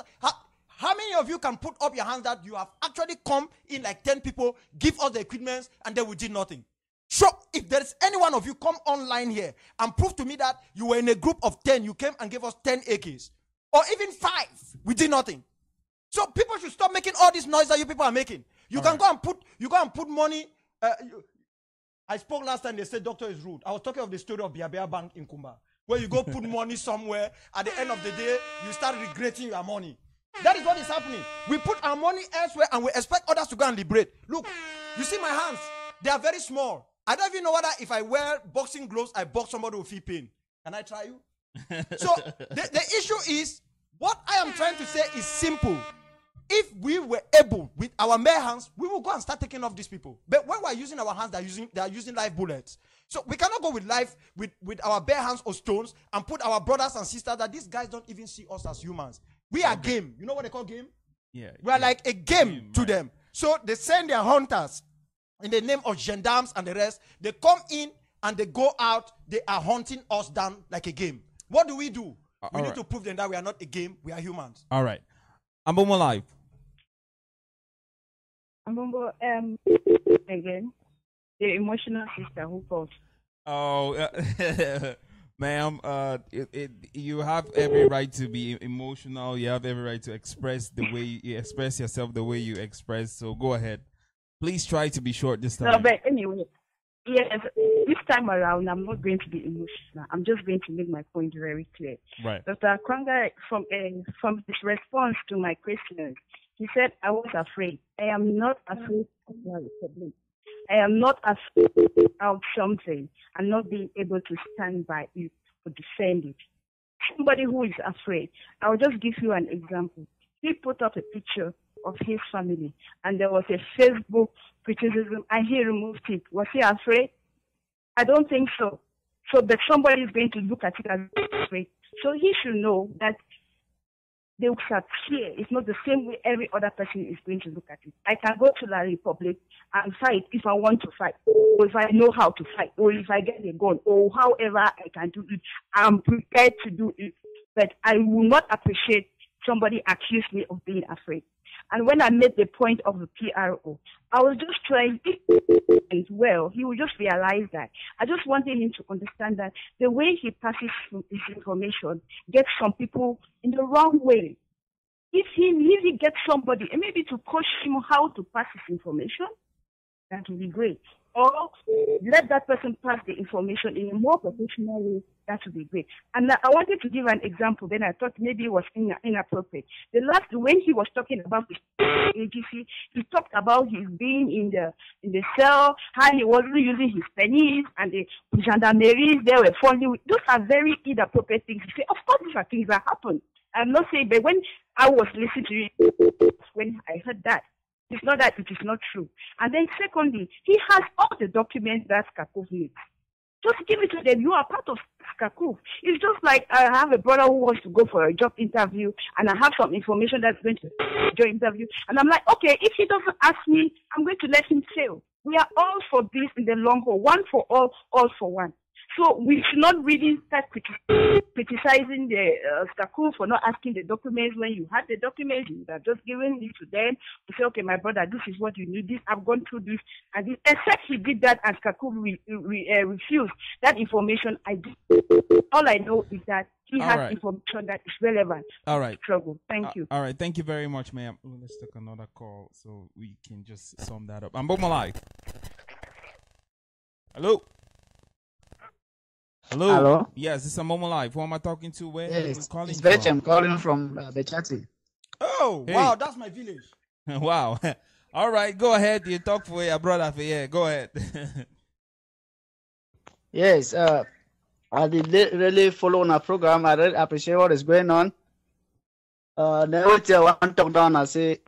[SPEAKER 4] How many of you can put up your hands that you have actually come in like 10 people, give us the equipment, and then we did nothing? So if there is any one of you, come online here and prove to me that you were in a group of 10, you came and gave us 10 acres, or even 5, we did nothing. So people should stop making all this noise that you people are making. You can go and put money. I spoke last time, they said doctor is rude. I was talking of the story of Biabea Bank in Kumba. where you go put money somewhere. At the end of the day, you start regretting your money. That is what is happening. We put our money elsewhere and we expect others to go and liberate. Look, you see my hands? They are very small. I don't even know whether if I wear boxing gloves, I box somebody with feel pain. Can I try you? So the issue is, what I am trying to say is simple. If we were able, with our bare hands, we will go and start taking off these people. But when we are using our hands, they are using live bullets. So we cannot go with our bare hands or stones and put our brothers and sisters that these guys don't even see us as humans. We are game. You know what they call game?
[SPEAKER 3] Yeah.
[SPEAKER 4] We are like a game to them. So they send their hunters in the name of gendarmes and the rest. They come in and they go out. They are hunting us down like a game. What do? We need to prove them that we are not a game. We are humans.
[SPEAKER 3] All right. OnAmbomuive.
[SPEAKER 8] Again, the emotional sister who calls.
[SPEAKER 3] Oh, ma'am, you have every right to be emotional. You have every right to express the way you express yourself, the way you express. So go ahead. Please try to be short this time.
[SPEAKER 8] No, but anyway, yes, this time around, I'm not going to be emotional. I'm just going to make my point very clear.
[SPEAKER 3] Right.
[SPEAKER 8] Dr. Akwanga, from his response to my question, he said, I was afraid. I am not afraid of the Republic. I am not afraid of something and not being able to stand by it or defend it. Somebody who is afraid, I'll just give you an example. He put up a picture of his family and there was a Facebook criticism and he removed it. Was he afraid? I don't think so. So, but somebody is going to look at it as afraid. So he should know that they will fear. It's not the same way every other person is going to look at it. I can go to the Republic and fight if I want to fight, or if I know how to fight, or if I get a gun, or however I can do it. I'm prepared to do it. But I will not appreciate somebody accuse me of being afraid. And when I made the point of the PRO, I was just trying as well. He would just realize that. I just wanted him to understand that the way he passes his information gets some people in the wrong way. If he gets somebody, and maybe to coach him how to pass his information, that would be great. Or let that person pass the information in a more professional way, that would be great. And I wanted to give an example, then I thought maybe it was inappropriate. When he was talking about his agency, he talked about his being in the cell, how he wasn't using his pennies, and the gendarmerie, they were falling. Those are very inappropriate things to say. Of course, these are things that happen. I'm not saying, but when I was listening to it, when I heard that, it's not that it is not true. And then secondly, he has all the documents that Skakov needs. Just give it to them. You are part of Skakov. It's just like I have a brother who wants to go for a job interview and I have some information that's going to job interview. And I'm like, okay, if he doesn't ask me, I'm going to let him fail. We are all for this in the long haul. One for all for one. So we should not really start criticizing the Skakov for not asking the documents. When you had the documents, you would have just given it to them to say, okay, my brother, this is what you need. This I've gone through this, and this. Except he did that, and Skakov refused that information. All I know is that he has information that is relevant.
[SPEAKER 3] All right.
[SPEAKER 8] Struggle. Thank you.
[SPEAKER 3] All right. Thank you very much, ma'am. Let's take another call so we can just sum that up. OnAmbomuive. Hello. Hello.
[SPEAKER 13] Hello.
[SPEAKER 3] Yes, this is OnAmbomuive. Who am I talking to? Where?
[SPEAKER 13] Yes,
[SPEAKER 3] calling
[SPEAKER 13] it's Betty. I'm calling from Bechati.
[SPEAKER 4] Oh,
[SPEAKER 3] hey.
[SPEAKER 4] Wow, that's my village.
[SPEAKER 3] Wow. All right, go ahead. You talk for your brother. Go ahead.
[SPEAKER 13] Yes, I did really follow our program. I really appreciate what is going on. Then what I want to talk down, I say,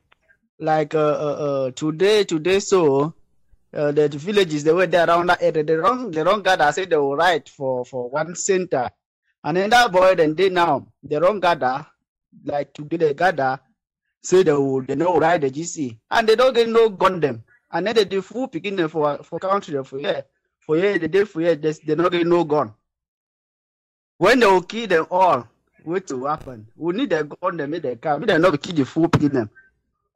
[SPEAKER 13] like today, so. The villages, they were there around that area. The wrong gather said they were right for one center. And then that boy, then they now, the wrong gather, like today they gather, say they know right the GC. And they don't get no gun them. And then they do full picking them for country for the day for year, they don't get no gun. When they will kill them all, what will happen? We need a gun, they make the car. We don't know kill the full picking them.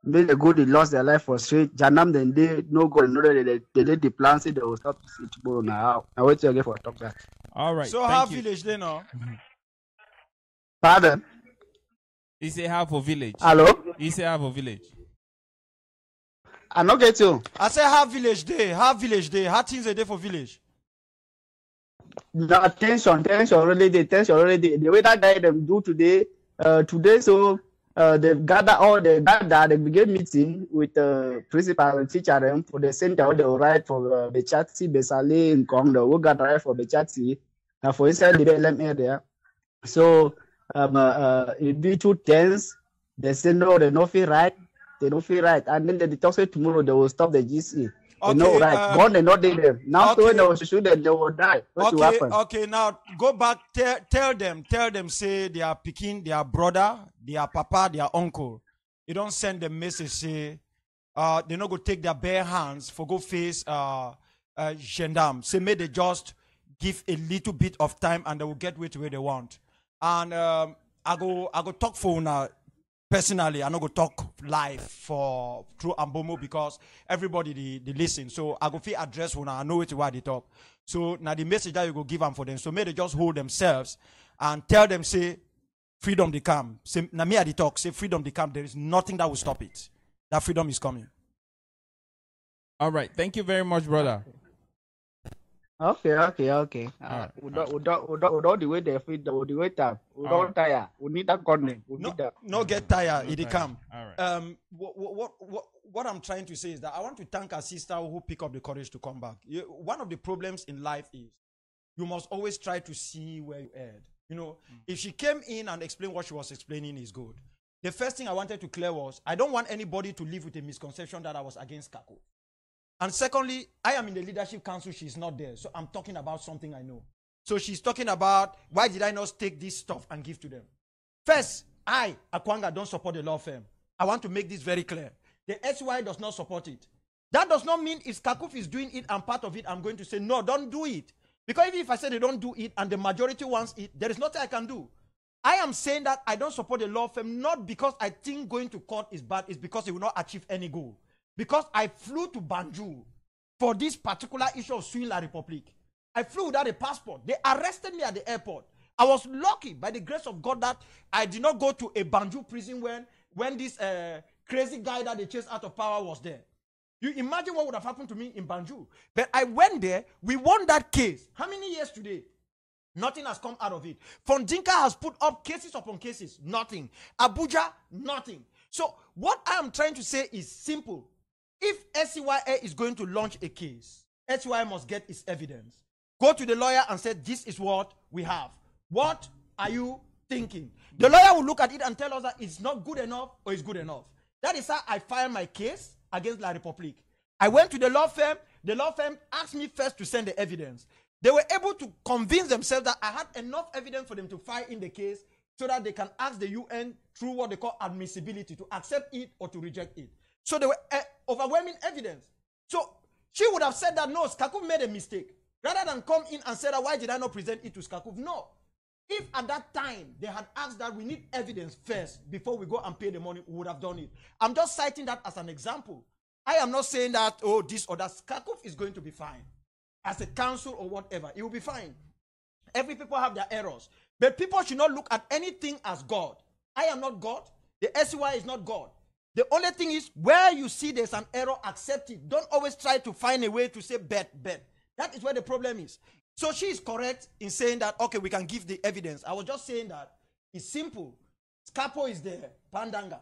[SPEAKER 13] Maybe they go, they lost their life for straight. Janam, then they no go, they let the plans, they will stop to see tomorrow now. I wait till I get for a talk that.
[SPEAKER 3] All right.
[SPEAKER 4] So, how village they know?
[SPEAKER 13] Pardon?
[SPEAKER 3] He say half a village.
[SPEAKER 13] Hello?
[SPEAKER 3] He say half a village.
[SPEAKER 13] I not get you.
[SPEAKER 4] I say half village day. How things a day for village?
[SPEAKER 13] no, tension already. The way that guy them do today, so they gather, they begin meeting with principal and teacher them for the center. They will write for Bechati, Besale, and Kong. They will gather for Bechati, for inside the LM area. So it be too tense. They say no, they don't feel right. And then they talk say tomorrow they will stop the GC. They know right. God they not there. Now so when they will shoot them, they will die. What will happen?
[SPEAKER 4] Okay, now go back, tell them, say they are picking their brother, their papa, their uncle. You don't send them message, say they not go take their bare hands for go face gendarme. Say may they just give a little bit of time and they will get where they want. And I go talk for now. Personally, I'm not going to talk live through Ambomu because everybody they listen. So I go feel address when I know it why they talk. So now the message that you go give them for them. So may they just hold themselves and tell them say freedom they come. Say now me at the talk say freedom they come. There is nothing that will stop it. That freedom is coming.
[SPEAKER 3] All right. Thank you very much, brother.
[SPEAKER 13] Okay. We don't the way they feed the way time. We don't tire. We need that coordinate.
[SPEAKER 4] No get tired. It come.
[SPEAKER 3] All right.
[SPEAKER 4] What I'm trying to say is that I want to thank our sister who pick up the courage to come back. One of the problems in life is you must always try to see where you erred. You know, if she came in and explained what she was explaining is good. The first thing I wanted to clear was I don't want anybody to live with a misconception that I was against Kako. And secondly, I am in the leadership council. She's not there. So I'm talking about something I know. So she's talking about why did I not take this stuff and give to them? First, I, Akwanga, don't support the law firm. I want to make this very clear. The SY does not support it. That does not mean if Kakuf is doing it and part of it, I'm going to say, no, don't do it. Because even if I say they don't do it and the majority wants it, there is nothing I can do. I am saying that I don't support the law firm, not because I think going to court is bad, it's because it will not achieve any goal. Because I flew to Banjul for this particular issue of suing La Republique. I flew without a passport. They arrested me at the airport. I was lucky by the grace of God that I did not go to a Banjul prison when this crazy guy that they chased out of power was there. You imagine what would have happened to me in Banjul. But I went there. We won that case. How many years today? Nothing has come out of it. Fondinka has put up cases upon cases. Nothing. Abuja, nothing. So what I am trying to say is simple. If SCYA is going to launch a case, SCYA must get its evidence. Go to the lawyer and say, this is what we have. What are you thinking? The lawyer will look at it and tell us that it's not good enough or it's good enough. That is how I filed my case against La Republique. I went to the law firm. The law firm asked me first to send the evidence. They were able to convince themselves that I had enough evidence for them to file in the case so that they can ask the UN through what they call admissibility to accept it or to reject it. So there were overwhelming evidence. So she would have said that, no, Skakov made a mistake. Rather than come in and say that, why did I not present it to Skakov? No. If at that time they had asked that we need evidence first before we go and pay the money, we would have done it. I'm just citing that as an example. I am not saying that, oh, this or that. Skakov is going to be fine. As a council or whatever, it will be fine. Every people have their errors. But people should not look at anything as God. I am not God. The SCY is not God. The only thing is, where you see there's an error, accept it. Don't always try to find a way to say bet. That is where the problem is. So she is correct in saying that, okay, we can give the evidence. I was just saying that it's simple. Scapo is there, Pandanga.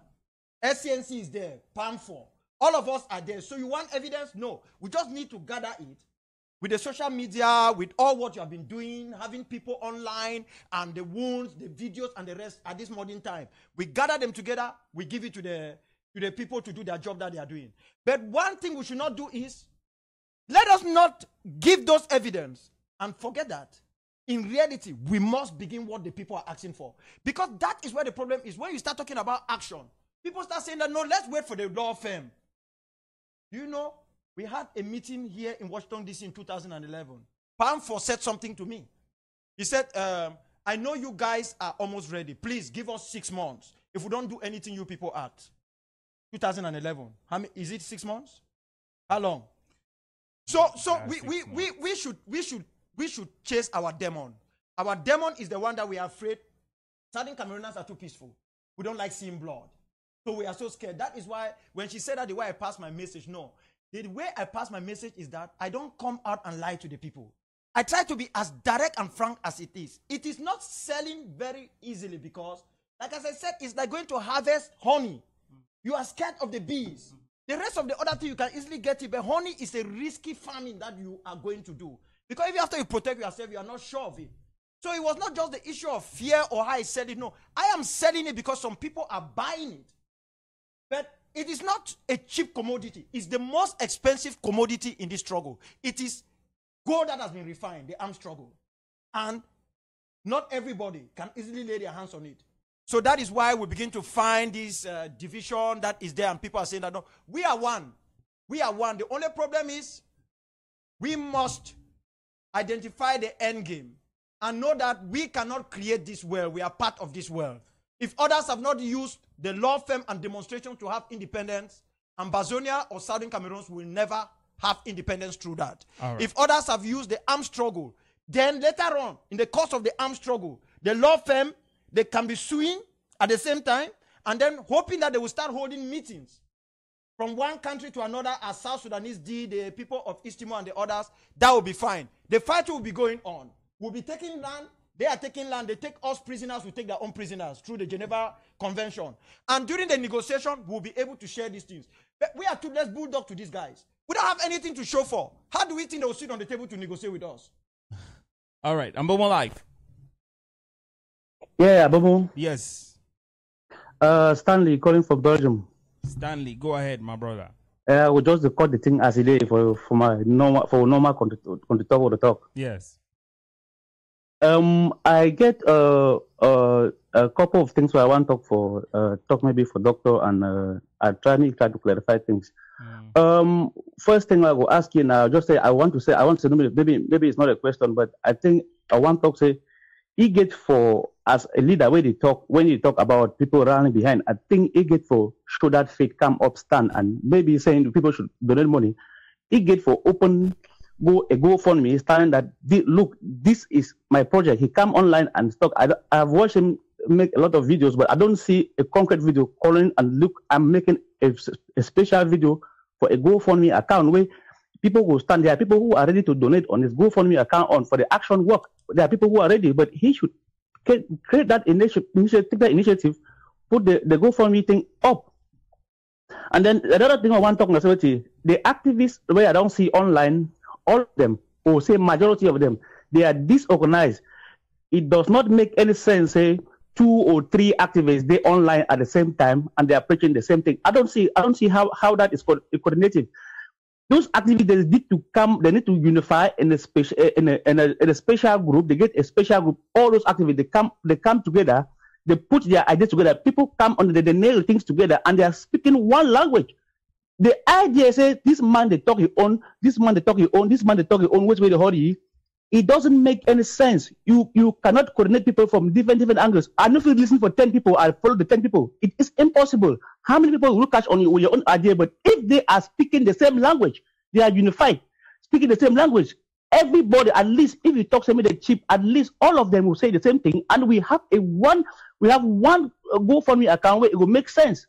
[SPEAKER 4] SCNC is there, PAM4. All of us are there. So you want evidence? No. We just need to gather it. With the social media, with all what you have been doing, having people online, and the wounds, the videos, and the rest at this modern time. We gather them together, we give it to the people to do their job that they are doing. But one thing we should not do is, let us not give those evidence and forget that. In reality, we must begin what the people are asking for. Because that is where the problem is. When you start talking about action, people start saying that, no, let's wait for the law firm. Do you know? We had a meeting here in Washington, D.C. in 2011. PAM4 said something to me. He said, I know you guys are almost ready. Please give us 6 months. If we don't do anything, you people act. 2011. How many, is it 6 months? How long? So we should chase our demon. Our demon is the one that we are afraid. Certain Cameroonians are too peaceful. We don't like seeing blood. So we are so scared. That is why when she said that the way I passed my message, no. The way I pass my message is that I don't come out and lie to the people. I try to be as direct and frank as it is. It is not selling very easily because, like as I said, it's like going to harvest honey. You are scared of the bees. The rest of the other thing you can easily get it, but honey is a risky farming that you are going to do. Because if after you protect yourself, you are not sure of it. So it was not just the issue of fear or how I said it. No, I am selling it because some people are buying it. But it is not a cheap commodity. It's the most expensive commodity in this struggle. It is gold that has been refined, the armed struggle. And not everybody can easily lay their hands on it. So that is why we begin to find this division that is there, and people are saying that, no, we are one. We are one. The only problem is we must identify the end game and know that we cannot create this world. We are part of this world. If others have not used the law firm and demonstration to have independence, Ambazonia or Southern Cameroons will never have independence through that. Right. If others have used the armed struggle, then later on, in the course of the armed struggle, the law firm, they can be suing at the same time and then hoping that they will start holding meetings from one country to another as South Sudanese did, the people of East Timor and the others. That will be fine. The fight will be going on. We'll be taking land. They are taking land. They take us prisoners. We take their own prisoners through the Geneva Convention. And during the negotiation, we'll be able to share these things. But we are toothless bulldog to these guys. We don't have anything to show for. How do we think they will sit on the table to negotiate with us?
[SPEAKER 3] All right. OnAmbomuive.
[SPEAKER 14] Yeah, Bobo.
[SPEAKER 3] Yes.
[SPEAKER 14] Stanley calling from Belgium.
[SPEAKER 3] Stanley, go ahead, my brother.
[SPEAKER 14] I will just record the thing as it is for my normal talk.
[SPEAKER 3] Yes.
[SPEAKER 14] I get a couple of things where I want to talk maybe for doctor, and I try to clarify things. First thing I will ask you now, just say I want to know, maybe it's not a question, but I think I want to say he get for as a leader when you talk about people running behind. I think he get for show that faith come up stand and maybe saying people should donate money. He get for open GoFundMe standing that look, this is my project. He come online and talk. I've watched him make a lot of videos, but I don't see a concrete video calling and look. I'm making a special video for a GoFundMe account where people will stand. There are people who are ready to donate on his GoFundMe account for the action work. There are people who are ready, but he should create that initiative, put the GoFundMe thing up. And then another thing I want to talk about, the activists where I don't see online, all of them, or say majority of them, they are disorganized. It does not make any sense, say 2 or 3 activists they online at the same time and they are preaching the same thing. I don't see how that is coordinated. Those activities need to come. They need to unify in a special group. They get a special group. All those activities they come together. They put their ideas together. People come on. They nail things together, and they are speaking one language. The idea says this man they talk his own. This man they talk his own. This man they talk his own. Which way they hurry? It doesn't make any sense. You cannot coordinate people from different angles. And if you listen for 10 people, I'll follow the 10 people. It is impossible. How many people will catch on you with your own idea? But if they are speaking the same language, they are unified, speaking the same language. Everybody, at least if you talk to me the cheap, at least all of them will say the same thing. And we have one GoFundMe account where it will make sense.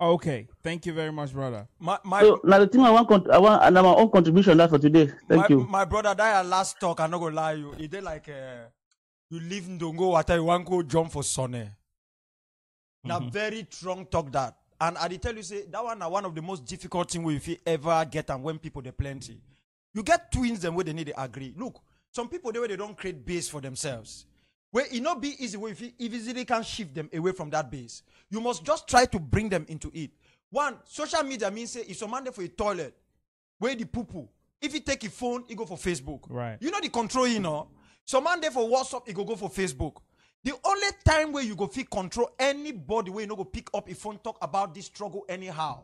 [SPEAKER 3] Okay, thank you very much, brother.
[SPEAKER 14] So now the thing I want and my own contribution that for today. Thank you.
[SPEAKER 4] My brother, that last talk, I'm not gonna lie you. It did like you live in Dongo, what you want to jump for Sonne. Now very strong talk that. And I tell you, say that one of the most difficult things we ever get, and when people they plenty. You get twins them where they need to agree. Look, some people they don't create base for themselves. Where it not be easy, if easily can shift them away from that base. You must just try to bring them into it. One, social media means say if someone there for a toilet, where the poo-poo. If you take a phone, you go for Facebook.
[SPEAKER 3] Right.
[SPEAKER 4] You know the control, you know. Someone there for WhatsApp, you go for Facebook. The only time where you go feel control anybody where you no go pick up a phone, talk about this struggle anyhow.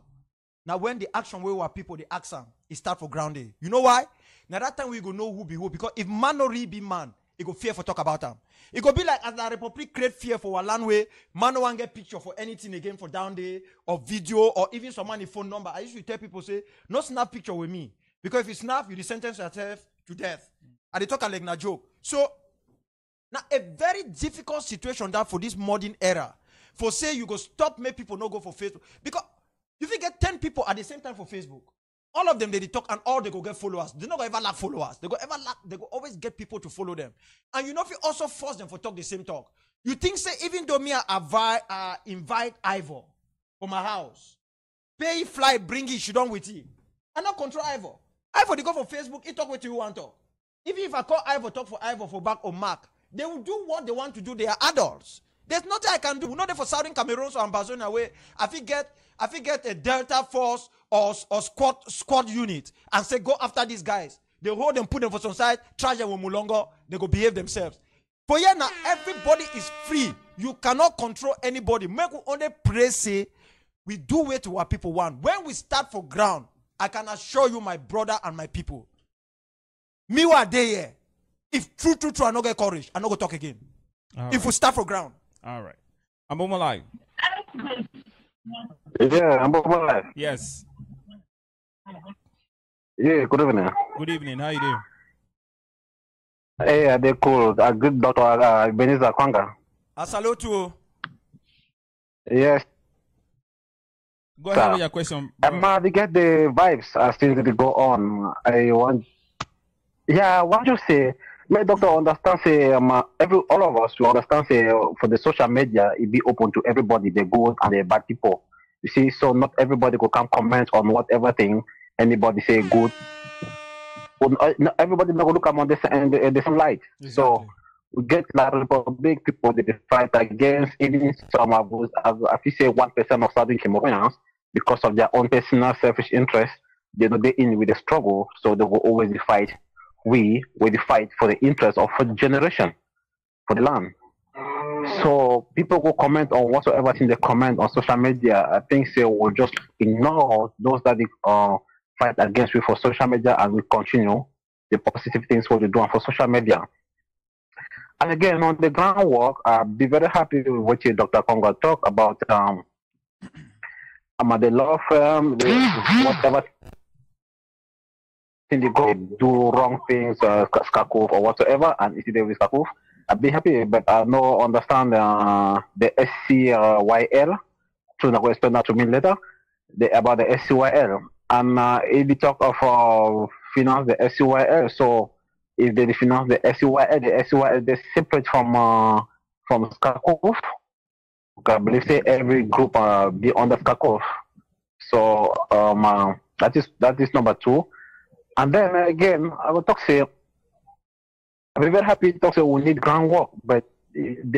[SPEAKER 4] Now when the action where people they ask them, it start for grounding. You know why? Now that time we go know who be who, because if man no really be man, it go fear for talk about them. It go be like as the Republic create fear for our land where man no one get picture for anything again for down there or video or even someone phone number. I used to tell people say no snap picture with me, because if you snap you sentence yourself to death. And they talk like na joke. So now a very difficult situation that for this modern era, for say you go stop make people not go for Facebook, because if you get 10 people at the same time for Facebook, All of them, they talk and all they go get followers. They not go ever lack followers. They go always get people to follow them. And you know, if you also force them to talk the same talk, you think, say, even though me invite Ivor for my house, pay fly, bring it, she done with it. I not control Ivor. Ivor, they go for Facebook, he talk what you want to talk. Even if I call Ivor, talk for Ivor for back or Mark, they will do what they want to do. They are adults. There's nothing I can do. We're not there for Southern Cameroon or Ambazonia away. I think get a Delta Force or squad unit and say, go after these guys. They hold them, put them for some side, trash them with Mulongo, they go behave themselves. For here now, everybody is free. You cannot control anybody. Make we only pray, say, we do what our people want. When we start for ground, I can assure you, my brother and my people, me were there here. If true, I not get courage, I not go talk again. If we start for ground.
[SPEAKER 3] All right. OnAmbomuive.
[SPEAKER 15] Yeah, OnAmbomuive.
[SPEAKER 3] Yes.
[SPEAKER 15] Yeah, good evening.
[SPEAKER 3] Good evening. How you doing?
[SPEAKER 15] Hey, they're cool. Good Dr. Ebenezer OnAmbomuive.
[SPEAKER 4] I salute you.
[SPEAKER 15] Yes.
[SPEAKER 3] Go ahead with your question.
[SPEAKER 15] We get the vibes as things go on. I want to say, may doctor understand, say, all of us to understand, say, for the social media, it be open to everybody, the good and the bad people. You see, so not everybody go come comment on whatever thing anybody say good. Not everybody not go look on the same light. Exactly. So we get like big people that they fight against even some of us, if you say 1% of Southern Cameroonians, because of their own personal selfish interest, they know they're in with the struggle, so they will always fight. We will fight for the interest of a generation, for the land. So people go comment on whatsoever thing they comment on social media. I think they will just ignore those that they fight against you for social media, and we continue the positive things what we do for social media. And again, on the groundwork, I'll be very happy with what you, Dr. Akwanga, talk about the law firm, whatever thing they go do wrong things, Skakov or whatsoever, and if they with Skakov, I'd be happy, but I no understand the SCYL. So I'm going to explain that to me later. About the SCYL, and if we talk of finance the SCYL, so if they finance the SCYL they separate from Skakov. I believe say every group be under Skakov. So that is number two. And then again, I will talk say I'm very happy to talk say we need groundwork, but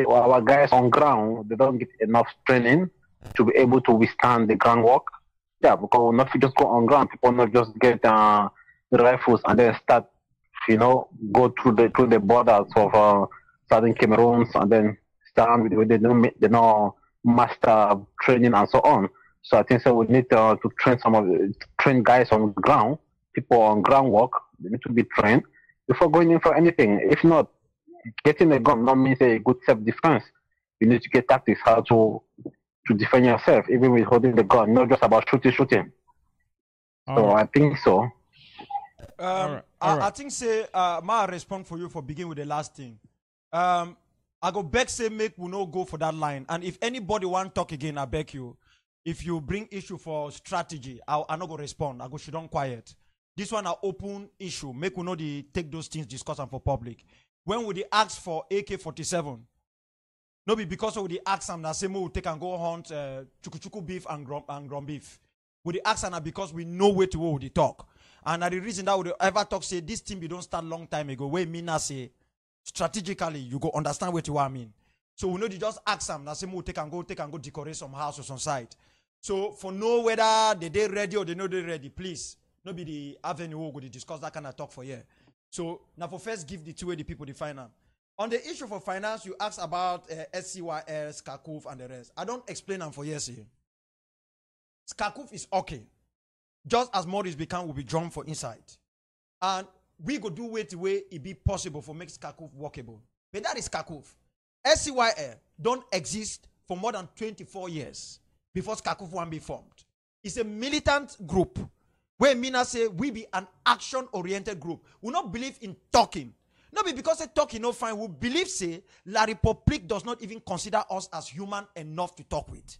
[SPEAKER 15] our guys on ground, they don't get enough training to be able to withstand the groundwork. Yeah, because not just go on ground, people not just get the rifles and then start, go through the borders of Southern Cameroon and then stand with they know master training and so on. So I think so we need to train guys on ground, people on groundwork. They need to be trained before going in for anything. If not, getting a gun not means a good self-defense. You need to get tactics how to defend yourself, even with holding the gun, not just about shooting. So I think so.
[SPEAKER 4] I think say my response for you for begin with the last thing. I go beg say make we no go for that line. And if anybody want talk again, I beg you. If you bring issue for strategy, I not go respond. I go sit down quiet. This one a open issue. Make we know the take those things discuss them for public. When we ask for AK-47, no be because we ask them that same we take and go hunt chuku beef and grum beef. We ask them because we know where to go with the talk. And the reason that we ever talk say this thing we don't start long time ago. Where me na say strategically you go understand what you want mean. So we know you just ask them that same we take and go decorate some house or some site. So for know whether they ready or they know they ready, please. No be the avenue we go to discuss that kind of talk for here. So now for first give the two way the people the finance. On the issue for finance, you asked about SCYL, Skakov, and the rest. I don't explain them for years here. Skakov is okay. Just as Maurice Bican will be drawn for inside. And we go do way it be possible for make Skakov workable. But that is Skakov. SCYL don't exist for more than 24 years before Skakov one be formed. It's a militant group where Mina say we be an action-oriented group. We not believe in talking. Not because they talking no fine. We believe say La Republique does not even consider us as human enough to talk with.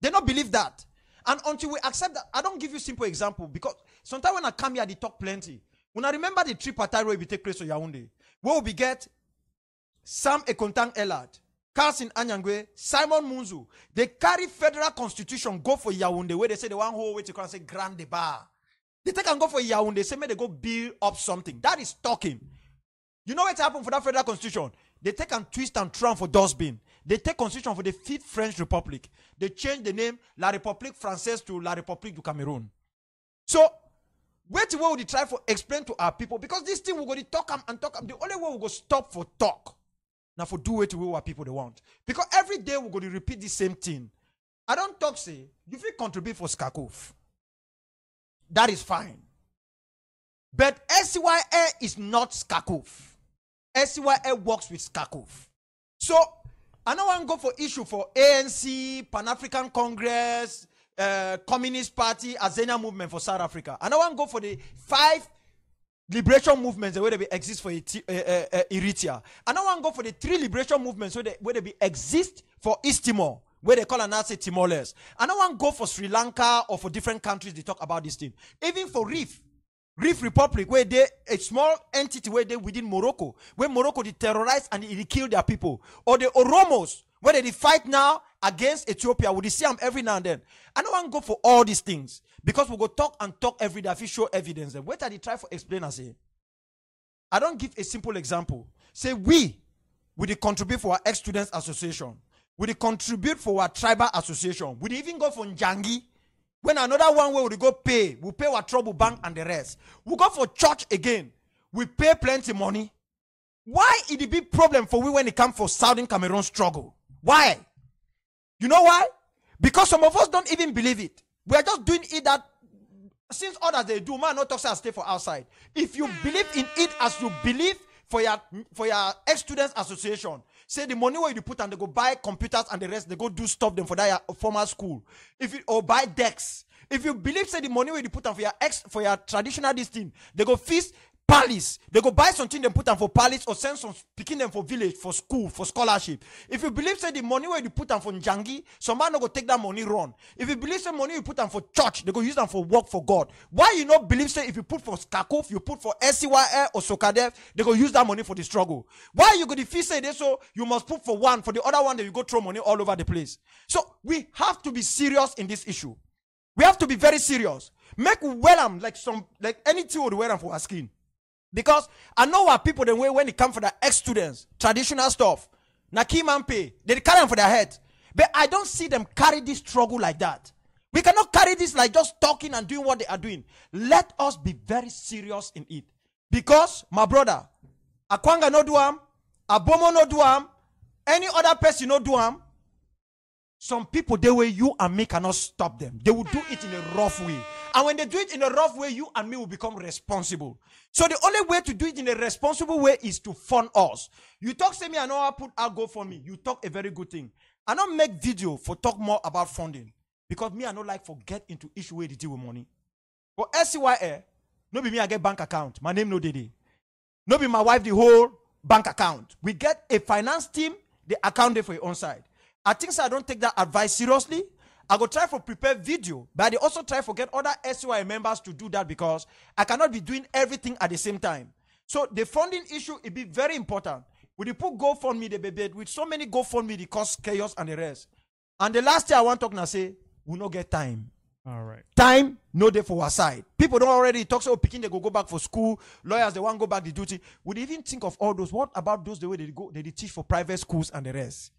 [SPEAKER 4] They don't believe that. And until we accept that, I don't give you simple example because sometimes when I come here, they talk plenty. When I remember the tripartite will take place in Yaoundé, where we get Sam Ekontang Elad, Carson Anyangwe, Simon Munzu. They carry federal constitution, go for Yaoundé, where they say the one whole way to come and say grand débat. They take and go for Yaoundé, say may they go build up something. That is talking. You know what happened for that federal constitution? They take and twist and turn for dustbin. They take constitution for the 5th French Republic. They change the name La République Française to La République du Cameroon. So, wait what we try for explain to our people because this thing we go to talk and talk. The only way we go stop for talk. Now for do it what people they want. Because every day we go to repeat the same thing. I don't talk say, you feel contribute for Skakov. That is fine. But SCYA is not Skakov. SCYA works with Skakov. So, I don't want to go for issue for ANC, Pan-African Congress, Communist Party, Azania movement for South Africa. I don't want to go for the 5 liberation movements where they exist for Eritrea. I don't want to go for the 3 liberation movements where they exist for East Timor, where they call an asset Timor-Leste. I don't want to go for Sri Lanka or for different countries they talk about this thing. Even for Reef Republic, where they a small entity where they within Morocco, where Morocco they terrorize and they kill their people, or the Oromos, where they fight now against Ethiopia, we see them every now and then. I don't want to go for all these things because we go talk and talk every day. If you show evidence, then wait till they try for explain and say. I don't give a simple example. Say we will contribute for our ex-students association, we contribute for our tribal association, we even go for Njangi. When another one way we go pay, we pay our trouble bank and the rest. We go for church again. We pay plenty money. Why is the big problem for we when it comes for Southern Cameroon struggle? Why? You know why? Because some of us don't even believe it. We are just doing it that since others they do, man, not talk say stay for outside. If you believe in it as you believe for your ex-students association, say the money where you put and they go buy computers and the rest, they go do stuff them for that former school. If you or buy decks. If you believe say the money where you put on for your traditional this thing, they go feast palace. They go buy something they put on for palace or send some picking them for village, for school, for scholarship. If you believe say the money where you put on for Njangi, some man no go take that money run. If you believe say money you put on for church, they go use them for work for God. Why you not believe say if you put for Skakov, you put for SCYA or Sokadev, they go use that money for the struggle? Why you go to fee say this so you must put for one, for the other one that you go throw money all over the place? So we have to be serious in this issue. We have to be very serious. Make well like anything would wear for our skin. Because I know what people the way when it comes for the ex-students, traditional stuff, Nakim and pay, they carry them for their head. But I don't see them carry this struggle like that. We cannot carry this like just talking and doing what they are doing. Let us be very serious in it. Because, my brother, Akwanga no do am, Abomo no do am, any other person no do am. Some people, the way you and me cannot stop them. They will do it in a rough way. And when they do it in a rough way, you and me will become responsible. So the only way to do it in a responsible way is to fund us. You talk, say me, I know I put out go for me. You talk a very good thing. I don't make video for talk more about funding. Because me, I don't like for get into issue where they deal with money. For SCYA, no be me, I get bank account. My name no Dede. No be my wife, the whole bank account. We get a finance team, the account there for your own side. I think so I don't take that advice seriously. I go try for prepare video, but I also try for get other SCY members to do that because I cannot be doing everything at the same time. So the funding issue, it be very important. When you put GoFundMe, the baby, with so many GoFundMe, it cause chaos and the rest. And the last thing I want to talk now say, we no get time.
[SPEAKER 3] All right.
[SPEAKER 4] Time, no day for our side. People don't already talk so picking they go back for school. Lawyers, they want to go back the duty. Would even think of all those. What about those the way they teach for private schools and the rest?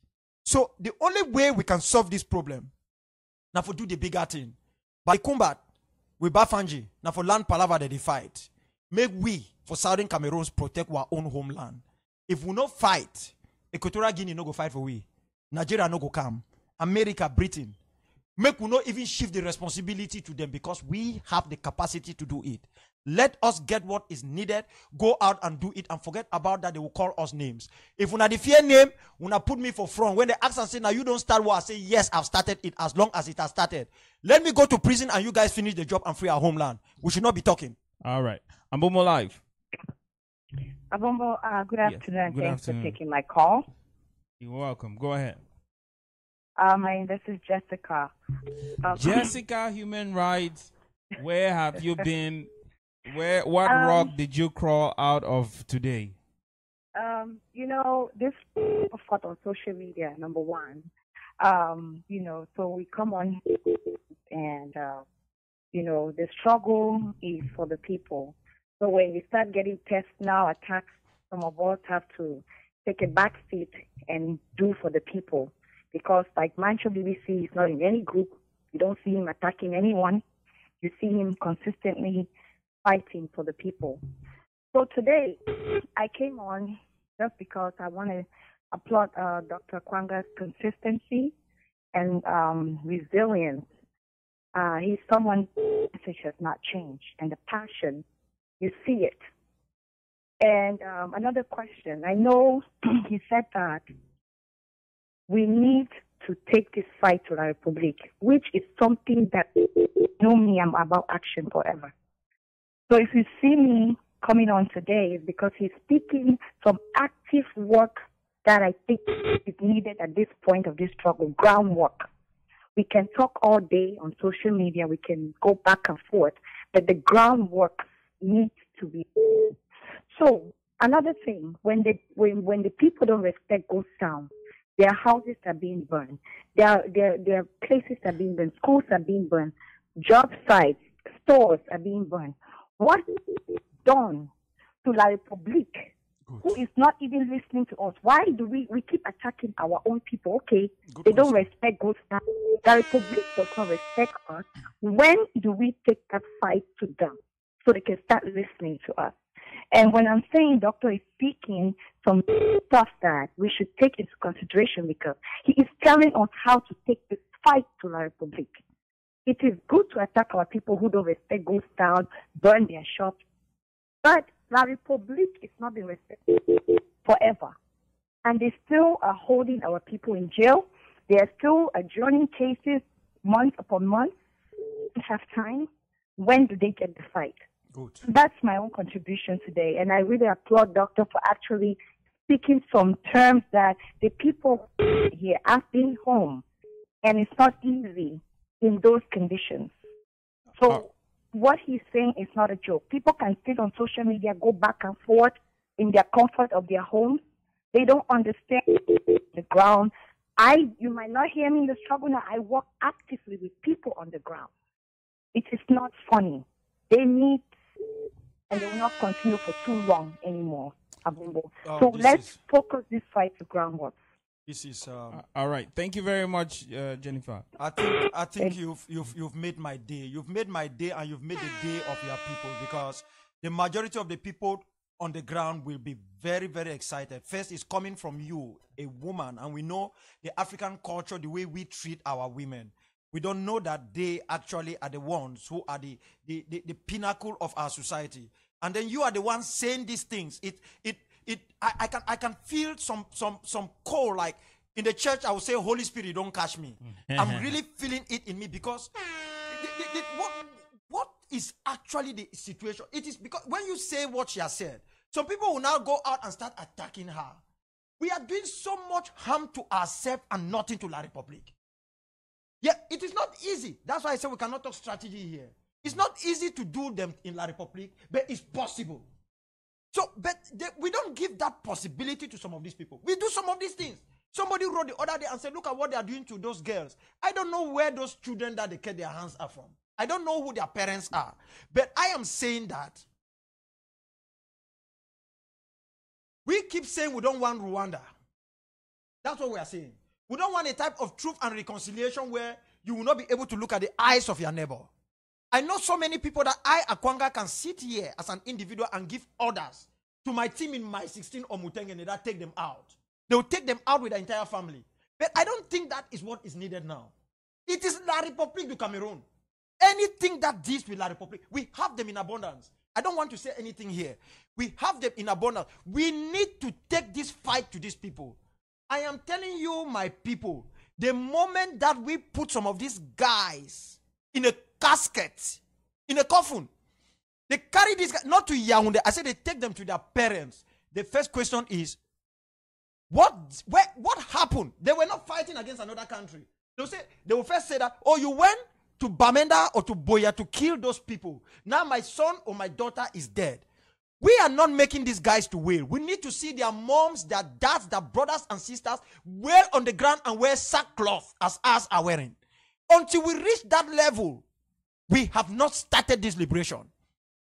[SPEAKER 4] So the only way we can solve this problem, now for do the bigger thing. By combat with Bafanji, now for land palaver that they fight. Make we for Southern Cameroons protect our own homeland. If we not fight, Equatorial Guinea no go fight for we. Nigeria no go come. America, Britain. Make we not even shift the responsibility to them because we have the capacity to do it. Let us get what is needed, go out and do it, and forget about that they will call us names. If una the fear name, una put me for front. When they ask and say, now you don't start what I say, yes, I've started it as long as it has started. Let me go to prison and you guys finish the job and free our homeland. We should not be talking.
[SPEAKER 3] All right. OnAmbomuive.
[SPEAKER 16] Abombo, good afternoon.
[SPEAKER 3] Good
[SPEAKER 16] Thanks
[SPEAKER 3] afternoon.
[SPEAKER 16] for taking my call.
[SPEAKER 3] You're welcome. Go ahead.
[SPEAKER 16] This is Jessica.
[SPEAKER 3] Jessica, human rights. Where have you been? What rock did you crawl out of today?
[SPEAKER 16] This fought on social media, number one. So we come on and, the struggle is for the people. So when we start getting personal attacks, some of us have to take a back seat and do for the people. Because like Mancho BBC is not in any group. You don't see him attacking anyone. You see him consistently fighting for the people. So today, I came on just because I want to applaud Dr. Akwanga's consistency and resilience. He's someone whose message has not changed, and the passion, you see it. And another question. I know he said that we need to take this fight to the Republic, which is something that, me, I'm about action forever. So if you see me coming on today, it's because he's speaking some active work that I think is needed at this point of this struggle, groundwork. We can talk all day on social media, we can go back and forth, but the groundwork needs to be. So another thing, when the people don't respect ghost town, their houses are being burned, their places are being burned, schools are being burned, job sites, stores are being burned. What is done to La Republique, who is not even listening to us? Why do we keep attacking our own people? Okay, they don't respect ghost town. La Republique does not respect us. When do we take that fight to them so they can start listening to us? And when I'm saying doctor is speaking some stuff that we should take into consideration, because he is telling us how to take this fight to La Republique. It is good to attack our people who don't respect ghost town, burn their shops, but La Republique is not being respected forever. And they still are holding our people in jail. They are still adjourning cases month upon month. They have time. When do they get the fight?
[SPEAKER 4] Good.
[SPEAKER 16] That's my own contribution today. And I really applaud Doctor for actually speaking some terms that the people here have been home. And it's not easy in those conditions. So what he's saying is not a joke. People can sit on social media, go back and forth in their comfort of their homes. They don't understand the ground. You might not hear me in the struggle now. I work actively with people on the ground. It is not funny. They need, and they will not continue for too long anymore. So let's focus this fight to groundwork.
[SPEAKER 4] This is
[SPEAKER 3] all right. Thank you very much, Jennifer.
[SPEAKER 4] I think you've made my day. You've made my day, and you've made the day of your people, because the majority of the people on the ground will be very, very excited. First, it's coming from you, a woman, and we know the African culture, the way we treat our women. We don't know that they actually are the ones who are the pinnacle of our society. And then you are the ones saying these things. I can feel some call, like in the church. I would say, Holy Spirit, don't catch me. I'm really feeling it in me, because what is actually the situation? It is because when you say what she has said, some people will now go out and start attacking her. We are doing so much harm to ourselves and nothing to La Republique. Yeah, it is not easy. That's why I say we cannot talk strategy here. It's not easy to do them in La Republique, but it's possible. So, but we don't give that possibility to some of these people. We do some of these things. Somebody wrote the other day and said, look at what they are doing to those girls. I don't know where those children that they get their hands are from. I don't know who their parents are. But I am saying that we keep saying we don't want Rwanda. That's what we are saying. We don't want a type of truth and reconciliation where you will not be able to look at the eyes of your neighbor. I know so many people that I, Akwanga, can sit here as an individual and give orders to my team in my 16 Omutengene that take them out. They will take them out with the entire family. But I don't think that is what is needed now. It is La Republique du Cameroon. Anything that deals with La Republique, we have them in abundance. I don't want to say anything here. We have them in abundance. We need to take this fight to these people. I am telling you, my people, the moment that we put some of these guys in a casket, in a coffin, they carry these guys, not to Yaoundé. I said they take them to their parents. The first question is, What happened? They were not fighting against another country. They will first say that, oh, you went to Bamenda or to Boya to kill those people. Now my son or my daughter is dead. We are not making these guys to wail. We need to see their moms, their dads, their brothers and sisters wail on the ground and wear sackcloth as us are wearing. Until we reach that level, we have not started this liberation.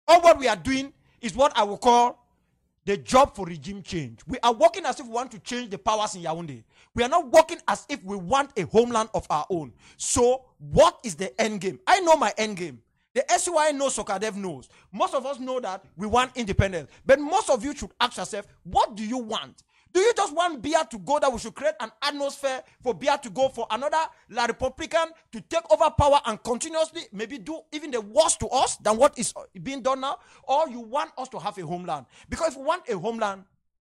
[SPEAKER 4] All what we are doing is what I will call the job for regime change. We are working as if we want to change the powers in Yaoundé. We are not working as if we want a homeland of our own. So what is the end game? I know my end game. The SUI knows, Sokadev knows. Most of us know that we want independence. But most of you should ask yourself, what do you want? Do you just want Biya to go, that we should create an atmosphere for Biya to go, for another La Republican to take over power and continuously maybe do even the worst to us than what is being done now? Or you want us to have a homeland? Because if we want a homeland,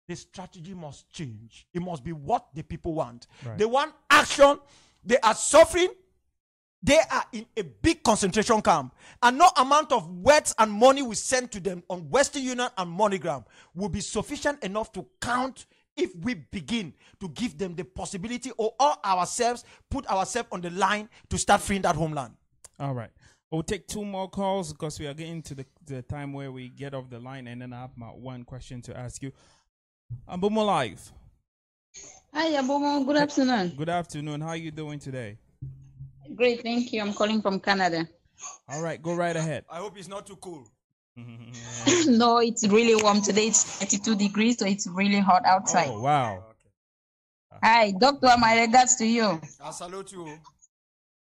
[SPEAKER 4] the strategy must change. It must be what the people want. Right. They want action. They are suffering. They are in a big concentration camp, and no amount of words and money we send to them on Western Union and MoneyGram will be sufficient enough to count if we begin to give them the possibility, or all ourselves put ourselves on the line to start freeing that homeland. All right. We'll take 2 more calls because we are getting to the time where we get off the line, and then I have my one question to ask you. OnAmbomuive.
[SPEAKER 17] Hi, Abomo. Good afternoon.
[SPEAKER 3] Good afternoon. How are you doing today?
[SPEAKER 17] Great, thank you. I'm calling from Canada.
[SPEAKER 3] All right, go right ahead.
[SPEAKER 4] I hope it's not too cool.
[SPEAKER 17] No, it's really warm today. It's 32 degrees, so it's really hot outside.
[SPEAKER 3] Oh, wow.
[SPEAKER 17] Hi, Doctor. My regards to you.
[SPEAKER 4] I salute you.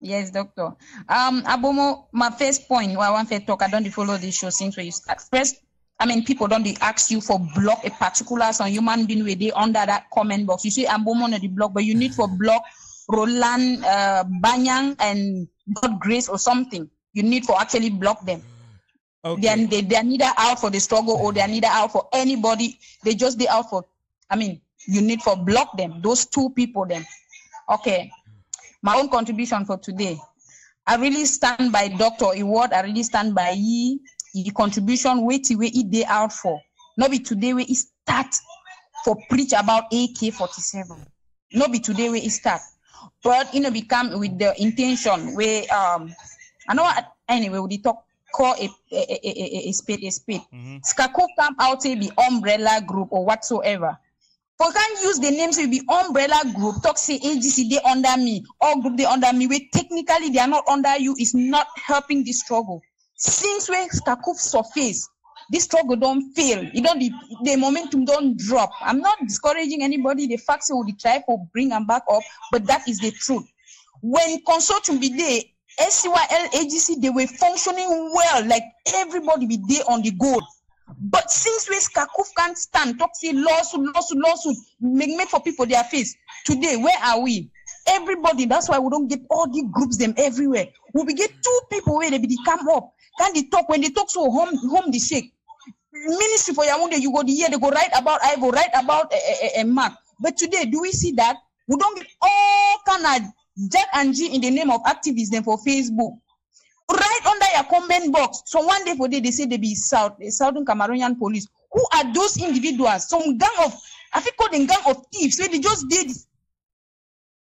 [SPEAKER 17] Yes, Doctor. Abomo, my first point where I want to talk, I don't follow this show since when you start. First, I mean, people don't ask you for block a particular some human being where they under that comment box. You say Abomo on the block, but you need for block Roland, Banyang, and God Grace or something. You need for actually block them. Okay. They're neither out for the struggle or they're neither out for anybody. They just be out for, I mean, you need for block them. Those 2 people then. Okay. My own contribution for today. I really stand by Dr. Award. I really stand by the contribution where they out for. Not be today where it start for preach about AK-47. Not be today where it start. But become with the intention where I know what, anyway we talk call a spade a spade. Skakov come out say be umbrella group or whatsoever. For can't use the names will be umbrella group, talk say AGC they under me, all group they under me, where technically they are not under you, is not helping this struggle. Since when Skakov surface, this struggle don't fail. You don't the momentum don't drop. I'm not discouraging anybody. The facts will try to bring them back up, but that is the truth. When consortium be there, SCYL AGC they were functioning well, like everybody be there on the goal. But since we Skakov can't stand, talk say lawsuit, make for people their face. Today, where are we? Everybody, that's why we don't get all the groups them everywhere. We get 2 people where they come up. Can they talk? When they talk so home the shake. Ministry for Yaoundé, you go the year, they go write about Ivo, write about a Mark. But today, do we see that? We don't get all kind of Jack and G in the name of activism for Facebook. Right under your comment box. So one day for day, they say they be Southern Cameroonian police. Who are those individuals? Some gang of, I think called them gang of thieves. So they just did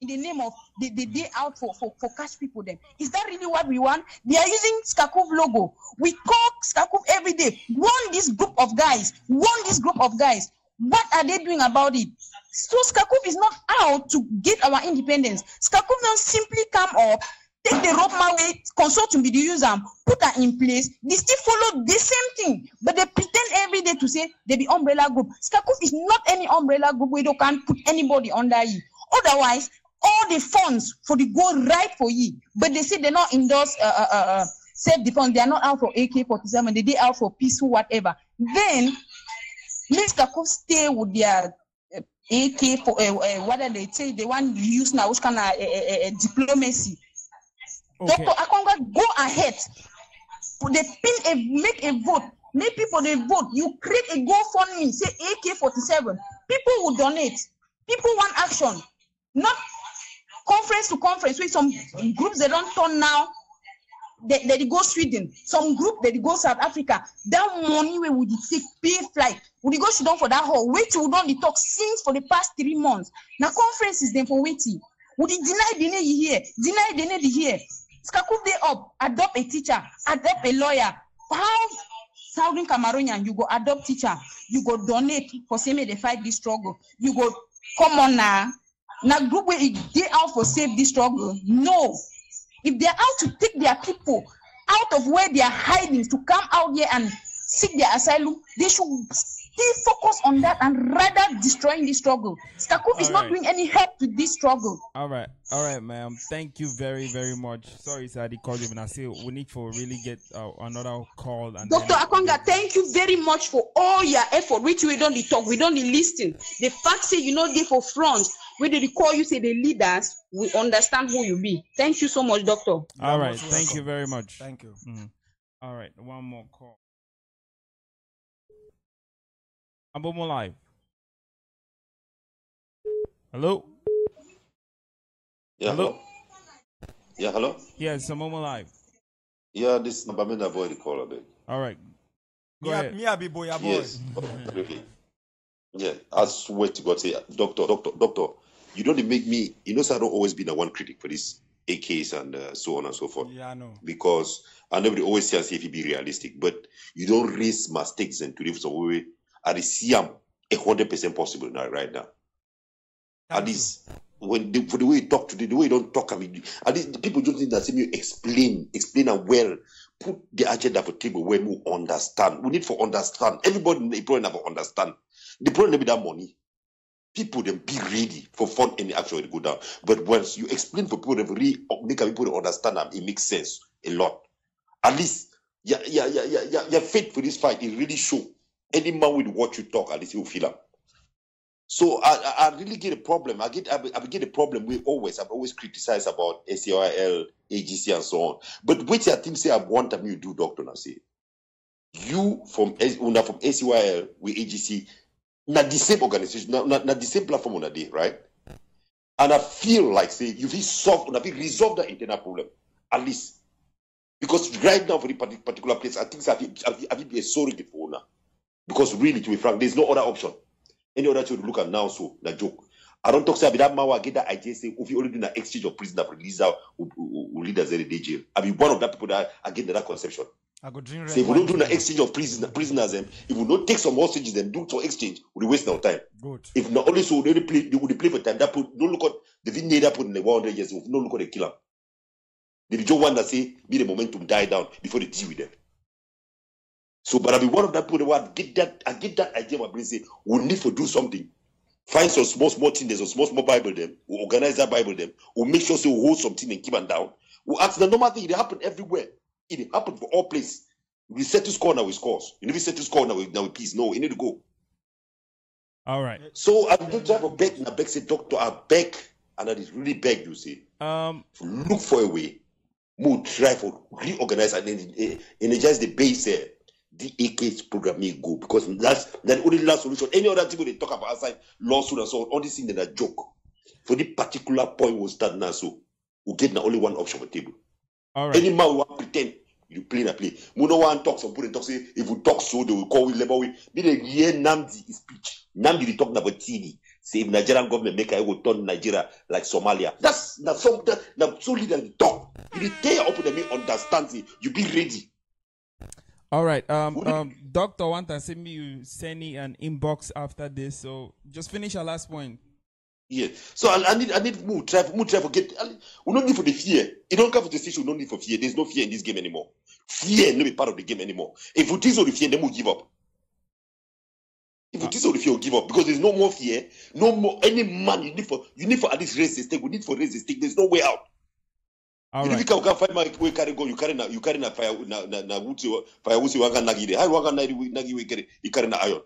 [SPEAKER 17] in the name of they out for cash people then. Is that really what we want? They are using Skakov logo. We call Skakov every day. Warn this group of guys. What are they doing about it? So Skakov is not out to get our independence. Skakov don't simply come up, take the rope my way, consult with the user, put that in place. They still follow the same thing, but they pretend every day to say they be umbrella group. Skakov is not any umbrella group where you can't put anybody under you. Otherwise, all the funds for the go right for you, but they say they're not endorse self-defense. They are not out for AK-47. They out for peaceful whatever. Then Mr. Skakov stay with their AK for what they say they want to use now, which kind of diplomacy. Okay. Dr. Akwanga, go ahead. Make a vote. Make people they vote. You create a GoFundMe, say AK-47. People will donate. People want action. Not conference to conference with some groups they don't turn now. they go Sweden, some group they go South Africa. That money we would take pay flight. We go sit down for that hall. Wait till we don't talk since for the past 3 months. Now conferences them for waiting. Would deny the here, deny the here. Skakuf they up, adopt a teacher, adopt a lawyer. How Southern Cameroonian, you go adopt teacher, you go donate for say they fight this struggle. You go come on now. Now group where they out for save this struggle. No. If they're out to take their people out of where they are hiding to come out here and seek their asylum, they should stay focused on that and rather destroying this struggle. Skakuf is not doing any help to this struggle.
[SPEAKER 3] All right, ma'am. Thank you very, very much. Sorry, sir, I called you, and I say we need to really get another call. And
[SPEAKER 17] Dr. Akwanga, thank you very much for all your effort. Which we don't talk, we don't listen. The fact say you know they for front, when they call you say the leaders, we understand who you be. Thank you so much, doctor.
[SPEAKER 3] All right, thank you very much.
[SPEAKER 4] Thank you.
[SPEAKER 3] All right, one more call. OnAmbomuive. Hello.
[SPEAKER 18] Yeah, hello. Yeah, hello.
[SPEAKER 3] Yes, OnAmbomuive.
[SPEAKER 18] Yeah, this number may avoid the call a bit.
[SPEAKER 3] All right. Go ahead.
[SPEAKER 4] Me, I be boy, boy.
[SPEAKER 18] Yes. Okay. Yeah, I swear to God, say, doctor, you don't make me. You know, so I don't always be the one critic for this AKs and so on and so forth.
[SPEAKER 4] Yeah, I know.
[SPEAKER 18] Because I never always say if you be realistic, but you don't raise mistakes and to live some way. I see them 100% possible now, right now. At least for the way you talk today, the way you don't talk, I mean, at least the people don't think that see you explain and well, put the agenda for table where we understand. We need to understand. Everybody in the problem have to understand. The problem be that money. People then be ready for fun any action to go down. But once you explain for people, really make people understand them, it makes sense a lot. At least, your faith for this fight, it really show. Any man with what you talk, at least you feel up. So I really get a problem. I get a problem with I've always criticized about ACIL, AGC, and so on. But which I think say I want them you do, doctor. Now say you from ACIL with AGC, not the same organization, not the same platform on a day, right? And I feel like say you resolve that internal problem at least because right now for the particular place, I think I be sorry before now. Because really, to be frank, there's no other option. Any other to look at now, so that joke. I don't talk about that man. I get that idea. Say, if you already do an exchange of prisoner release out, who leaders in the jail. I mean, one of that people that I get that conception.
[SPEAKER 4] I go drink.
[SPEAKER 18] Say, if we don't do an exchange of prisoners, if we don't take some hostages, then do some exchange, we waste no time.
[SPEAKER 4] Good.
[SPEAKER 18] If not only so, they would play for time. That put don't look at the video that put in the 100 years. If no look at the killer. The just one that say, be the momentum die down before they deal with them. So, but I be one of that people that get that idea. My brain say we need to do something. Find some small thing. There's a small Bible them. We organize that Bible them. We make sure we hold something and keep them down. We ask the normal thing. It happen everywhere. It happen for all places. We set to score now with scores. You never set to score now with peace. No, you need to go.
[SPEAKER 3] All right.
[SPEAKER 18] So I'm just trying to beg. And I beg, say, doctor, I beg, and I really beg you, say, look for a way. Move, try for reorganize and energize the base here. The AK's program may go because that's the only last solution. Any other thing they talk about outside lawsuit and so on, all these things that are joke. For the particular point we'll start now, so we'll get now only one option on the table.
[SPEAKER 3] All right.
[SPEAKER 18] Any man who want pretend you play na play. We no want talk some people talk say if we talk so they will call we labor we. Be the hear Namdi speech. Namdi they talk about TV. Say if Nigerian government make I will turn Nigeria like Somalia. That's so leader they talk. If they tell up them understand it, you be ready.
[SPEAKER 3] All right. Doctor want to send me you send me an inbox after this. So just finish your last point.
[SPEAKER 18] Yeah. So I need move try forget. We don't need for the fear. You don't come for the station. We don't need for fear. There's no fear in this game anymore. Fear no be part of the game anymore. If we tease all the fear, then we'll give up. If we tease all the fear, we'll give up because there's no more fear. No more any man. You need for at least raise the stake. We need for raise the stake. There's no way out.
[SPEAKER 3] All
[SPEAKER 18] if you can't find my way carry go, you carry na fire na fire wusi wanga nagide. How wanga nagi we carry you carry na iron.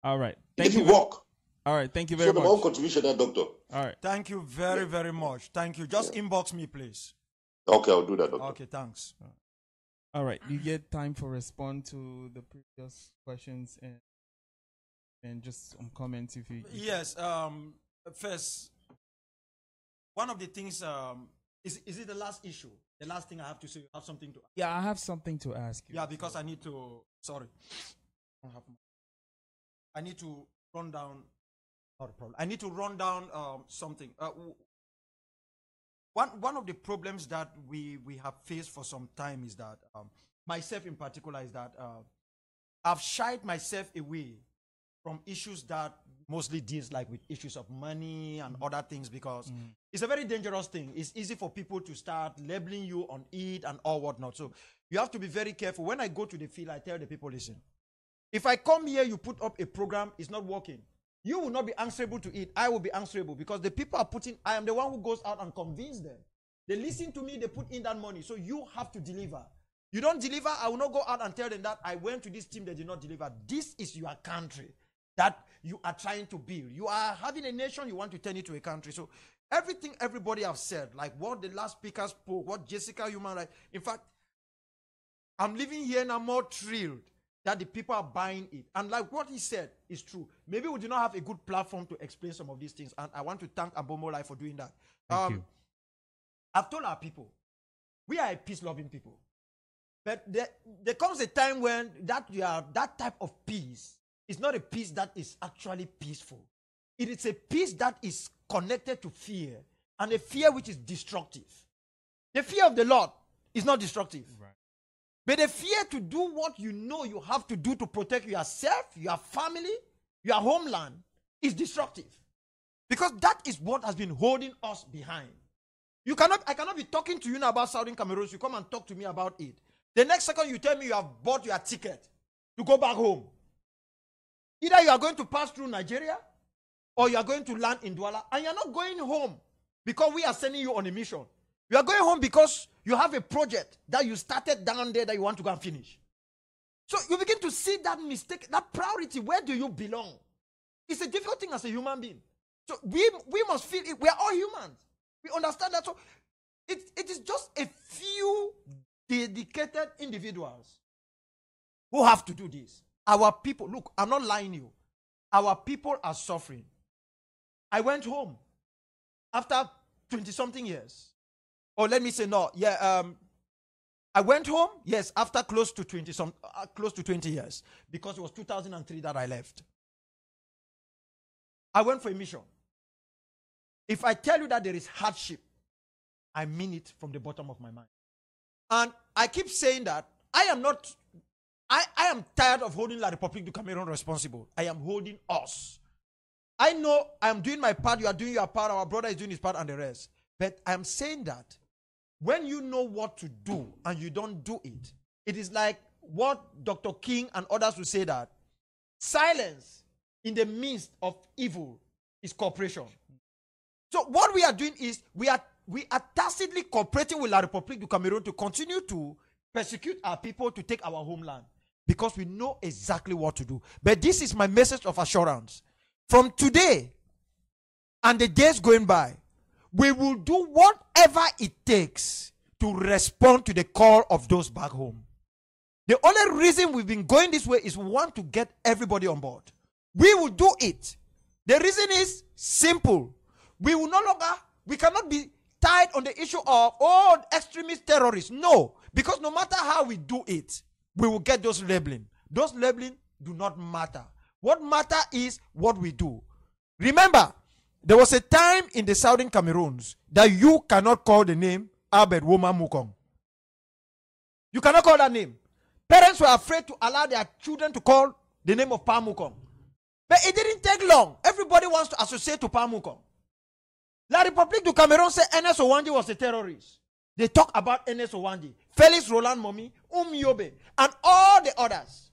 [SPEAKER 3] All right.
[SPEAKER 18] Thank you. Walk.
[SPEAKER 3] All right. Thank you very much.
[SPEAKER 18] My own contribution, doctor.
[SPEAKER 3] All right.
[SPEAKER 4] Thank you very, very much. Thank you. Just inbox me, please.
[SPEAKER 18] Okay, I'll do that, doctor.
[SPEAKER 4] Okay, thanks.
[SPEAKER 3] All right. You get time for respond to the previous questions and just some comments if you.
[SPEAKER 4] Yes. First, one of the things Is it the last issue? The last thing I have to say. You have something to.
[SPEAKER 3] Yeah, I have something to ask you.
[SPEAKER 4] Yeah, because I need to. Sorry, I need to run down. Not a problem. I need to run down something. One of the problems that we have faced for some time is that myself in particular is that I've shied myself away from issues that mostly deals like with issues of money and other things, because it's a very dangerous thing. It's easy for people to start labeling you on it and all whatnot. So you have to be very careful. When I go to the field, I tell the people, listen, if I come here, you put up a program, it's not working. You will not be answerable to it. I will be answerable, because the people are putting, I am the one who goes out and convince them. They listen to me, they put in that money. So you have to deliver. You don't deliver, I will not go out and tell them that I went to this team, they did not deliver. This is your country that you are trying to build. You are having a nation, you want to turn it to a country. So everything everybody have said, like what the last speaker spoke, what Jessica Human Rights, in fact, I'm living here and I'm more thrilled that the people are buying it. And like what he said is true. Maybe we do not have a good platform to explain some of these things. And I want to thank Ambomuive for doing that.
[SPEAKER 3] Thank you.
[SPEAKER 4] I've told our people, we are a peace-loving people. But there comes a time when that type of peace is not a peace that is actually peaceful. It is a peace that is connected to fear, and a fear which is destructive. The fear of the Lord is not destructive. Right. But the fear to do what you know you have to do to protect yourself, your family, your homeland is destructive. Because that is what has been holding us behind. I cannot be talking to you now about Southern Cameroon. You come and talk to me about it. The next second you tell me you have bought your ticket to go back home. Either you are going to pass through Nigeria or you are going to land in Douala, and you are not going home because we are sending you on a mission. You are going home because you have a project that you started down there that you want to go and finish. So you begin to see that mistake, that priority. Where do you belong? It's a difficult thing as a human being. So we must feel it. We are all humans. We understand that. So it is just a few dedicated individuals who have to do this. Our people, look, I'm not lying to you. Our people are suffering. I went home after 20-something years. Or let me say no. Yeah, I went home, yes, after close to 20 years, because it was 2003 that I left. I went for a mission. If I tell you that there is hardship, I mean it from the bottom of my mind. And I keep saying that I am tired of holding La République du Cameroon responsible. I am holding us. I know I am doing my part, you are doing your part, our brother is doing his part, and the rest. But I am saying that when you know what to do and you don't do it, it is like what Dr. King and others will say, that silence in the midst of evil is cooperation. So what we are doing is we are tacitly cooperating with La République du Cameroon to continue to persecute our people, to take our homeland, because we know exactly what to do. But this is my message of assurance. From today and the days going by, we will do whatever it takes to respond to the call of those back home. The only reason we've been going this way is we want to get everybody on board. We will do it. The reason is simple. We will no longer, we cannot be tied on the issue of, oh, extremist terrorists. No, because no matter how we do it, we will get those labeling. Those labeling do not matter. What matters is what we do. Remember, there was a time in the Southern Cameroons that you cannot call the name Albert Woma Mukong. You cannot call that name. Parents were afraid to allow their children to call the name of Pa Mukong. But it didn't take long. Everybody wants to associate to Pa Mukong. La République du Cameroon said Ernest Owandi was a terrorist. They talk about Ernest Owandi, Felix Roland Momi, Yobe, and all the others.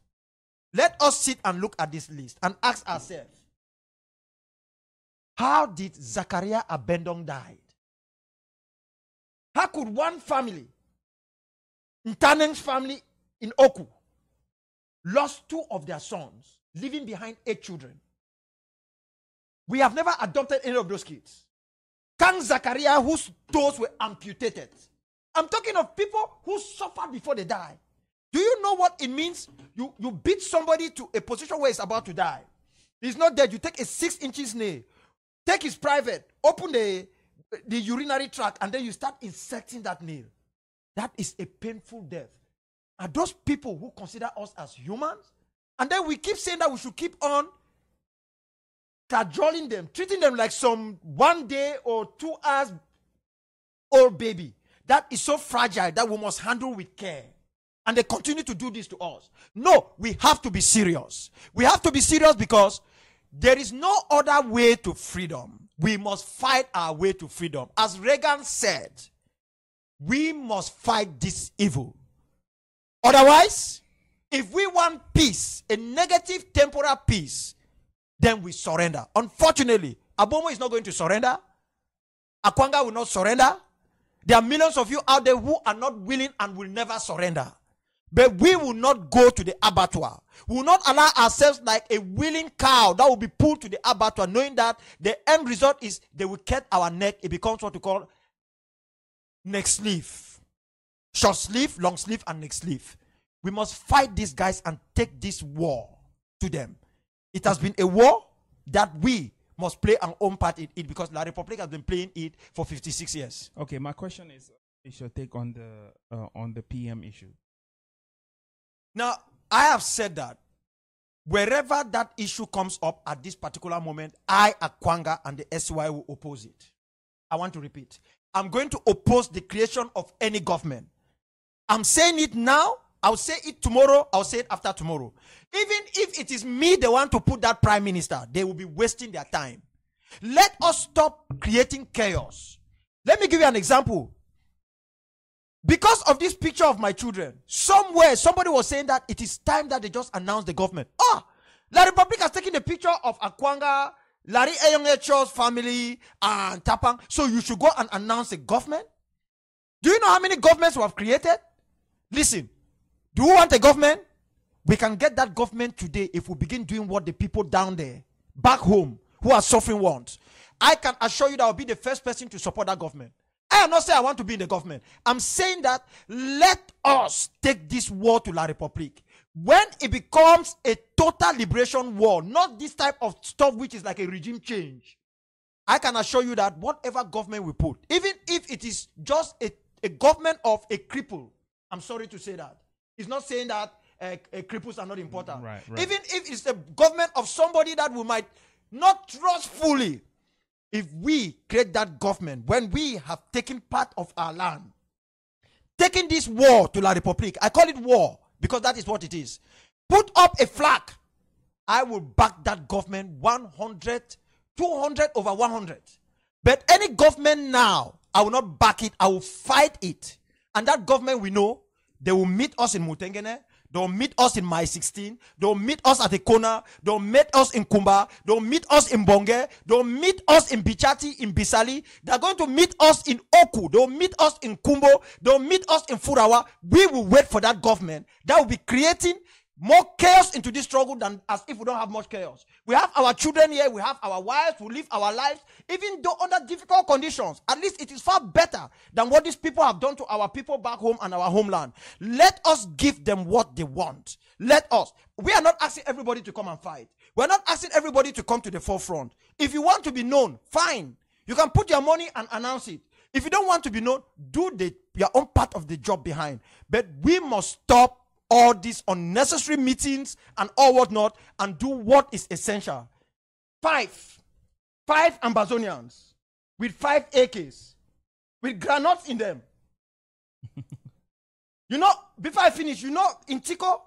[SPEAKER 4] Let us sit and look at this list and ask ourselves, how did Zachariah Abendong die? How could one family, Ntaneng's family in Oku, lost 2 of their sons, leaving behind 8 children? We have never adopted any of those kids. Kang Zachariah, whose toes were amputated. I'm talking of people who suffered before they die. Do you know what it means? You beat somebody to a position where he's about to die. He's not dead. You take a 6 inches nail, take his private, open the the urinary tract, and then you start inserting that nail. That is a painful death. Are those people who consider us as humans? And then we keep saying that we should keep on cajoling them, treating them like some 1 day or 2 hours old baby that is so fragile that we must handle with care. And they continue to do this to us. No, we have to be serious. We have to be serious because there is no other way to freedom. We must fight our way to freedom. As Reagan said, we must fight this evil. Otherwise, if we want peace, a negative temporal peace, then we surrender. Unfortunately, Abomo is not going to surrender. Akwanga will not surrender. There are millions of you out there who are not willing and will never surrender. But we will not go to the abattoir. We will not allow ourselves like a willing cow that will be pulled to the abattoir, knowing that the end result is they will cut our neck. It becomes what we call neck sleeve. Short sleeve, long sleeve, and neck sleeve. We must fight these guys and take this war to them. It has been a war that we must play our own part in it because La Republic has been playing it for 56 years.
[SPEAKER 3] Okay, my question is your take on the PM issue.
[SPEAKER 4] Now, I have said that wherever that issue comes up at this particular moment, I, Akwanga, and the SY will oppose it. I want to repeat. I'm going to oppose the creation of any government. I'm saying it now. I'll say it tomorrow. I'll say it after tomorrow. Even if it is me they want to put that prime minister, they will be wasting their time. Let us stop creating chaos. Let me give you an example. Because of this picture of my children, somewhere somebody was saying that it is time that they just announce the government. La Republic has taken a picture of Akwanga, Larry Eyongecho's family, and Tapang. So you should go and announce a government? Do you know how many governments we have created? Listen, do you want a government? We can get that government today if we begin doing what the people down there, back home, who are suffering want. I can assure you that I'll be the first person to support that government. I am not saying I want to be in the government. I'm saying that let us take this war to La Republique. When it becomes a total liberation war, not this type of stuff which is like a regime change, I can assure you that whatever government we put, even if it is just a government of a cripple, I'm sorry to say that. It's not saying that cripples are not important.
[SPEAKER 3] Right.
[SPEAKER 4] Even if it's a government of somebody that we might not trust fully, if we create that government, when we have taken part of our land, taking this war to La Republique, I call it war because that is what it is. Put up a flag. I will back that government 100, 200 over 100. But any government now, I will not back it. I will fight it. And that government we know, they will meet us in Mutengene. They'll meet us in My 16. They'll meet us at the corner. They'll meet us in Kumba. They'll meet us in Bonge. They'll meet us in Bichati, in Bisali. They're going to meet us in Oku. They'll meet us in Kumbo. They'll meet us in Furawa. We will wait for that government. That will be creating more chaos into this struggle than as if we don't have much chaos. We have our children here. We have our wives. We live our lives. Even though under difficult conditions, at least it is far better than what these people have done to our people back home and our homeland. Let us give them what they want. Let us. We are not asking everybody to come and fight. We're not asking everybody to come to the forefront. If you want to be known, fine. You can put your money and announce it. If you don't want to be known, do your own part of the job behind. But we must stop all these unnecessary meetings and all whatnot and do what is essential. Five Ambazonians with 5 AKs with granates in them. You know, before I finish, you know, in Tico,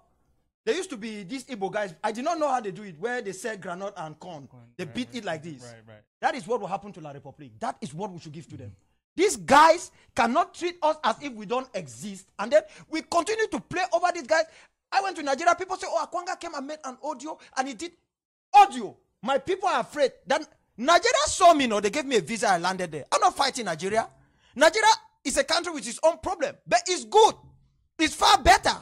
[SPEAKER 4] there used to be these Igbo guys. I did not know how they do it, where they sell granite and corn. They beat it like this.
[SPEAKER 3] Right.
[SPEAKER 4] That is what will happen to La Republique. That is what we should give to them. These guys cannot treat us as if we don't exist. And then we continue to play over these guys. I went to Nigeria. People say, oh, Akwanga came and made an audio. And he did audio. My people are afraid. That Nigeria saw me, they gave me a visa. I landed there. I'm not fighting Nigeria. Nigeria is a country with its own problem. But it's good. It's far better.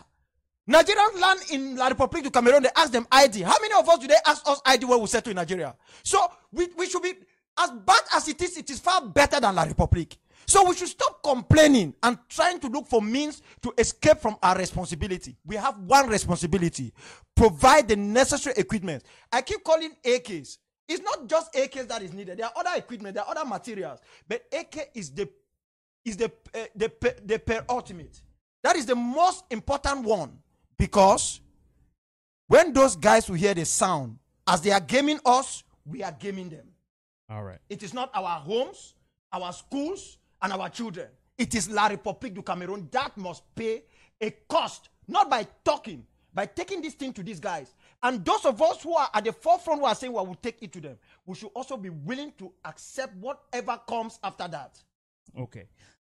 [SPEAKER 4] Nigerians land in La Republique du Cameroon. They ask them ID. How many of us do they ask us ID when we settle in Nigeria? So we should be, as bad as it is far better than La Republique. So we should stop complaining and trying to look for means to escape from our responsibility. We have one responsibility: provide the necessary equipment. I keep calling AKs. It's not just AKs that is needed. There are other equipment, there are other materials, but AK is the ultimate. That is the most important one, because when those guys will hear the sound, as they are gaming us, we are gaming them.
[SPEAKER 3] All right.
[SPEAKER 4] It is not our homes, our schools, and our children. It is La République du Cameroon that must pay a cost, not by talking, by taking this thing to these guys. And those of us who are at the forefront who are saying, well, we'll take it to them, we should also be willing to accept whatever comes after that.
[SPEAKER 3] Okay.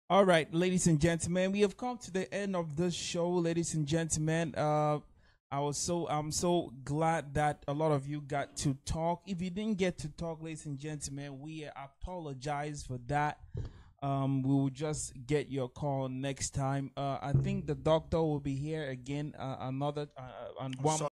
[SPEAKER 3] All right, ladies and gentlemen, we have come to the end of this show, ladies and gentlemen. I'm so glad that a lot of you got to talk. If you didn't get to talk, ladies and gentlemen, we apologize for that. We will just get your call next time. I think the doctor will be here again on one